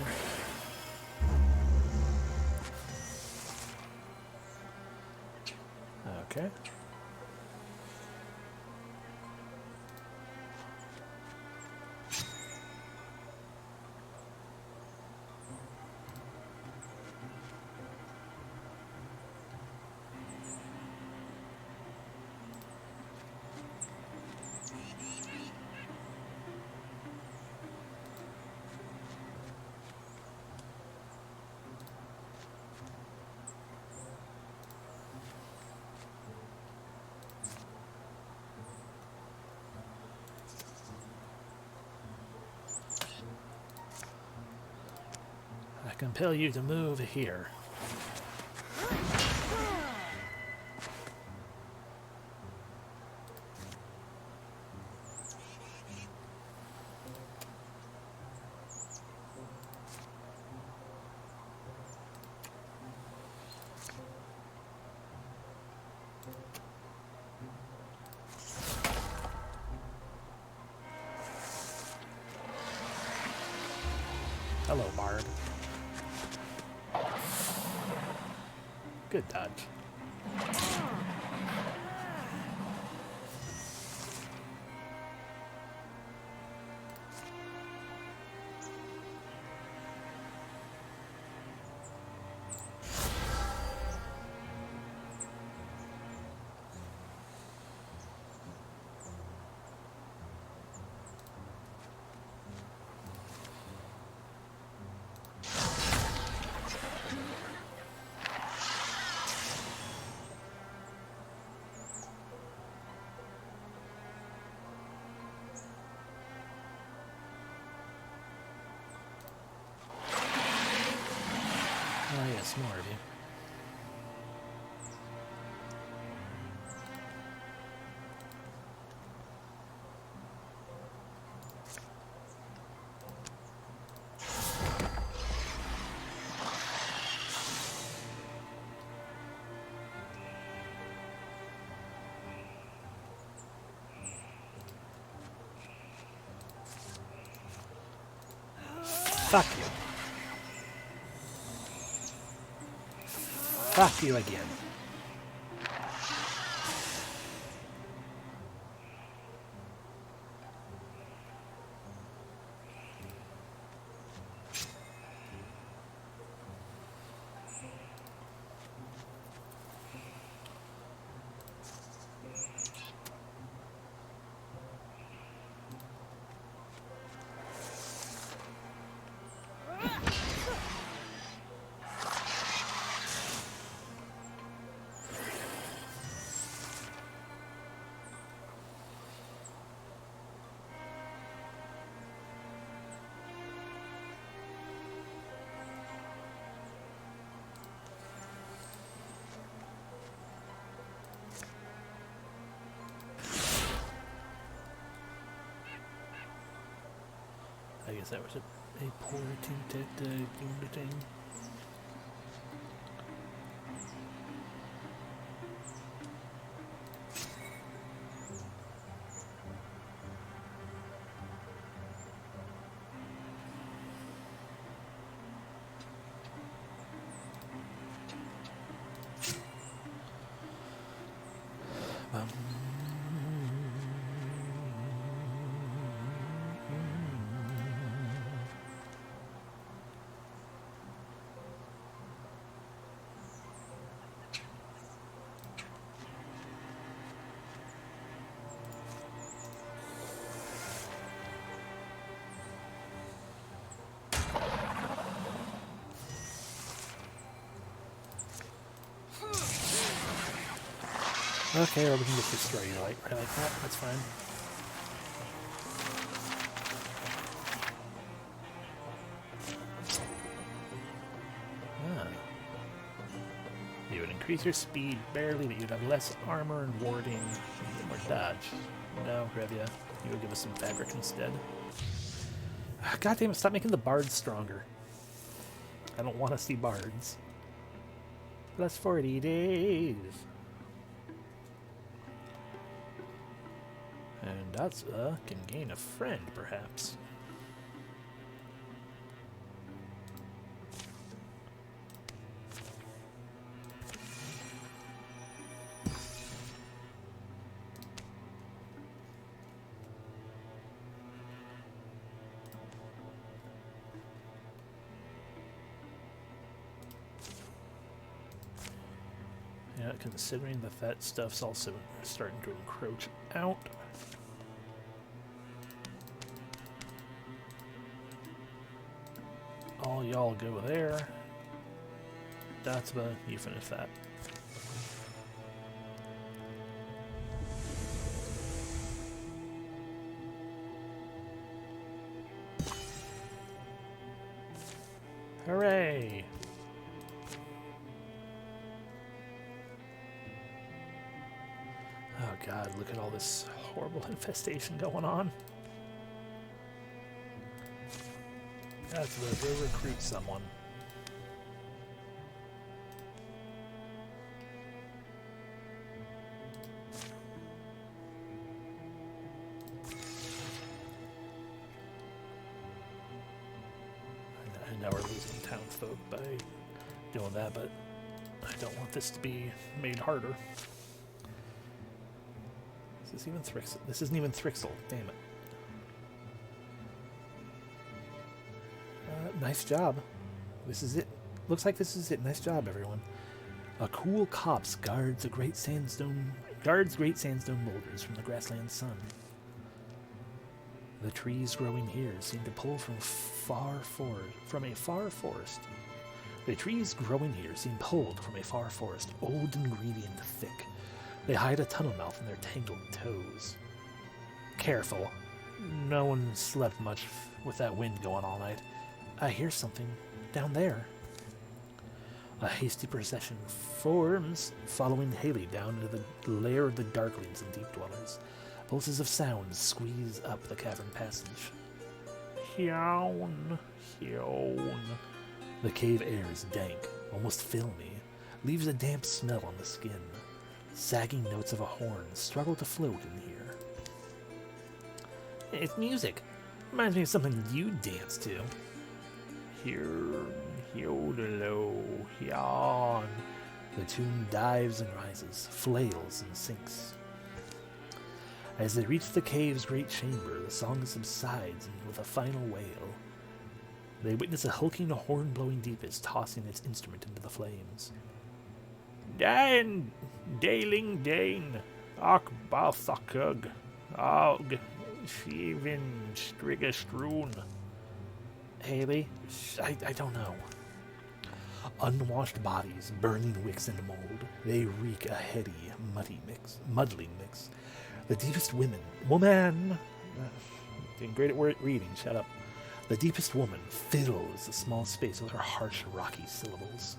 Okay. I compel you to move here. Hello, Bard. Good dodge. Oh yes, more of you. Fuck you. Fuck you again. guess that was a poor attempt at doing the thing. Okay, or we can just destroy you right like that. That's fine. Ah. You would increase your speed barely, but you'd have less armor and warding, and more dodge. No, Grevia. You would give us some fabric instead. God damn it, stop making the bards stronger. I don't want to see bards. Plus 40 days. And that's can gain a friend, perhaps. Yeah, considering that stuff's also starting to encroach out. All y'all go there. That's about you finish that. Hooray! Oh god, look at all this horrible infestation going on. That's where go recruit someone. I know we're losing townsfolk by doing that, but I don't want this to be made harder. Is this even Thrixel? This isn't even Thrixel, damn it. Nice job. This is it. Looks like this is it. Nice job, everyone. A cool copse guards great sandstone boulders from the grassland sun. The trees growing here seem to pull from a far forest. The trees growing here seem pulled from a far forest, old and greedy and thick. They hide a tunnel mouth in their tangled toes. Careful. No one slept much with that wind going all night. I hear something down there. A hasty procession forms, following Haley down into the lair of the darklings and deep dwellers. Pulses of sound squeeze up the cavern passage. Hyown, hyown. The cave air is dank, almost filmy, leaves a damp smell on the skin. Sagging notes of a horn struggle to float in here. It's music. Reminds me of something you dance to. Hyodelo, hyon. The tune dives and rises, flails and sinks. As they reach the cave's great chamber, the song subsides with a final wail. They witness a hulking, horn-blowing deepest tossing its instrument into the flames. Dan, Daling Dane, Ak Balthakug, Og, Shivin, Strigastroon. Haley? I don't know. Unwashed bodies, burning wicks and mold. They reek a heady, muddling mix. The deepest woman. Doing great at reading, shut up. The deepest woman fills the small space with her harsh, rocky syllables.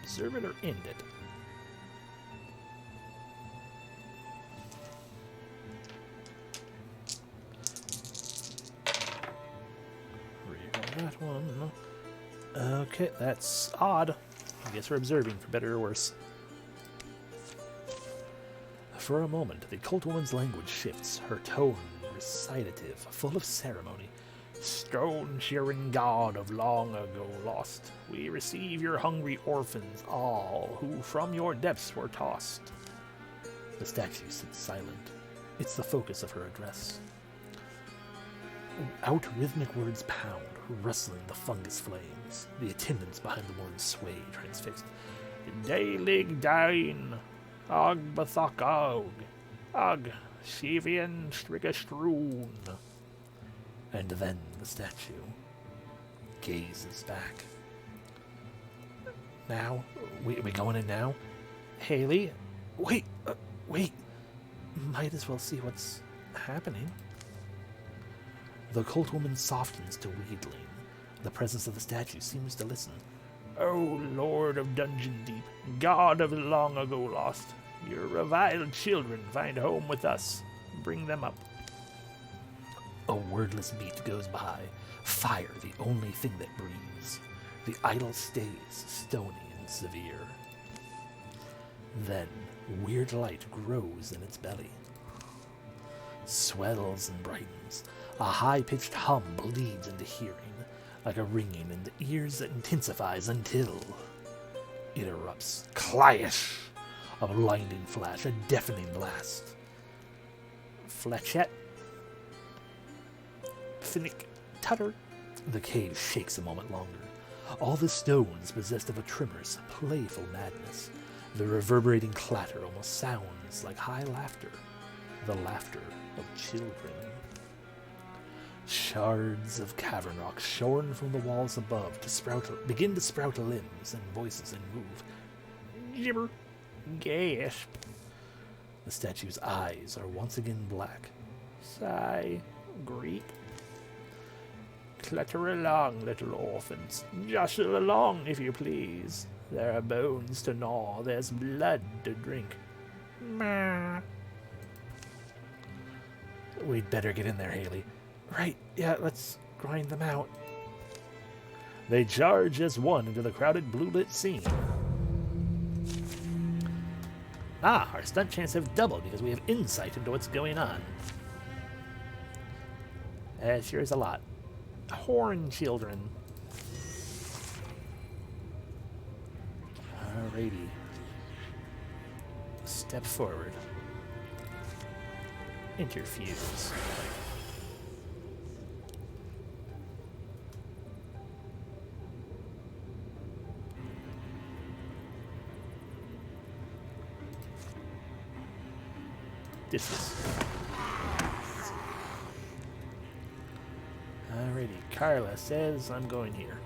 Observe it or end it. one. Okay, that's odd. I guess we're observing, for better or worse. For a moment, the cult woman's language shifts, her tone recitative, full of ceremony. Stone-shearing god of long ago lost, we receive your hungry orphans all, who from your depths were tossed. The statue sits silent. It's the focus of her address. Out rhythmic words pound, rustling the fungus flames. The attendants behind the woman sway, transfixed. Dalig dain, og bathok og Shivian Strigastroon. And then the statue gazes back. Now? We going in now? Haley? Wait! Wait! Might as well see what's happening. The cult woman softens to wheedling. The presence of the statue seems to listen. O Lord of Dungeon Deep, God of the long ago lost, your reviled children find home with us. Bring them up. A wordless beat goes by. Fire, the only thing that breathes. The idol stays stony and severe. Then, weird light grows in its belly. Swells and brightens. A high-pitched hum bleeds into hearing, like a ringing in the ears that intensifies until it erupts. Clash! A blinding flash, a deafening blast. Fletchette. Finnick. Tutter. The cave shakes a moment longer. All the stones possessed of a tremorous, playful madness. The reverberating clatter almost sounds like high laughter. The laughter of children. Shards of cavern rock shorn from the walls above begin to sprout limbs and voices and move. Gibber. Gasp. The statue's eyes are once again black. Sigh. Greek. Clutter along, little orphans. Jostle along, if you please. There are bones to gnaw. There's blood to drink. Meh. We'd better get in there, Haley. Right, yeah, let's grind them out. They charge as one into the crowded blue-lit scene. Ah, our stunt chance have doubled because we have insight into what's going on. Sure is a lot. Horn children. Alrighty. Step forward. Interfuse. Dismiss. Alrighty, Carla says I'm going here.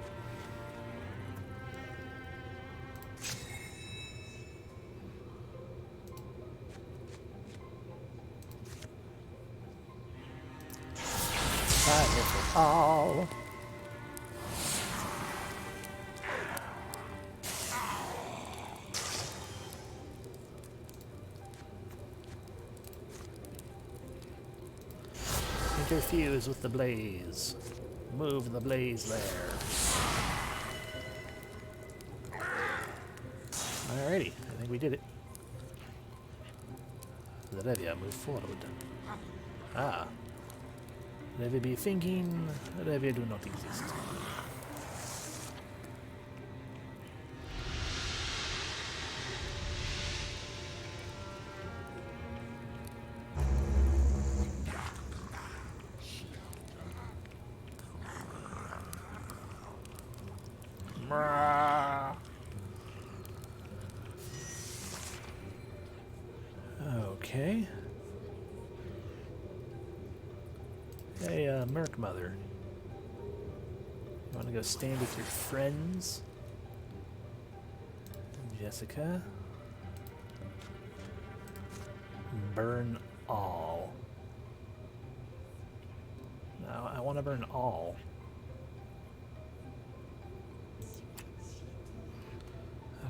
Fire for all. Interfuse with the blaze. Move the blaze there. Alrighty, I think we did it. Revia, move forward. Ah. Revia be thinking, Revia do not exist. Okay. Hey, Merc Mother. You want to go stand with your friends? Jessica. Burn all. No, I want to burn all.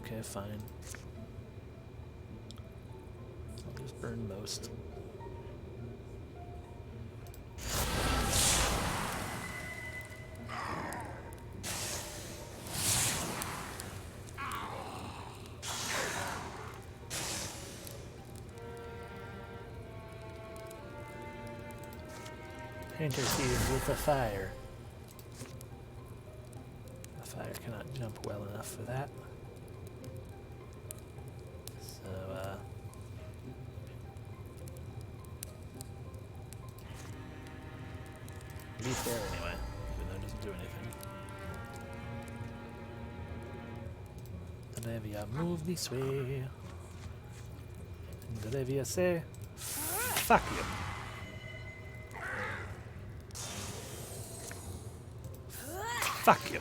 Okay, fine. I'll just burn most. Interferes with the fire. The fire cannot jump well enough for that. So, he's there anyway, even though it doesn't do anything. Delevia, move this way. And Delevia say, fuck you. Fuck you.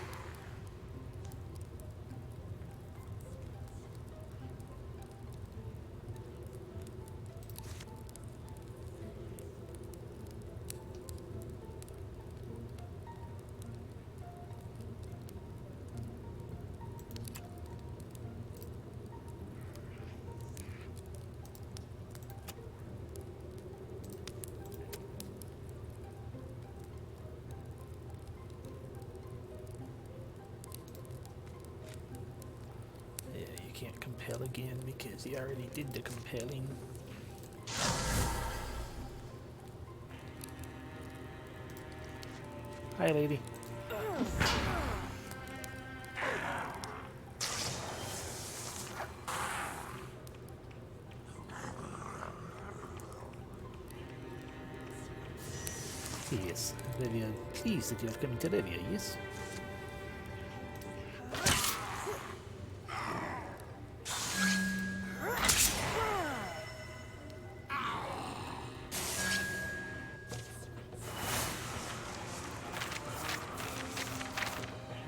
Can't compel again because he already did the compelling. Hi, lady. Yes, Livia, pleased that you have come to Livia, yes?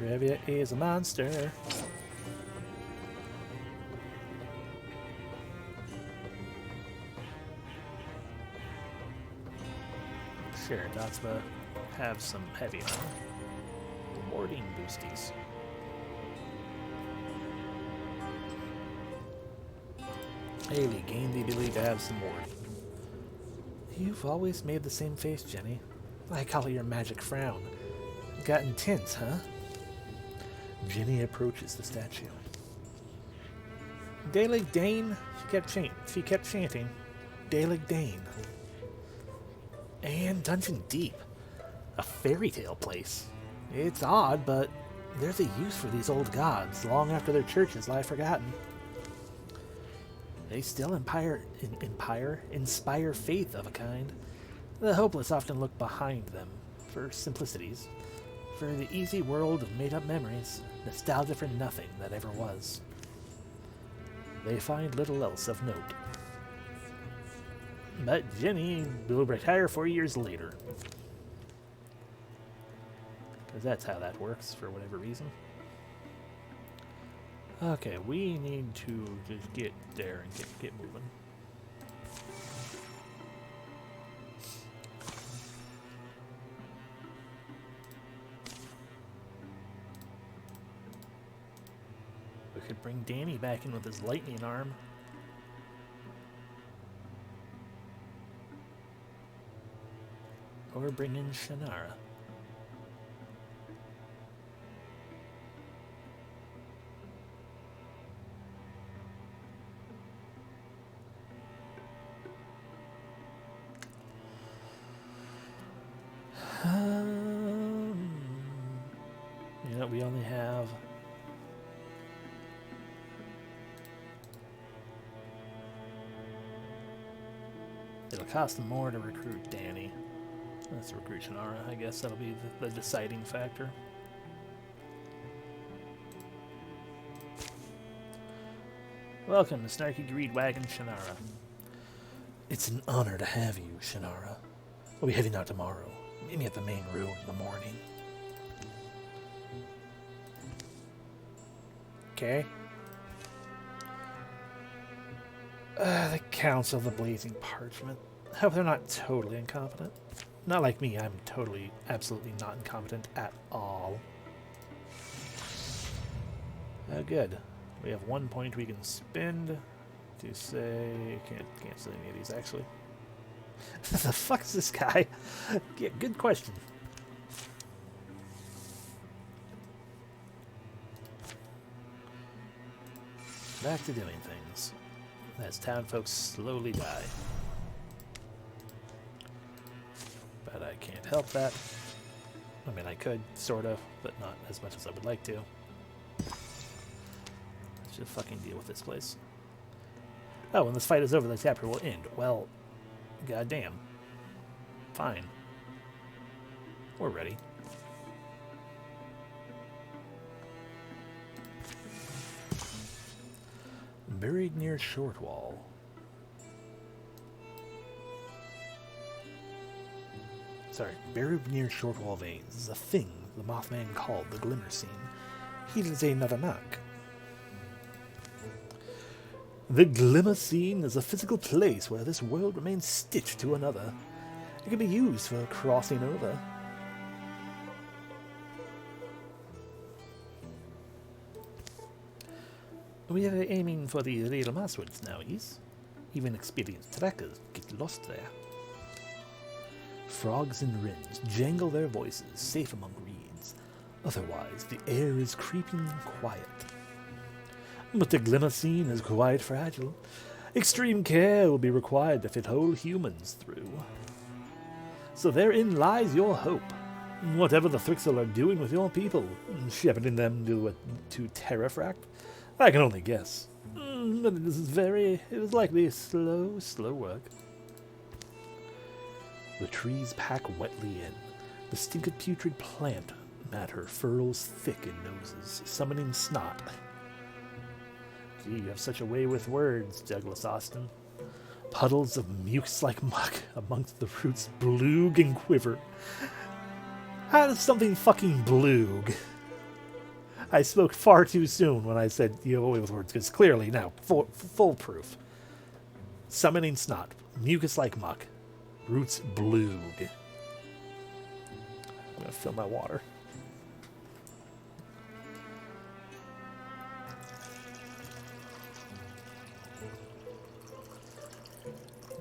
Revia is a monster. Sure, Dotsma have some heavy armor. Warding boosties. Haley gained the ability to have some warding. You've always made the same face, Jenny. I call it your magic frown. Got intense, huh? Jenny approaches the statue. Daelig Dane, she kept chanting. Daelig Dane. And Dungeon Deep. A fairy tale place. It's odd, but there's a use for these old gods long after their churches lie forgotten. They still inspire faith of a kind. The hopeless often look behind them for simplicities. For the easy world of made-up memories, nostalgia for nothing that ever was. They find little else of note. But Jenny will retire 4 years later. Because that's how that works, for whatever reason. Okay, we need to just get there and get moving. We could bring Danny back in with his lightning arm. Or bring in Shannara. You know, we only have... It'll cost them more to recruit Danny. Let's recruit Shannara. I guess that'll be the deciding factor. Welcome to Snarky Greed Wagon, Shannara. It's an honor to have you, Shannara. We'll be heading out tomorrow. Meet me at the main room in the morning. Okay. The Council of the Blazing Parchment. I hope they're not totally incompetent. Not like me, I'm totally, absolutely not incompetent at all. Good. We have 1 point we can spend to say... Can't say any of these, actually. The fuck's this guy? Yeah, good question. Back to doing things. As town folks slowly die. But I can't help that. I mean, I could, sort of, but not as much as I would like to. Let's just fucking deal with this place. Oh, when this fight is over, the chapter will end. Well, goddamn. Fine. We're ready. Buried near Shortwall. Sorry, buried near Shortwall Veins is a thing the Mothman called the Glimmer Scene. He is another knock. The Glimmer Scene is a physical place where this world remains stitched to another. It can be used for crossing over. We are aiming for the real Masswoods now, yes? Even experienced trackers get lost there. Frogs and wrens jangle their voices, safe among reeds. Otherwise, the air is creeping quiet. But the Glimmer Scene is quite fragile. Extreme care will be required to fit whole humans through. So therein lies your hope. Whatever the Thrixel are doing with your people, shepherding them to Terrafract, I can only guess. But it is likely slow work. The trees pack wetly in. The stink of putrid plant matter furls thick in noses, summoning snot. Gee, you have such a way with words, Douglas Austin. Puddles of mucus-like muck amongst the roots bloog and quiver. How does something fucking bloog? I spoke far too soon when I said you have a way with words, because clearly now, full proof. Summoning snot, mucus-like muck, roots bloog. I'm going to fill my water.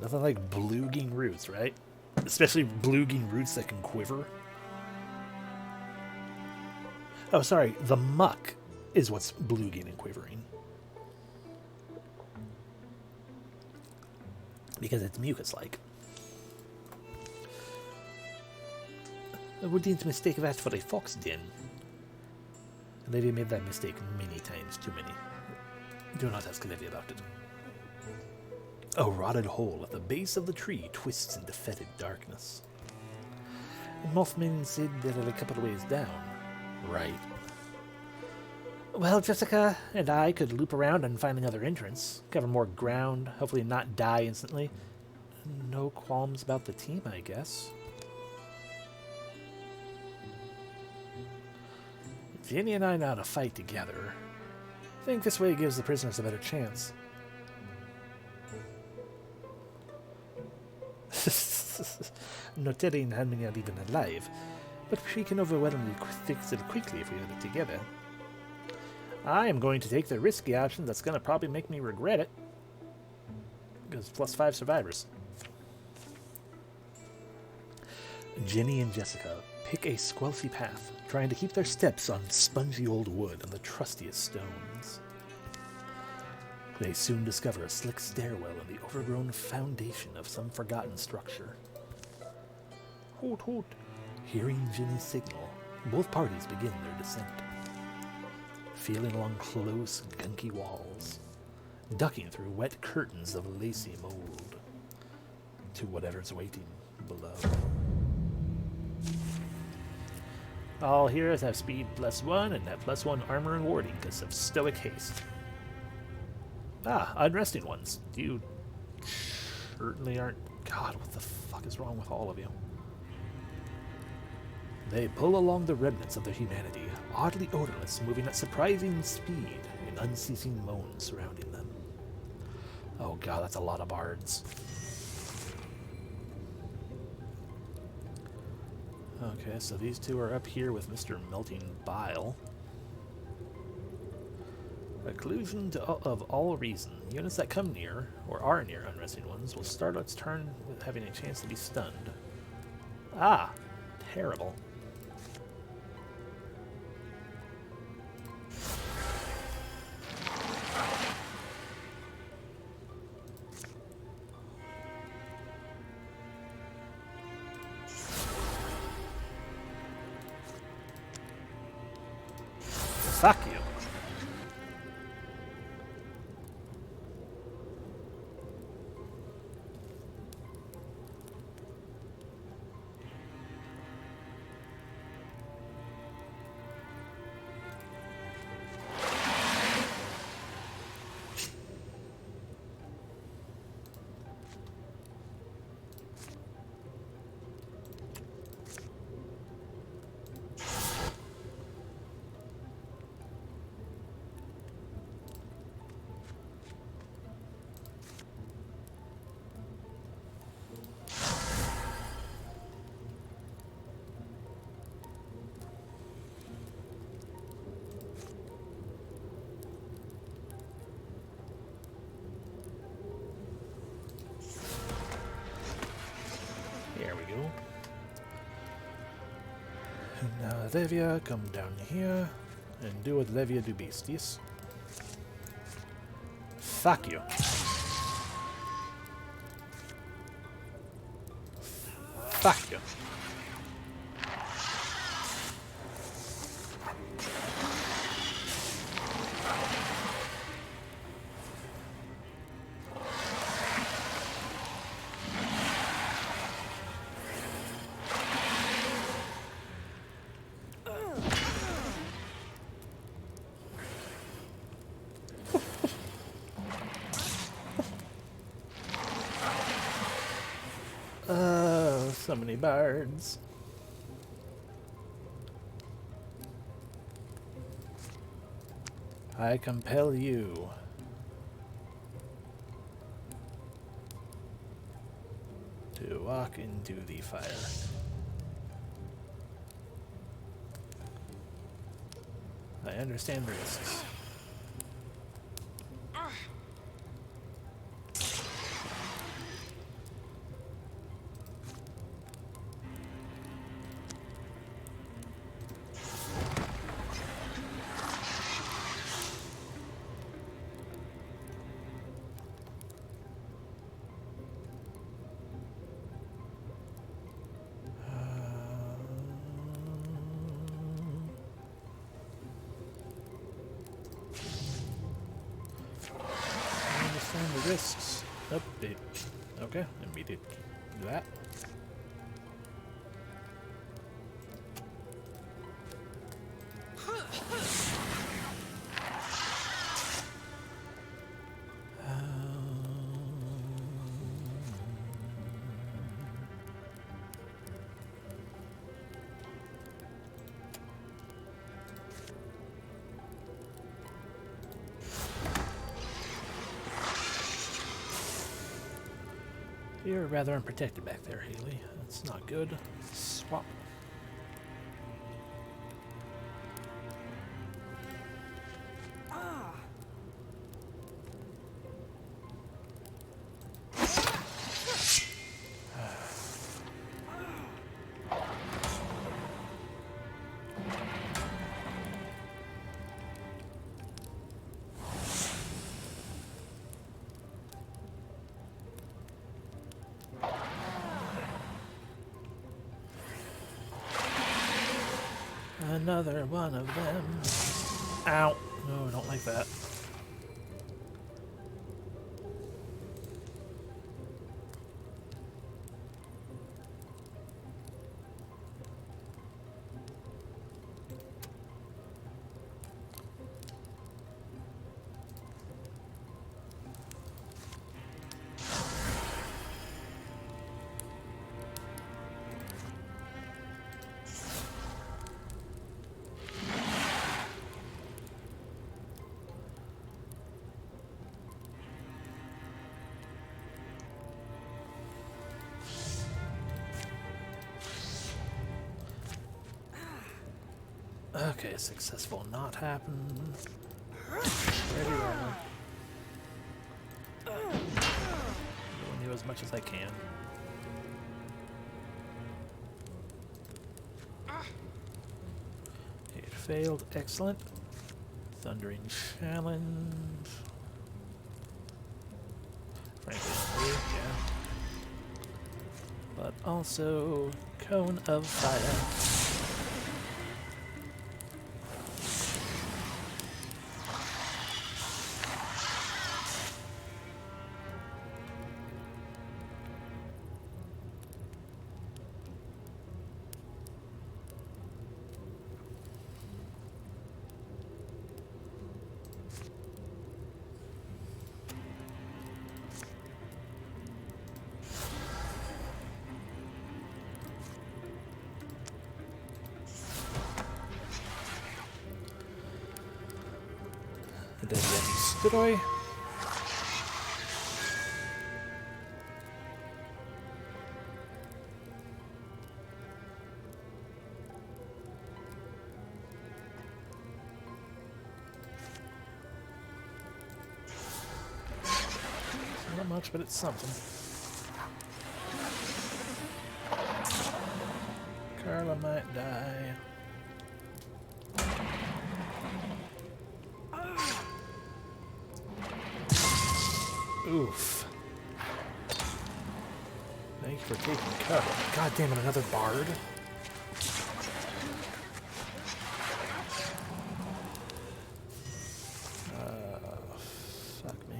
Nothing like blooging roots, right? Especially blooging roots that can quiver. Oh, sorry. The muck is what's blooging and quivering. Because it's mucus-like. I wouldn't mistake that for a fox den. Lady made that mistake many times too many. Do not ask Lady about it. A rotted hole at the base of the tree twists into fetid darkness. Mothman said they're a couple of ways down. Right. Well, Jessica and I could loop around and find another entrance, cover more ground, hopefully not die instantly. No qualms about the team, I guess. Jenny and I know how to fight together. I think this way gives the prisoners a better chance. Not telling how many are even alive, but we can overwhelmingly fix it quickly if we have it together. I am going to take the risky option that's going to probably make me regret it. Because +5 survivors. Jenny and Jessica pick a squelchy path, trying to keep their steps on spongy old wood and the trustiest stones. They soon discover a slick stairwell in the overgrown foundation of some forgotten structure. Hoot hoot. Hearing Jenny's signal, both parties begin their descent. Feeling along close, gunky walls, ducking through wet curtains of lacy mold, to whatever's waiting below. All heroes have speed +1 and have +1 armor and warding because of stoic haste. Ah, unresting ones. You certainly aren't... God, what the fuck is wrong with all of you? They pull along the remnants of their humanity, oddly odorless, moving at surprising speed, in unceasing moans surrounding them. Oh god, that's a lot of bards. Okay, so these two are up here with Mr. Melting Bile. Occlusion of all reason. Units that come near, or are near unresting ones, will start its turn with having a chance to be stunned. Ah, terrible. Fuck you. There we go. And now Levia, come down here and do what Levia do beasties. Fuck you. Fuck you. So many birds. I compel you to walk into the fire. I understand risks. The risks. Nope, okay, then we did that. You're rather unprotected back there, Haley. That's not good. Swap. Another one of them. Ow. No, I don't like that. Okay, successful not happen. Ready armor. Doing you as much as I can. It failed. Excellent. Thundering challenge. Frankly, yeah. But also cone of fire. Destroy. Not much, but it's something. Carla might die. Oof. Thank you for taking cover. God damn it, another bard. Fuck me.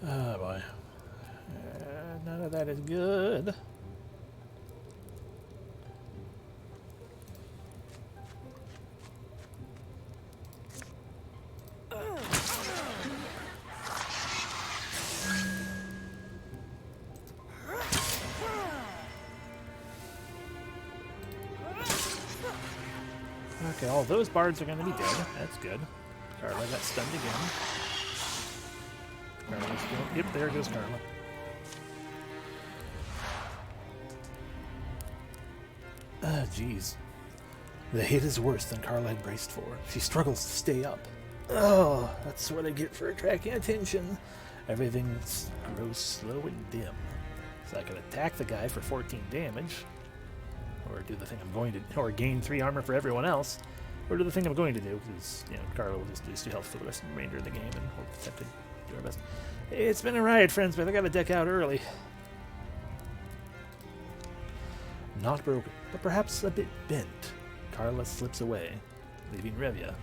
Oh boy. None of that is good. Okay, all those bards are going to be dead. That's good. Carla got stunned again. Carla's going. Yep, there goes Carla. Ah, jeez. The hit is worse than Carla had braced for. She struggles to stay up. Oh, that's what I get for attracting attention. Everything grows slow and dim. So I can attack the guy for 14 damage, or do the thing I'm going to, or gain 3 armor for everyone else, or do the thing I'm going to do, because, you know, Carla will just lose 2 health for the rest of the remainder of the game, and we'll attempt to do our best. It's been a riot, friends, but I gotta deck out early. Not broken, but perhaps a bit bent. Carla slips away, leaving Revia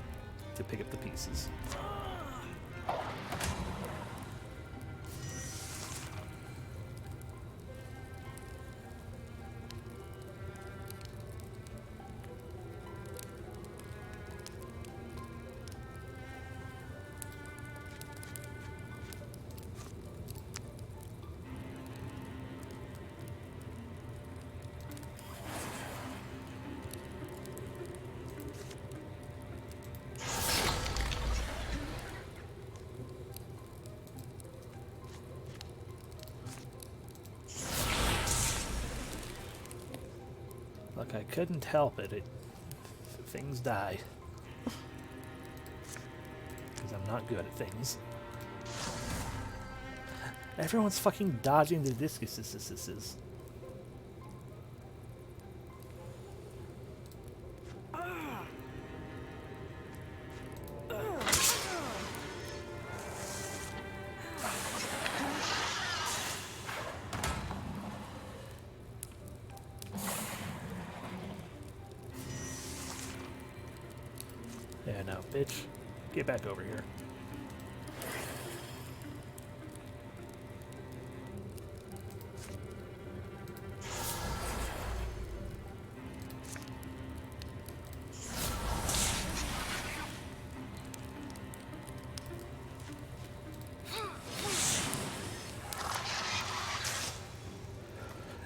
to pick up the pieces. Look, I couldn't help it. Things die. Because I'm not good at things. Everyone's fucking dodging the discuses. Yeah, no, bitch. Get back over here.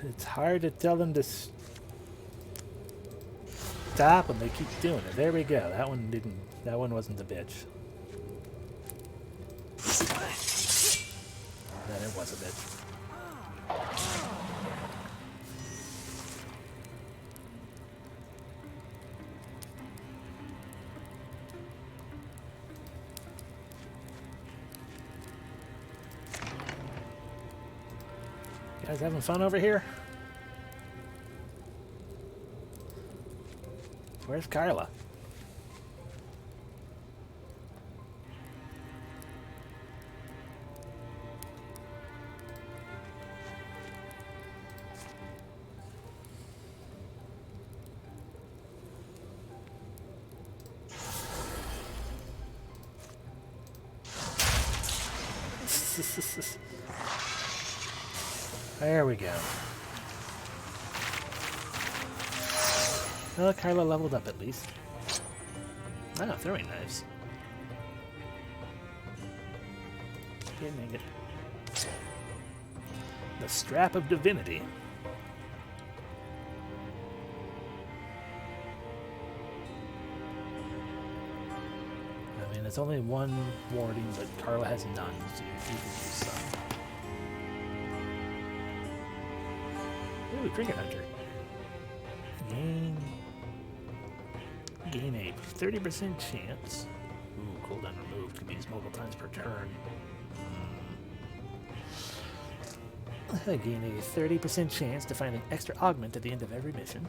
It's hard to tell them to stop when they keep doing it. There we go. That one didn't. That one wasn't the bitch. Then it was a bitch. You guys having fun over here? Where's Carla? There we go. Well, Kyla leveled up at least. Ah, throwing knives. Can't make it. The Strap of Divinity. I mean, it's only one warding, but Carla has none, so you can use some. Ooh, Cricket Hunter. Gain a 30% chance. Ooh, cooldown removed. Can be used multiple times per turn. Gain a 30% chance to find an extra augment at the end of every mission,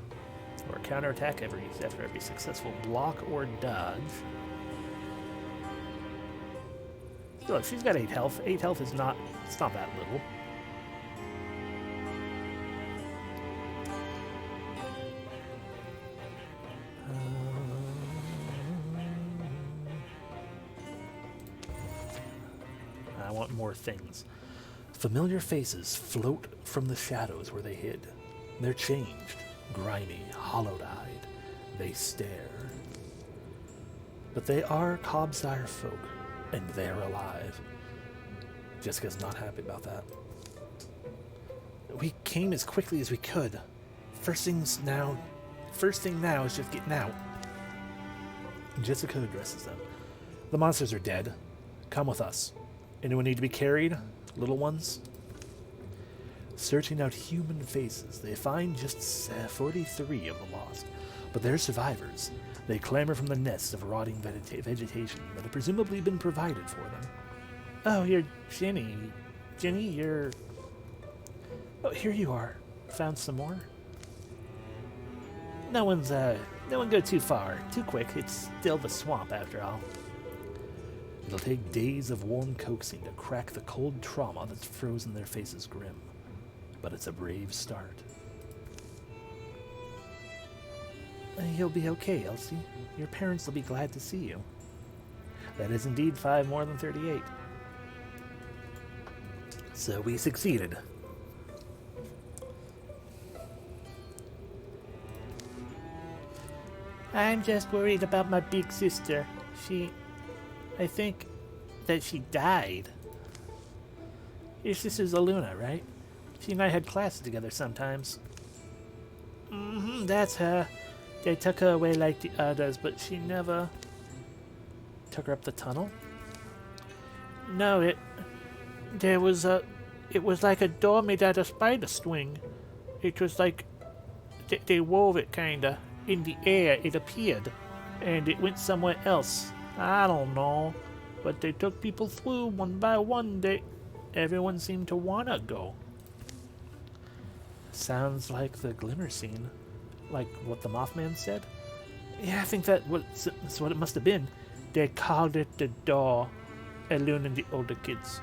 or counterattack after every successful block or dodge. Look, she's got 8 health. 8 health is not, it's not that little. I want more things. Familiar faces float from the shadows where they hid. They're changed, grimy, hollowed-eyed. They stare. But they are Cobsire folk, and they're alive. Jessica's not happy about that. We came as quickly as we could. First thing now is just getting out. Jessica addresses them. The monsters are dead. Come with us. Anyone need to be carried? Little ones? Searching out human faces, they find just 43 of the lost. But they're survivors. They clamber from the nests of rotting vegetation that have presumably been provided for them. Oh, you're Jenny. Jenny, you're... Oh, here you are. Found some more? No one go too far. Too quick. It's still the swamp, after all. It'll take days of warm coaxing to crack the cold trauma that's frozen their faces grim. But it's a brave start. You'll be okay, Elsie. Your parents will be glad to see you. That is indeed 5 more than 38. So we succeeded. I'm just worried about my big sister. I think that she died. Your sister's Aluna, right? She and I had classes together sometimes. That's her. They took her away like the others, but she never took her up the tunnel. No, it was like a door made out of spider string. It was like they wove it kinda in the air. It appeared, and it went somewhere else. I don't know, but they took people through one by one. Everyone seemed to wanna go. Sounds like the Glimmer scene, like what the Mothman said. Yeah, I think that's what it must have been. They called it the door, Elune and the older kids.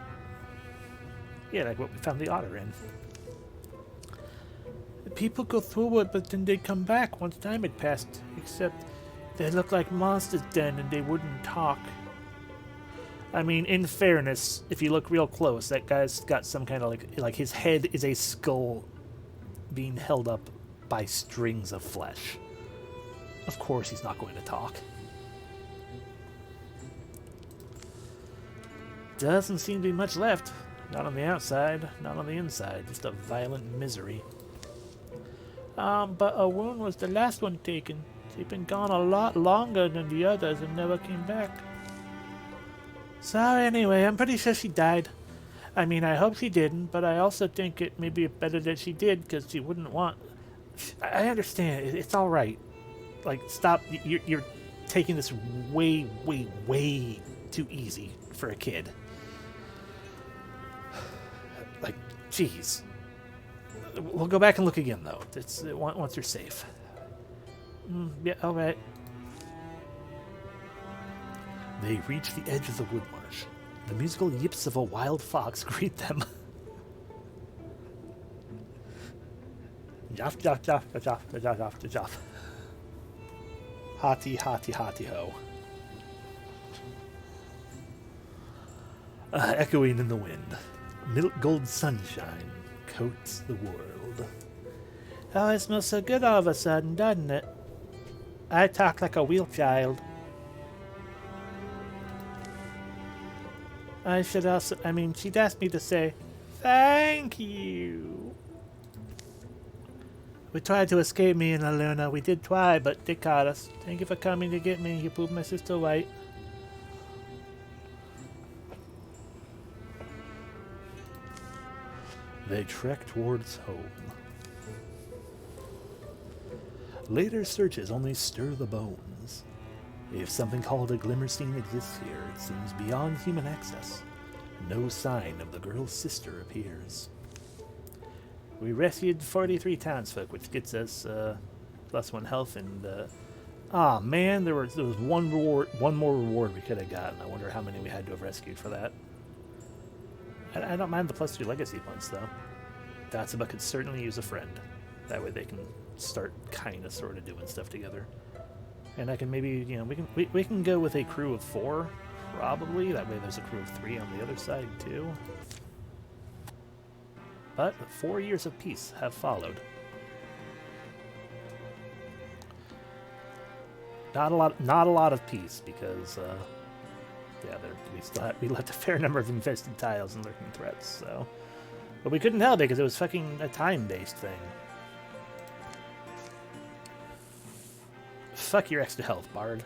Yeah, like what we found the otter in. People go through it, but then they come back once time had passed. Except they look like monsters then, and they wouldn't talk. I mean, in fairness, if you look real close, that guy's got some kind of like his head is a skull being held up by strings of flesh. Of course he's not going to talk. Doesn't seem to be much left. Not on the outside, not on the inside. Just a violent misery. But a wound was the last one taken. They've been gone a lot longer than the others and never came back. So anyway, I'm pretty sure she died. I mean, I hope she didn't, but I also think it may be better that she did, because she wouldn't want... I understand. It's all right. Like, stop. You're taking this way, way, way too easy for a kid. Like, jeez. We'll go back and look again, though. It's once you're safe. Yeah, all right. They reach the edge of the wood marsh. The musical yips of a wild fox greet them. Joff, joff, joff, joff, joff, joff, joff. Hotty, hotty, hotty ho. Echoing in the wind. Milk gold sunshine coats the world. Oh, it smells so good all of a sudden, doesn't it? I talk like a wheel child. She'd asked me to say, thank you. We tried to escape me and Aluna. We did try, but they caught us. Thank you for coming to get me. You proved my sister right. They trek towards home. Later searches only stir the bones. If something called a Glimmerstein exists here, it seems beyond human access. No sign of the girl's sister appears. We rescued 43 townsfolk, which gets us +1 health and ah man, there was one more reward we could have gotten. I wonder how many we had to have rescued for that. I don't mind the +2 legacy points though. Datsuba could certainly use a friend. That way they can start kind of sort of doing stuff together. And I can maybe, we can go with a crew of 4 probably. That way there's a crew of 3 on the other side too. But 4 years of peace have followed. Not a lot of peace because, we left a fair number of infested tiles and lurking threats. So, but we couldn't help it because it was fucking a time-based thing. Fuck your extra health, Bard.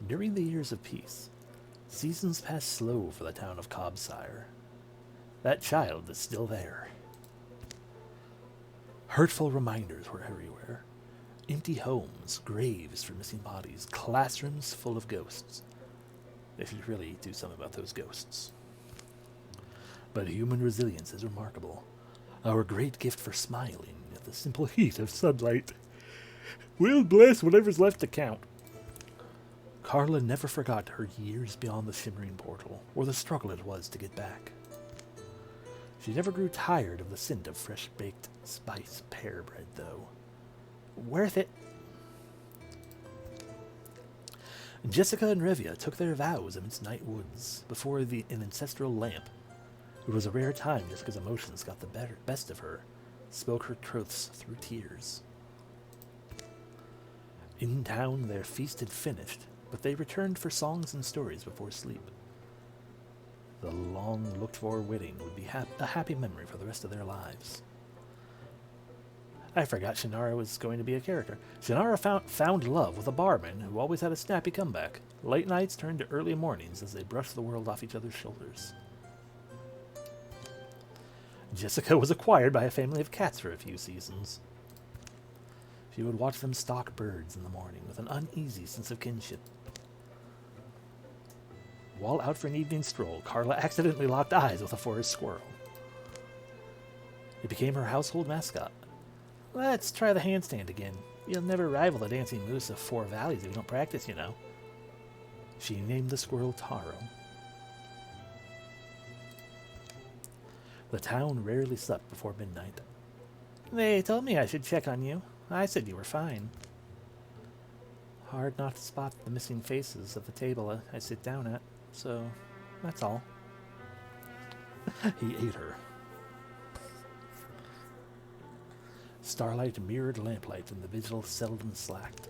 During the years of peace, seasons passed slow for the town of Cobsire. That child is still there. Hurtful reminders were everywhere. Empty homes, graves for missing bodies, classrooms full of ghosts. They should really do something about those ghosts. But human resilience is remarkable. Our great gift for smiling at the simple heat of sunlight. We'll bless whatever's left to count. Carla never forgot her years beyond the shimmering portal, or the struggle it was to get back. She never grew tired of the scent of fresh-baked spice pear bread, though. Worth it. Jessica and Revia took their vows amidst night woods, before an ancestral lamp. It was a rare time Jessica's emotions got the best of her, spoke her truths through tears. In town, their feast had finished, but they returned for songs and stories before sleep. The long-looked-for wedding would be a happy memory for the rest of their lives. I forgot Shannara was going to be a character. Shannara found love with a barman who always had a snappy comeback. Late nights turned to early mornings as they brushed the world off each other's shoulders. Jessica was acquired by a family of cats for a few seasons. She would watch them stalk birds in the morning with an uneasy sense of kinship. While out for an evening stroll, Carla accidentally locked eyes with a forest squirrel. It became her household mascot. Let's try the handstand again. You'll never rival the dancing moose of 4 valleys if you don't practice, you know. She named the squirrel Taro. The town rarely slept before midnight. They told me I should check on you. I said you were fine. Hard not to spot the missing faces at the table I sit down at, so that's all. He ate her. Starlight mirrored lamplight, and the vigil seldom slacked.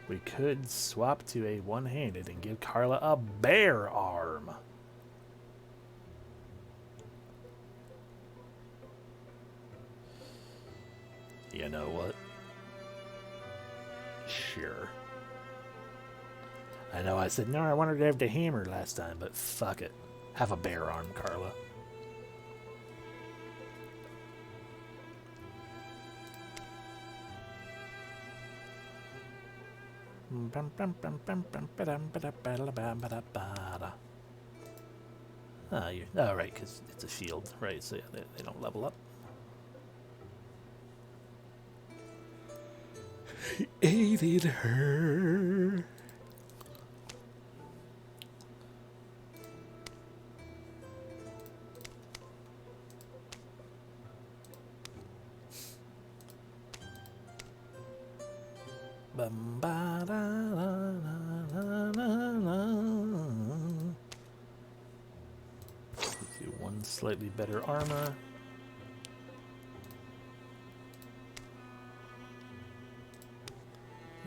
We could swap to a one-handed and give Carla a bear arm. You know what? Sure. I know I said, no, I wanted to have the hammer last time, but fuck it. Have a bear arm, Carla. Oh, right, because it's a shield, right, so yeah, they don't level up. He aided her. Let's do one slightly better armor.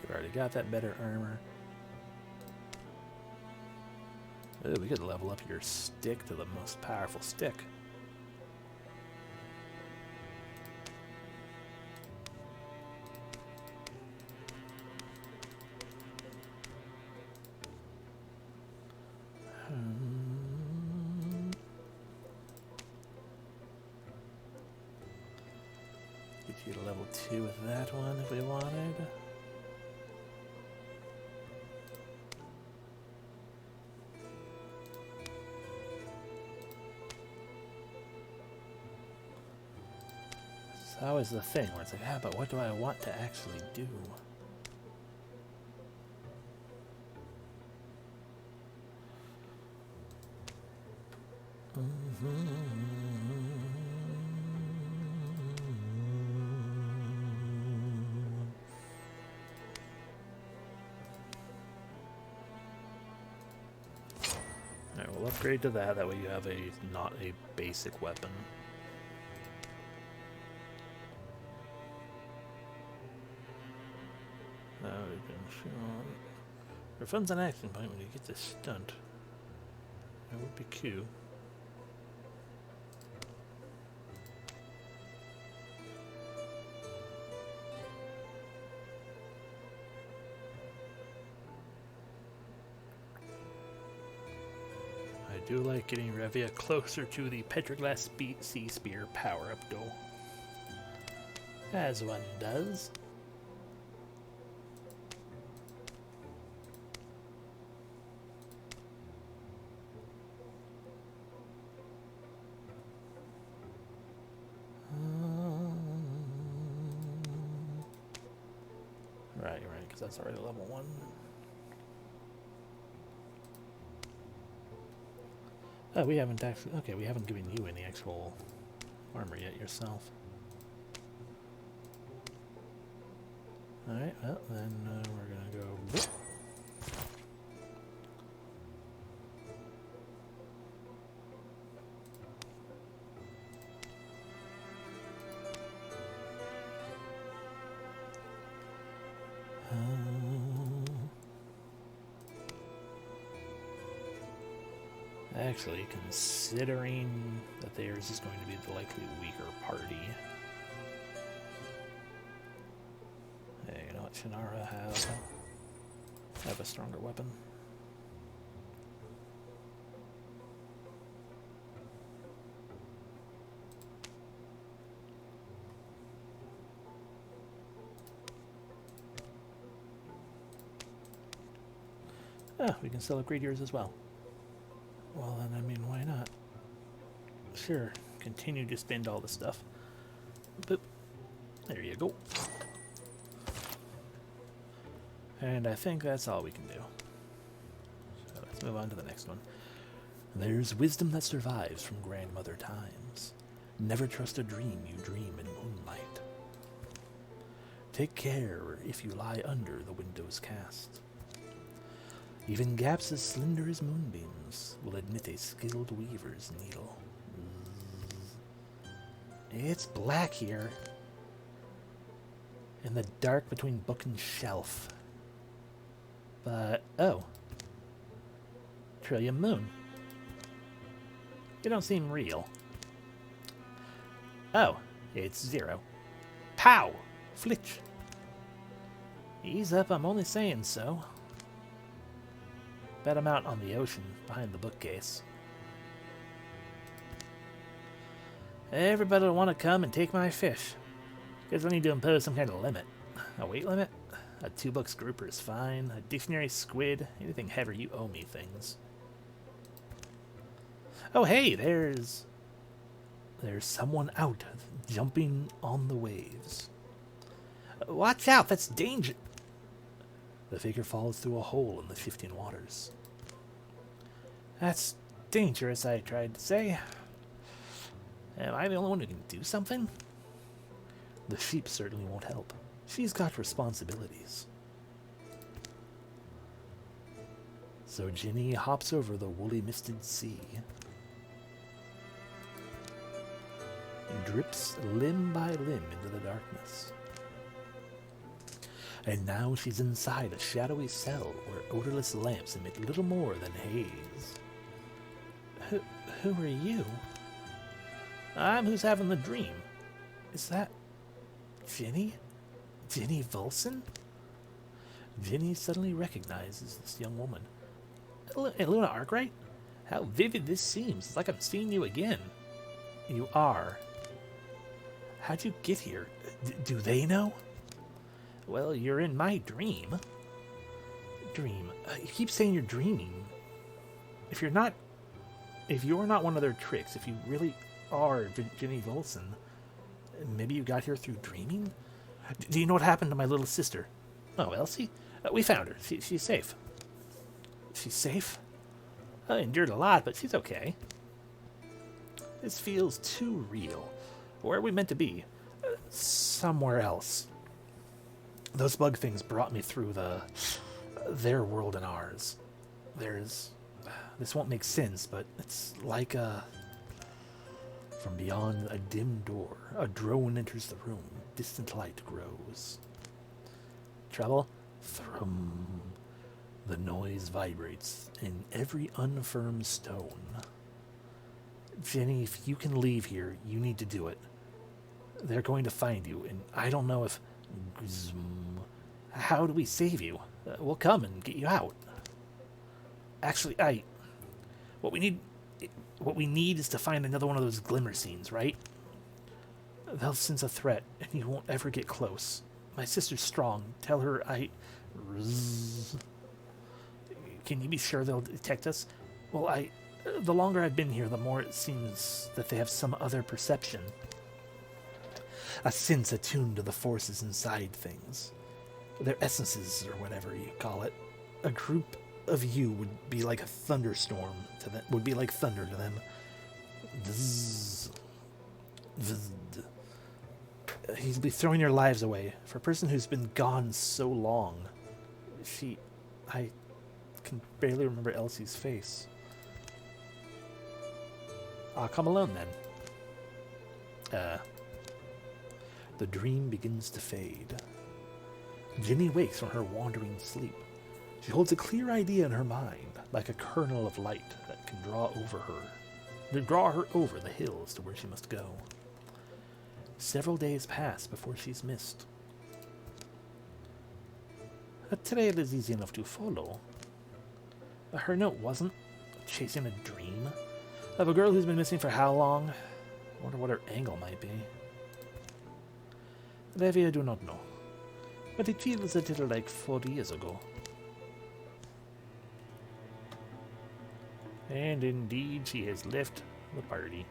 We've already got that better armor. Ooh, we could level up your stick to the most powerful stick. Get you to level 2 with that one if we wanted. It's always the thing where it's like, ah, but what do I want to actually do? Alright, we'll upgrade to that. That way you have not a basic weapon. Now we can show on. Refunds an action point when you get this stunt. That would be Q. I do like getting Revia closer to the Petroglass Sea Spear power-up though. As one does. Right, because that's already level 1. Oh, we haven't actually... Okay, we haven't given you any actual armor yet yourself. Alright, well, then we're gonna go... Boop. Actually, considering that theirs is going to be the likely weaker party. Hey, you know what? Shannara have a stronger weapon. Ah, we can still upgrade yours as well. Well, then, I mean, why not? Sure, continue to spend all the stuff. Boop. There you go. And I think that's all we can do. So let's move on to the next one. There's wisdom that survives from grandmother times. Never trust a dream you dream in moonlight. Take care if you lie under the window's cast. Even gaps as slender as moonbeams will admit a skilled weaver's needle. It's black here. In the dark between book and shelf. But, oh. Trillium Moon. You don't seem real. Oh, it's 0. Pow! Flitch. Ease up, I'm only saying so. Bet I'm out on the ocean behind the bookcase. Everybody will want to come and take my fish. Guess I need to impose some kind of limit. A weight limit? A 2-books grouper is fine. A dictionary squid. Anything heavy, you owe me things. Oh hey, there's someone out jumping on the waves. Watch out, that's danger. The figure falls through a hole in the shifting waters. That's dangerous, I tried to say. Am I the only one who can do something? The sheep certainly won't help. She's got responsibilities. So Ginny hops over the woolly misted sea and drips limb by limb into the darkness. And now she's inside a shadowy cell where odorless lamps emit little more than haze. Who are you? I'm who's having the dream. Is that Ginny? Ginny Volson? Ginny suddenly recognizes this young woman. Luna Arkwright? How vivid this seems. It's like I'm seeing you again. You are. How'd you get here? Do they know? Well, you're in my dream. Dream. You keep saying you're dreaming. If you're not one of their tricks, if you really are Ginny Volson, maybe you got here through dreaming? Do you know what happened to my little sister? Oh, Elsie? We found her. She's safe. She's safe? I endured a lot, but she's okay. This feels too real. Where are we meant to be? Somewhere else. Those bug things brought me through their world and ours. This won't make sense, but it's like from beyond a dim door, a drone enters the room. Distant light grows. Trouble? Thrum. The noise vibrates in every unfirm stone. Jenny, if you can leave here, you need to do it. They're going to find you, and I don't know if... How do we save you? We'll come and get you out. Actually, what we need is to find another one of those glimmer scenes, right? They'll sense a threat, and you won't ever get close. My sister's strong. Tell her Can you be sure they'll detect us? Well, the longer I've been here, the more it seems that they have some other perception. A sense attuned to the forces inside things. Their essences, or whatever you call it. A group of you would be like a thunderstorm to them. Would be like thunder to them. Vzz. Vzz. He'd be throwing your lives away. For a person who's been gone so long. I can barely remember Elsie's face. Come alone then. The dream begins to fade. Ginny wakes from her wandering sleep. She holds a clear idea in her mind, like a kernel of light that can draw her over the hills to where she must go. Several days pass before she's missed. A trail is easy enough to follow. Her note wasn't chasing a dream of a girl who's been missing for how long? I wonder what her angle might be. Levi, I do not know, but it feels a little like 40 years ago. And indeed, she has left the party.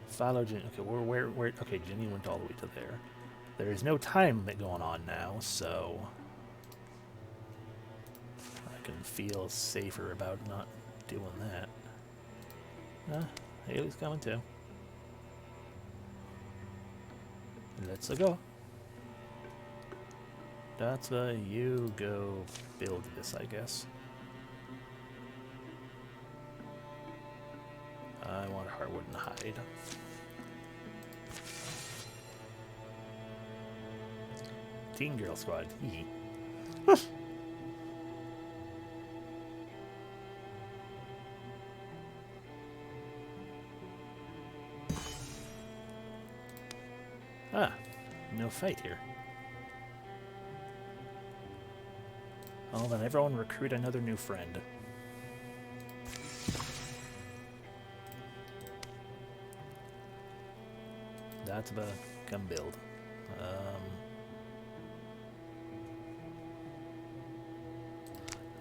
Follow Ginny. Okay, where? Okay, Ginny went all the way to there. There is no time limit going on now, so I can feel safer about not doing that. Haley's coming too. Let's go. That's why you go build this, I guess. I want hardwood and hide. Teen Girl Squad. Hee. No fight here. Well, then everyone recruit another new friend. That's about come build.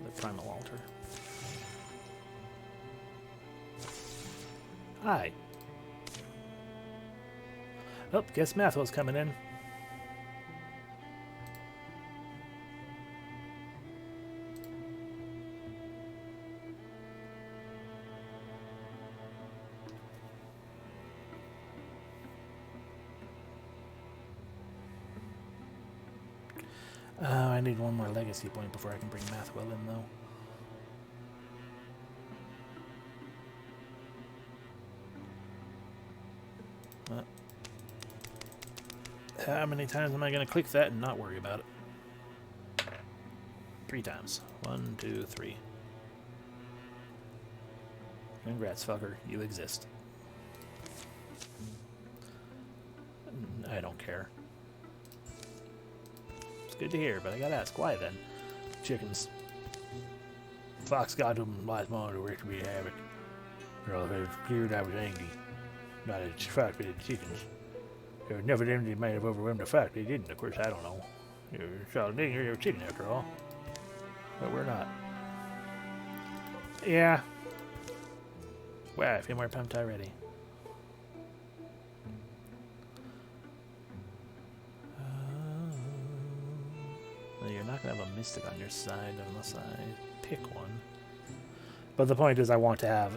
The primal altar. Hi. Oh, guess Mathwell's coming in. I need one more legacy point before I can bring Mathwell in, though. How many times am I going to click that and not worry about it? 3 times. 1, 2, 3. Congrats, fucker. You exist. I don't care. It's good to hear, but I gotta ask, why then? Chickens. Fox got them last morning to wreak me havoc. Well, if it was cleared, I was angry. Not at the fact, but the chickens. It was never them that might have overwhelmed the fact. They didn't, of course, I don't know. You're a chicken after all. But we're not. Yeah. Wow, I feel more pumped already. Well, you're not going to have a mystic on your side unless I pick one. But the point is I want to have...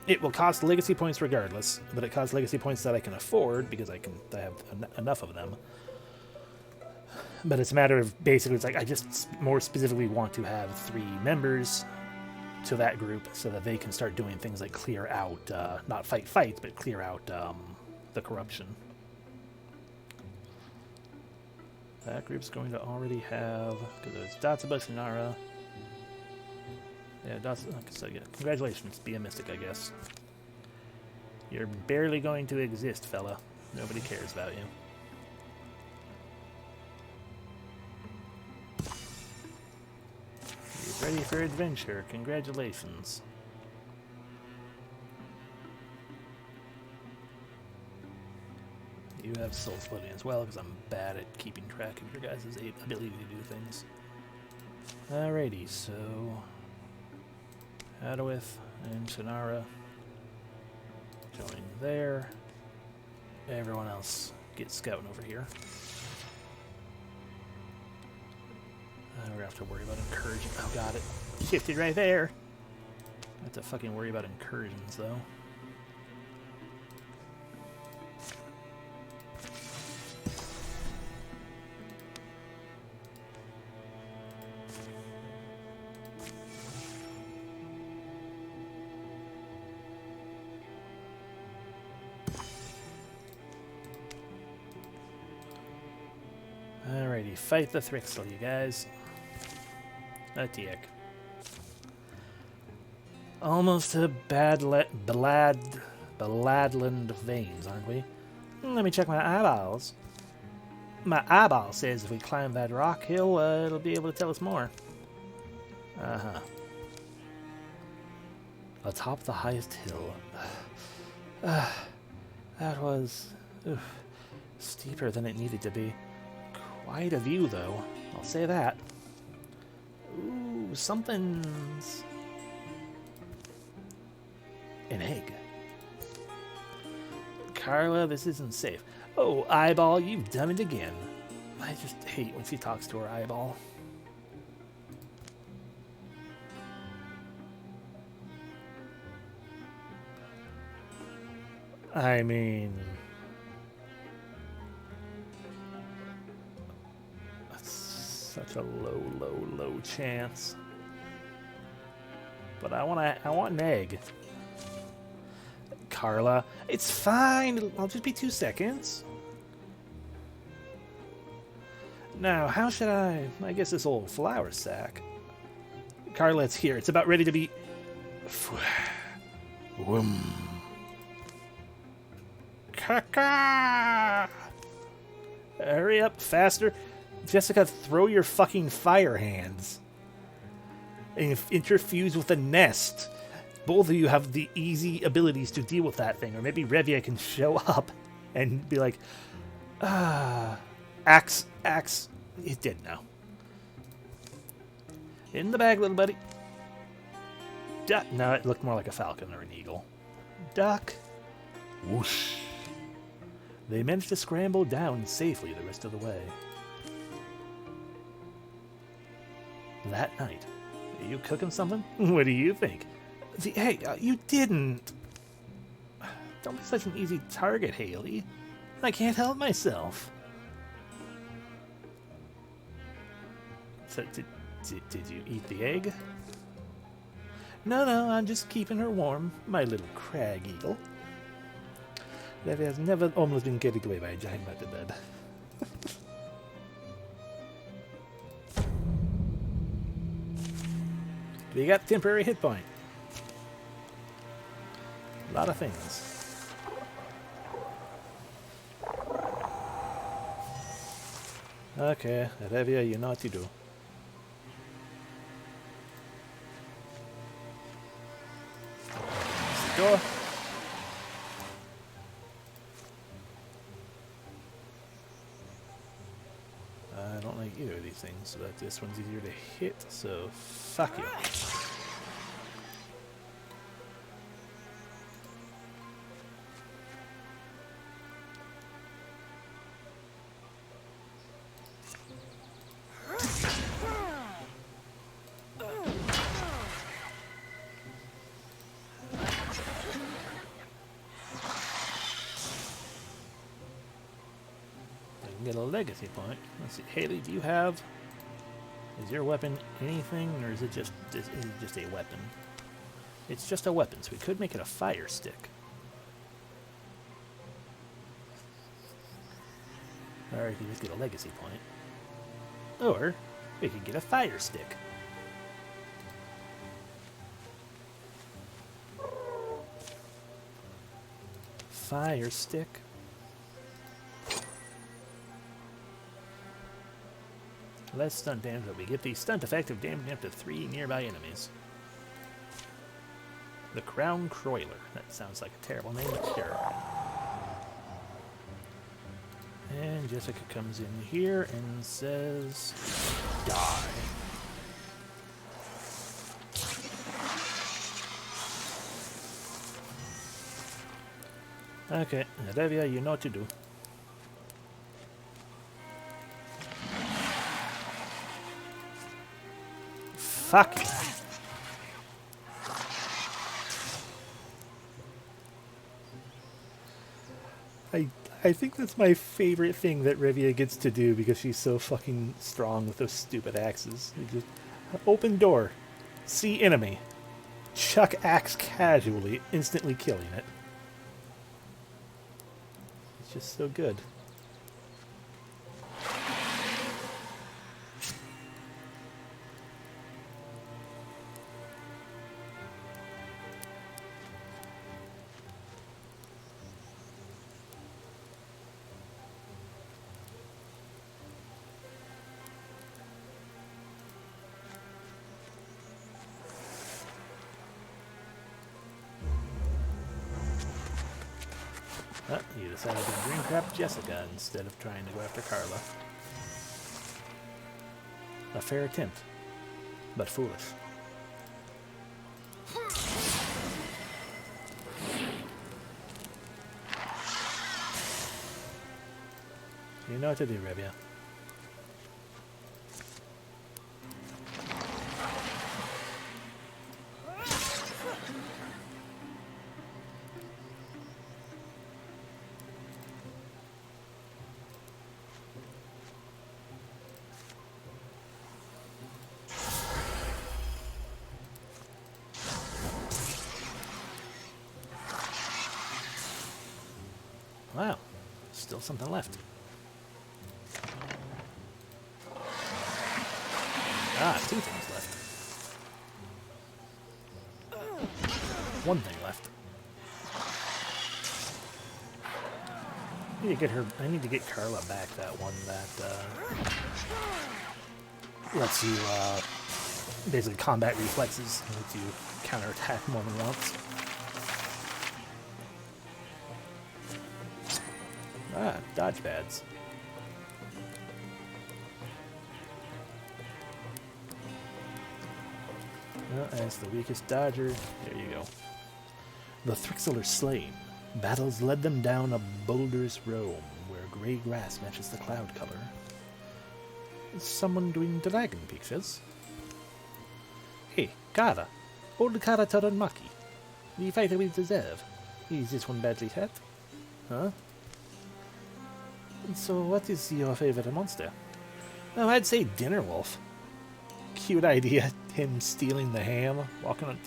It will cost legacy points regardless, but it costs legacy points that I can afford because I have enough of them. But it's a matter of basically, it's like I just more specifically want to have 3 members to that group so that they can start doing things like clear out, not fight fights, but clear out the corruption. That group's going to already have, because there's Datsubus and Nara. Yeah, so yeah, congratulations, be a mystic, I guess. You're barely going to exist, fella. Nobody cares about you. You're ready for adventure, congratulations. You have soul splitting as well, because I'm bad at keeping track of your guys' ability to do things. Alrighty, so... Adawith and Shannara join there. Everyone else get scouting over here. We're gonna have to worry about incursion. Oh, got it. Shifted right there. I have to fucking worry about incursions, though. Alrighty, fight the Thrixel, you guys. Atiek. Almost to Baladland Veins, aren't we? Let me check my eyeballs. My eyeball says if we climb that rock hill, it'll be able to tell us more. Uh-huh. Atop the highest hill. That was steeper than it needed to be. Quite a view, though. I'll say that. Ooh, something's... An egg. Carla, this isn't safe. Oh, eyeball, you've done it again. I just hate when she talks to her eyeball. I mean... Such a low chance. But I want an egg. Carla, it's fine. I'll just be 2 seconds. Now, how should I guess this old flour sack. Carla, it's here. It's about ready to be... Caca! Hurry up, faster. Jessica, throw your fucking fire hands. And interfuse with the nest. Both of you have the easy abilities to deal with that thing. Or maybe Revia can show up and be like, axe. It did now. In the bag, little buddy. Duck. No, it looked more like a falcon or an eagle. Duck. Whoosh. They managed to scramble down safely the rest of the way. That night, are you cooking something? What do you think? Hey, you didn't. Don't be such an easy target, Haley. I can't help myself. So, did you eat the egg? No, no, I'm just keeping her warm, my little crag eagle. That has never almost been carried away by a giant murder bird. We got temporary hit point. A lot of things. Okay, Revia, you know what to do. Door. I don't like either of these things, but this one's easier to hit, so fuck you. Get a legacy point. Let's see, Haley, do you have? Is your weapon anything, or is it just a weapon? It's just a weapon, so we could make it a fire stick. Or we could just get a legacy point. Or we could get a fire stick. Fire stick. Less stunt damage, but we get the stunt effect of damaging up to 3 nearby enemies. The Crown Croiler. That sounds like a terrible name, but sure. And Jessica comes in here and says, die. Okay, Revia, you know what to do. Fuck you. I think that's my favorite thing that Revia gets to do because she's so fucking strong with those stupid axes. You just open door, see enemy, chuck axe casually, instantly killing it. It's just so good. You decided to green crap Jessica instead of trying to go after Carla. A fair attempt, but foolish. You know what to do, Revia. Wow, still something left. Ah, 2 things left. 1 thing left. I need to get Carla back, that one that lets you basically combat reflexes and lets you counterattack more than once. Ah, dodge pads. Well, as the weakest dodger, there you go. The Thrixel are slain. Battles led them down a boulderous roam, where grey grass matches the cloud color. Is someone doing dragon pictures? Hey, Kara. Old Kara Taranmaki. The fighter we deserve. Is this one badly hurt? Huh? So what is your favorite monster? Oh, I'd say Dinner Wolf. Cute idea, him stealing the ham, walking on...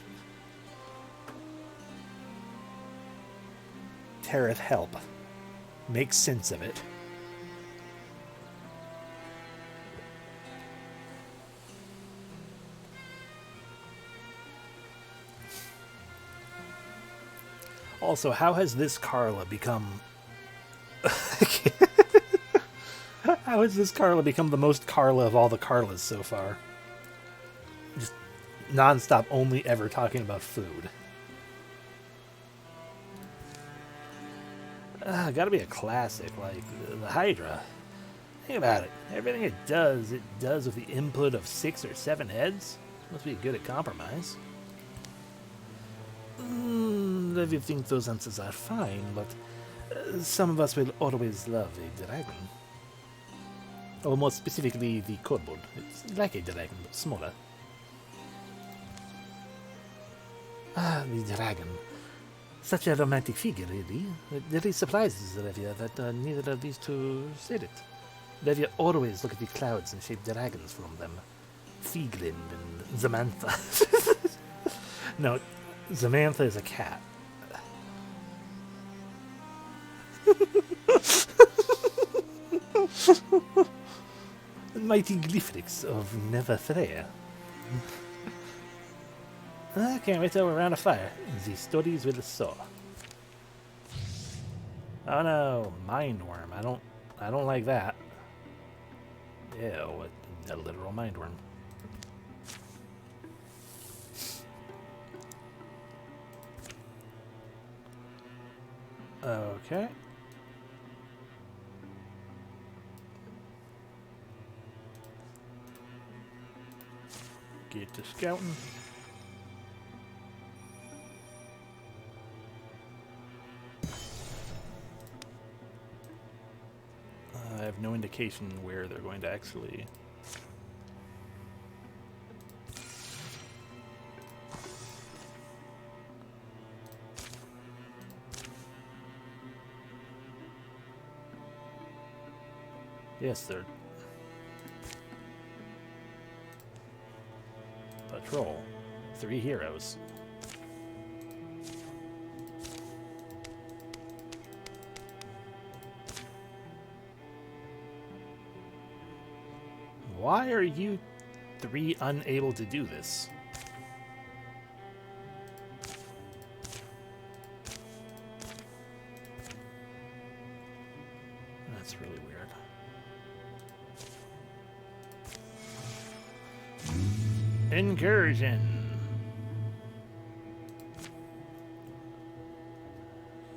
Tereth, help. Make sense of it. Also, how has this Carla become... How has this Carla become the most Carla of all the Carlas so far? Just non-stop, only ever talking about food. Gotta be a classic, like the Hydra. Think about it. Everything it does with the input of 6 or 7 heads. Must be good at compromise. If you think those answers are fine, but some of us will always love a dragon. Or more specifically, the kobold. It's like a dragon, but smaller. The dragon. Such a romantic figure, really. It really surprises Revia that neither of these two said it. Revia always look at the clouds and shape dragons from them. Fieglind and Zamantha. No, Zamantha is a cat. The mighty Glyphrix of Neverthrea. I can't wait till we're around a fire. The stories with the saw. Oh no, mindworm. I don't like that. Ew, a literal mindworm. Okay. Get to scouting. I have no indication where they're going to actually... Yes, they're... Patrol. 3 heroes. Why are you 3 unable to do this? That's really weird. Incursion.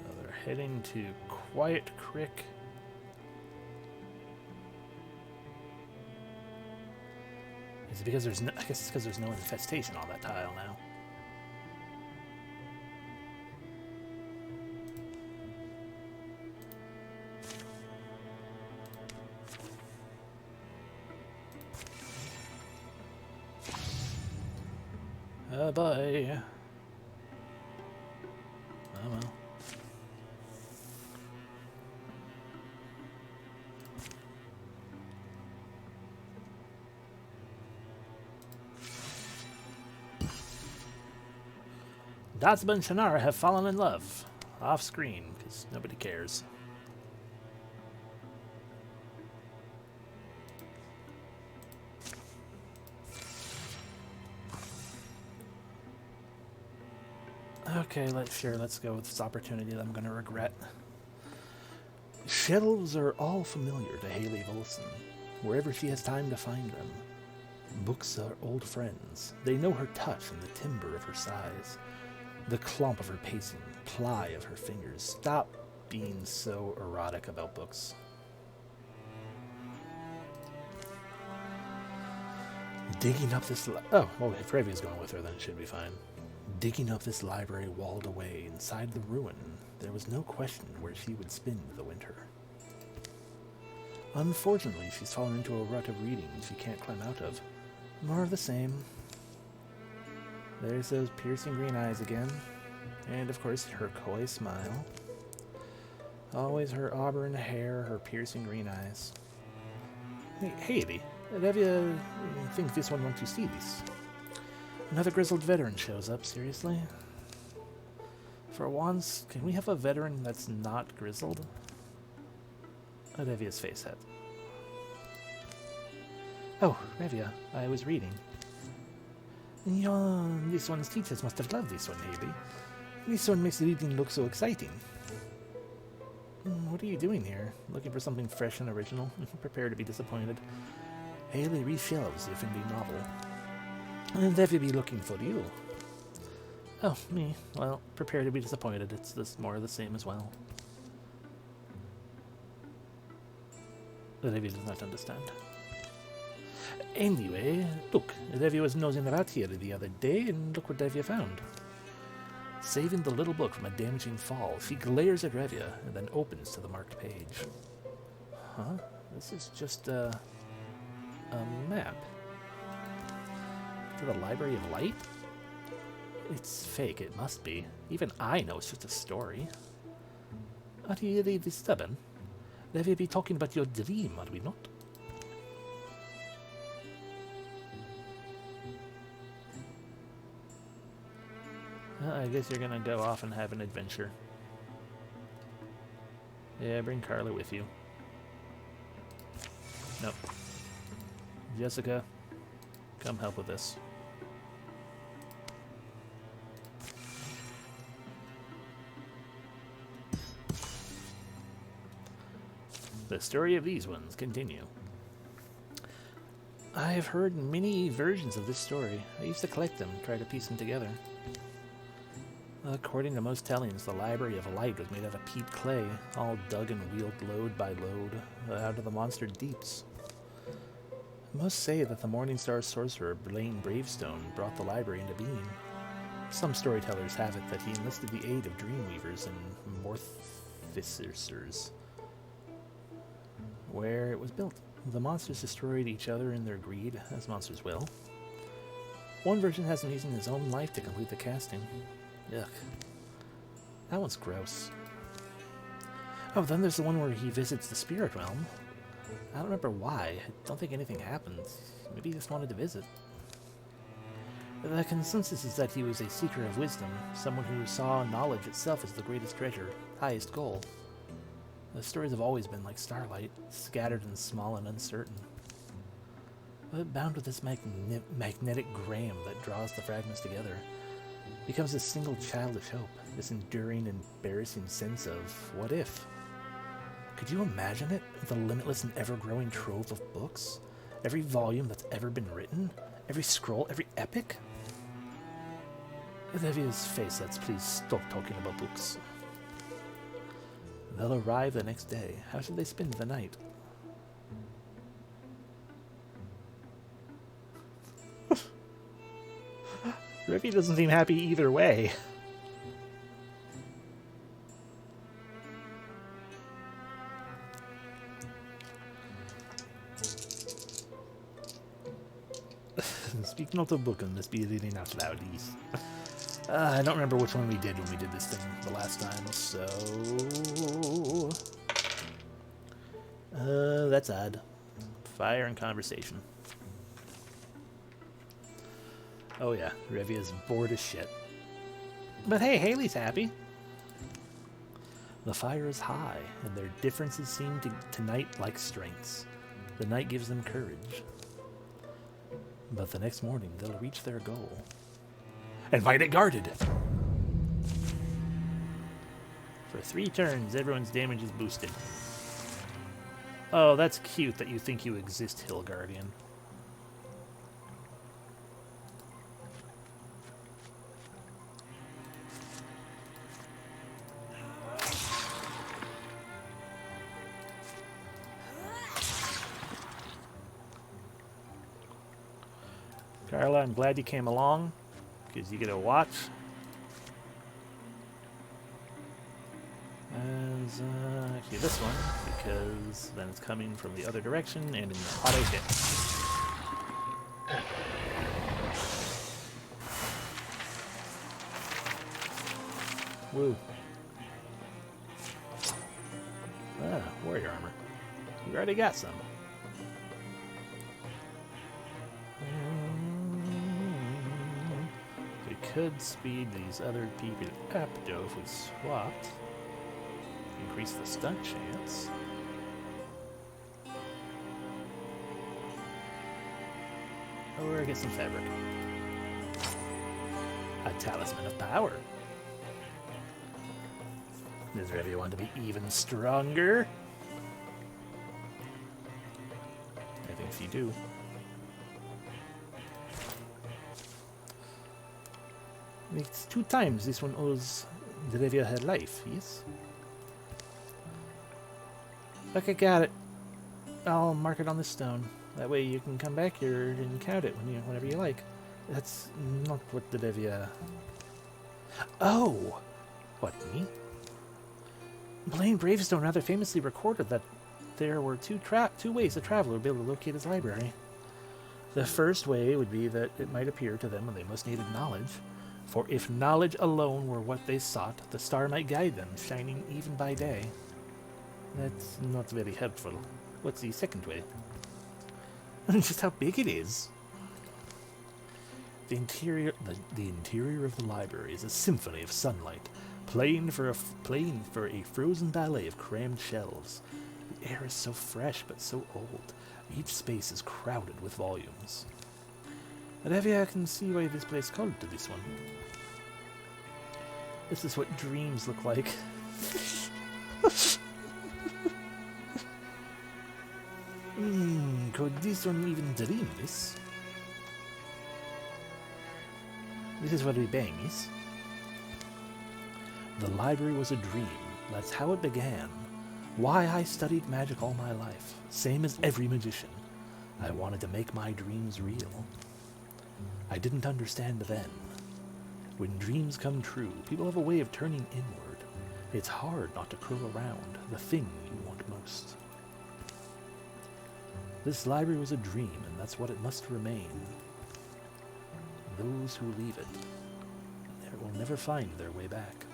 So they're heading to Quiet Crick. Is it because there's no... I guess it's because there's no infestation on that tile now. Bye. Oh well. Dazba and Shannara have fallen in love. Off screen, because nobody cares. Okay, let's go with this opportunity that I'm going to regret. Shelves are all familiar to Haley Volson, wherever she has time to find them. Books are old friends. They know her touch and the timbre of her size, the clump of her pacing, ply of her fingers. Stop being so erotic about books. Digging up this... Oh, well, if Revia's going with her, then it should be fine. Digging up this library walled away inside the ruin, there was no question where she would spend the winter. Unfortunately, she's fallen into a rut of reading she can't climb out of. More of the same. There's those piercing green eyes again. And, of course, her coy smile. Always her auburn hair, her piercing green eyes. Hey, Haley, Revia, I think this one wants to see this. Another grizzled veteran shows up, seriously? For once, can we have a veteran that's not grizzled? Revia's face head. Oh, Revia, I was reading. This one's teachers must have loved this one, Haley. This one makes reading look so exciting. What are you doing here? Looking for something fresh and original? Prepare to be disappointed. Haley reshelves the offending novel. And Revia be looking for you. Oh, me. Well, prepare to be disappointed. It's this more of the same as well. Revia does not understand. Anyway, look, Revia was nosing about here the other day, and look what Revia found. Saving the little book from a damaging fall, she glares at Revia and then opens to the marked page. Huh? This is just a map. To the Library of Light? It's fake, it must be. Even I know it's just a story. Are you really this stubborn? Revia be talking about your dream, are we not? Well, I guess you're gonna go off and have an adventure. Yeah, bring Carla with you. Nope. Jessica, come help with this. The story of these ones continue. I have heard many versions of this story. I used to collect them, try to piece them together. According to most tellings, the Library of Light was made out of peat clay, all dug and wheeled load by load out of the monster deeps. Most say that the Morningstar sorcerer Blaine Bravestone brought the library into being. Some storytellers have it that he enlisted the aid of dreamweavers and mortificers, where it was built. The monsters destroyed each other in their greed, as monsters will. One version has him using his own life to complete the casting. Ugh. That one's gross. Oh, then there's the one where he visits the spirit realm. I don't remember why. I don't think anything happens. Maybe he just wanted to visit. The consensus is that he was a seeker of wisdom, someone who saw knowledge itself as the greatest treasure, highest goal. The stories have always been like starlight, scattered and small and uncertain, but bound with this magnetic gram that draws the fragments together. Becomes a single childish hope, this enduring, embarrassing sense of what if? Could you imagine it? The limitless and ever-growing trove of books? Every volume that's ever been written? Every scroll? Every epic? Revia's face says, please stop talking about books. They'll arrive the next day. How should they spend the night? Revia doesn't seem happy either way. Speak not of book and this be reading out loud. I don't remember which one we did when we did this thing the last time, so... that's odd. Fire and conversation. Oh yeah, Revia's bored as shit. But hey, Haley's happy. The fire is high, and their differences seem to tonight like strengths. The night gives them courage. But the next morning, they'll reach their goal. And find it guarded! For 3 turns, everyone's damage is boosted. Oh, that's cute that you think you exist, Hill Guardian. Carla, I'm glad you came along, because you get a watch. As, actually this one, because then it's coming from the other direction and in the auto hit. Woo. Ah, warrior armor. We already got some. could speed these other people up, though, if we swapped. Increase the stunt chance. Or get some fabric. A talisman of power. Does Revia want to be even stronger? I think she do. It's 2 times this one owes Revia her life, yes? Okay, got it. I'll mark it on the stone. That way you can come back here and count it whenever you like. That's not what the Revia... Oh! What, me? Blaine Bravestone rather famously recorded that there were two ways a traveler would be able to locate his library. The first way would be that it might appear to them when they most needed knowledge, for if knowledge alone were what they sought, the star might guide them, shining even by day. That's not very helpful. What's the second way? Just how big it is. The interior of the library is a symphony of sunlight, playing for a frozen ballet of crammed shelves. The air is so fresh but so old. Each space is crowded with volumes. Revia can see why this place called to this one. This is what dreams look like. Could this one even dream this? This is where we bang, is. The library was a dream. That's how it began. Why I studied magic all my life. Same as every magician. I wanted to make my dreams real. I didn't understand then. When dreams come true, people have a way of turning inward. It's hard not to curl around the thing you want most. This library was a dream, and that's what it must remain. Those who leave it will never find their way back.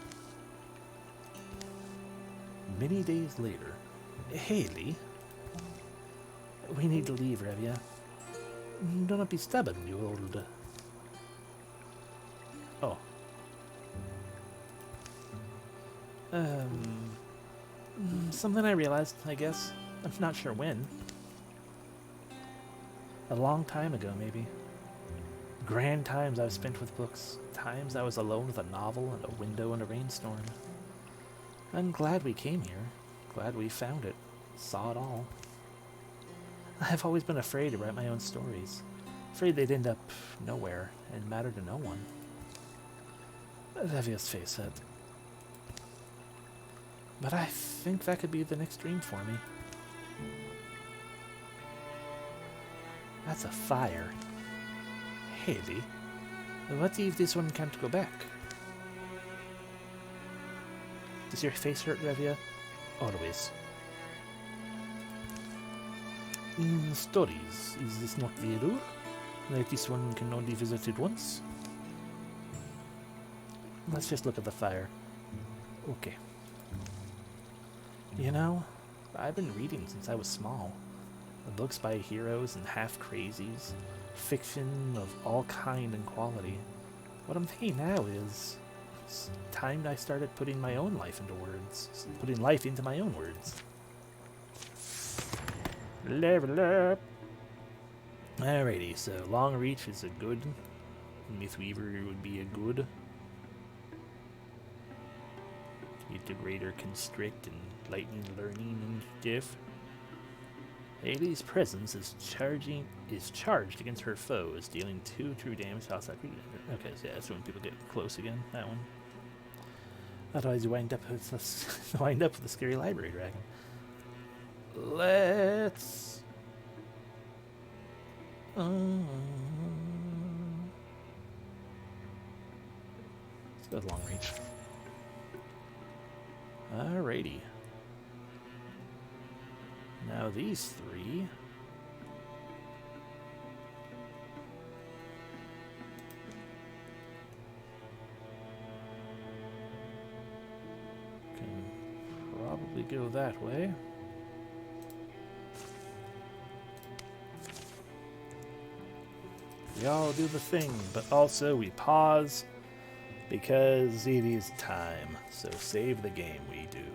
Many days later, Haley, we need to leave, Revia. Do not be stubborn, you old... Oh. Something I realized, I guess. I'm not sure when. A long time ago, maybe. Grand times I've spent with books. Times I was alone with a novel and a window in a rainstorm. I'm glad we came here. Glad we found it. Saw it all. I've always been afraid to write my own stories. Afraid they'd end up nowhere and matter to no one. Revia's face said. But I think that could be the next dream for me. That's a fire. Haley, what if this one can't go back? Does your face hurt, Revia? Always. In stories, is this not the rule? That this one can only be visited once? Let's just look at the fire. Okay. You know, I've been reading since I was small. Books by heroes and half-crazies. Fiction of all kind and quality. What I'm thinking now is... it's time I started putting my own life into words. Putting life into my own words. Level up! Alrighty, so Long Reach is a good. Mythweaver would be a good. Integrator Constrict and Lightning Learning and stuff. Haley's presence is charged against her foes, dealing 2 true damage to outside creatures. Okay, so yeah, that's when people get close again. That one. Otherwise, you wind up with a scary library dragon. Let's go with Long Reach. Alrighty. Now these 3 can probably go that way. We all do the thing, but also we pause because it is time. So save the game we do.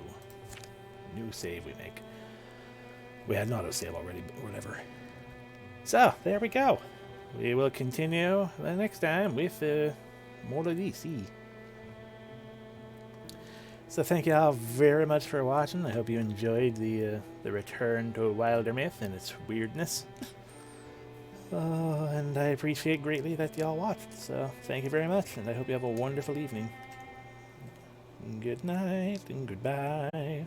New save we make. We had an autosave already, but whatever. So, there we go. We will continue the next time with more of DC. So thank you all very much for watching. I hope you enjoyed the return to Wildermyth and its weirdness. And I appreciate greatly that y'all watched. So thank you very much, and I hope you have a wonderful evening. Good night and goodbye.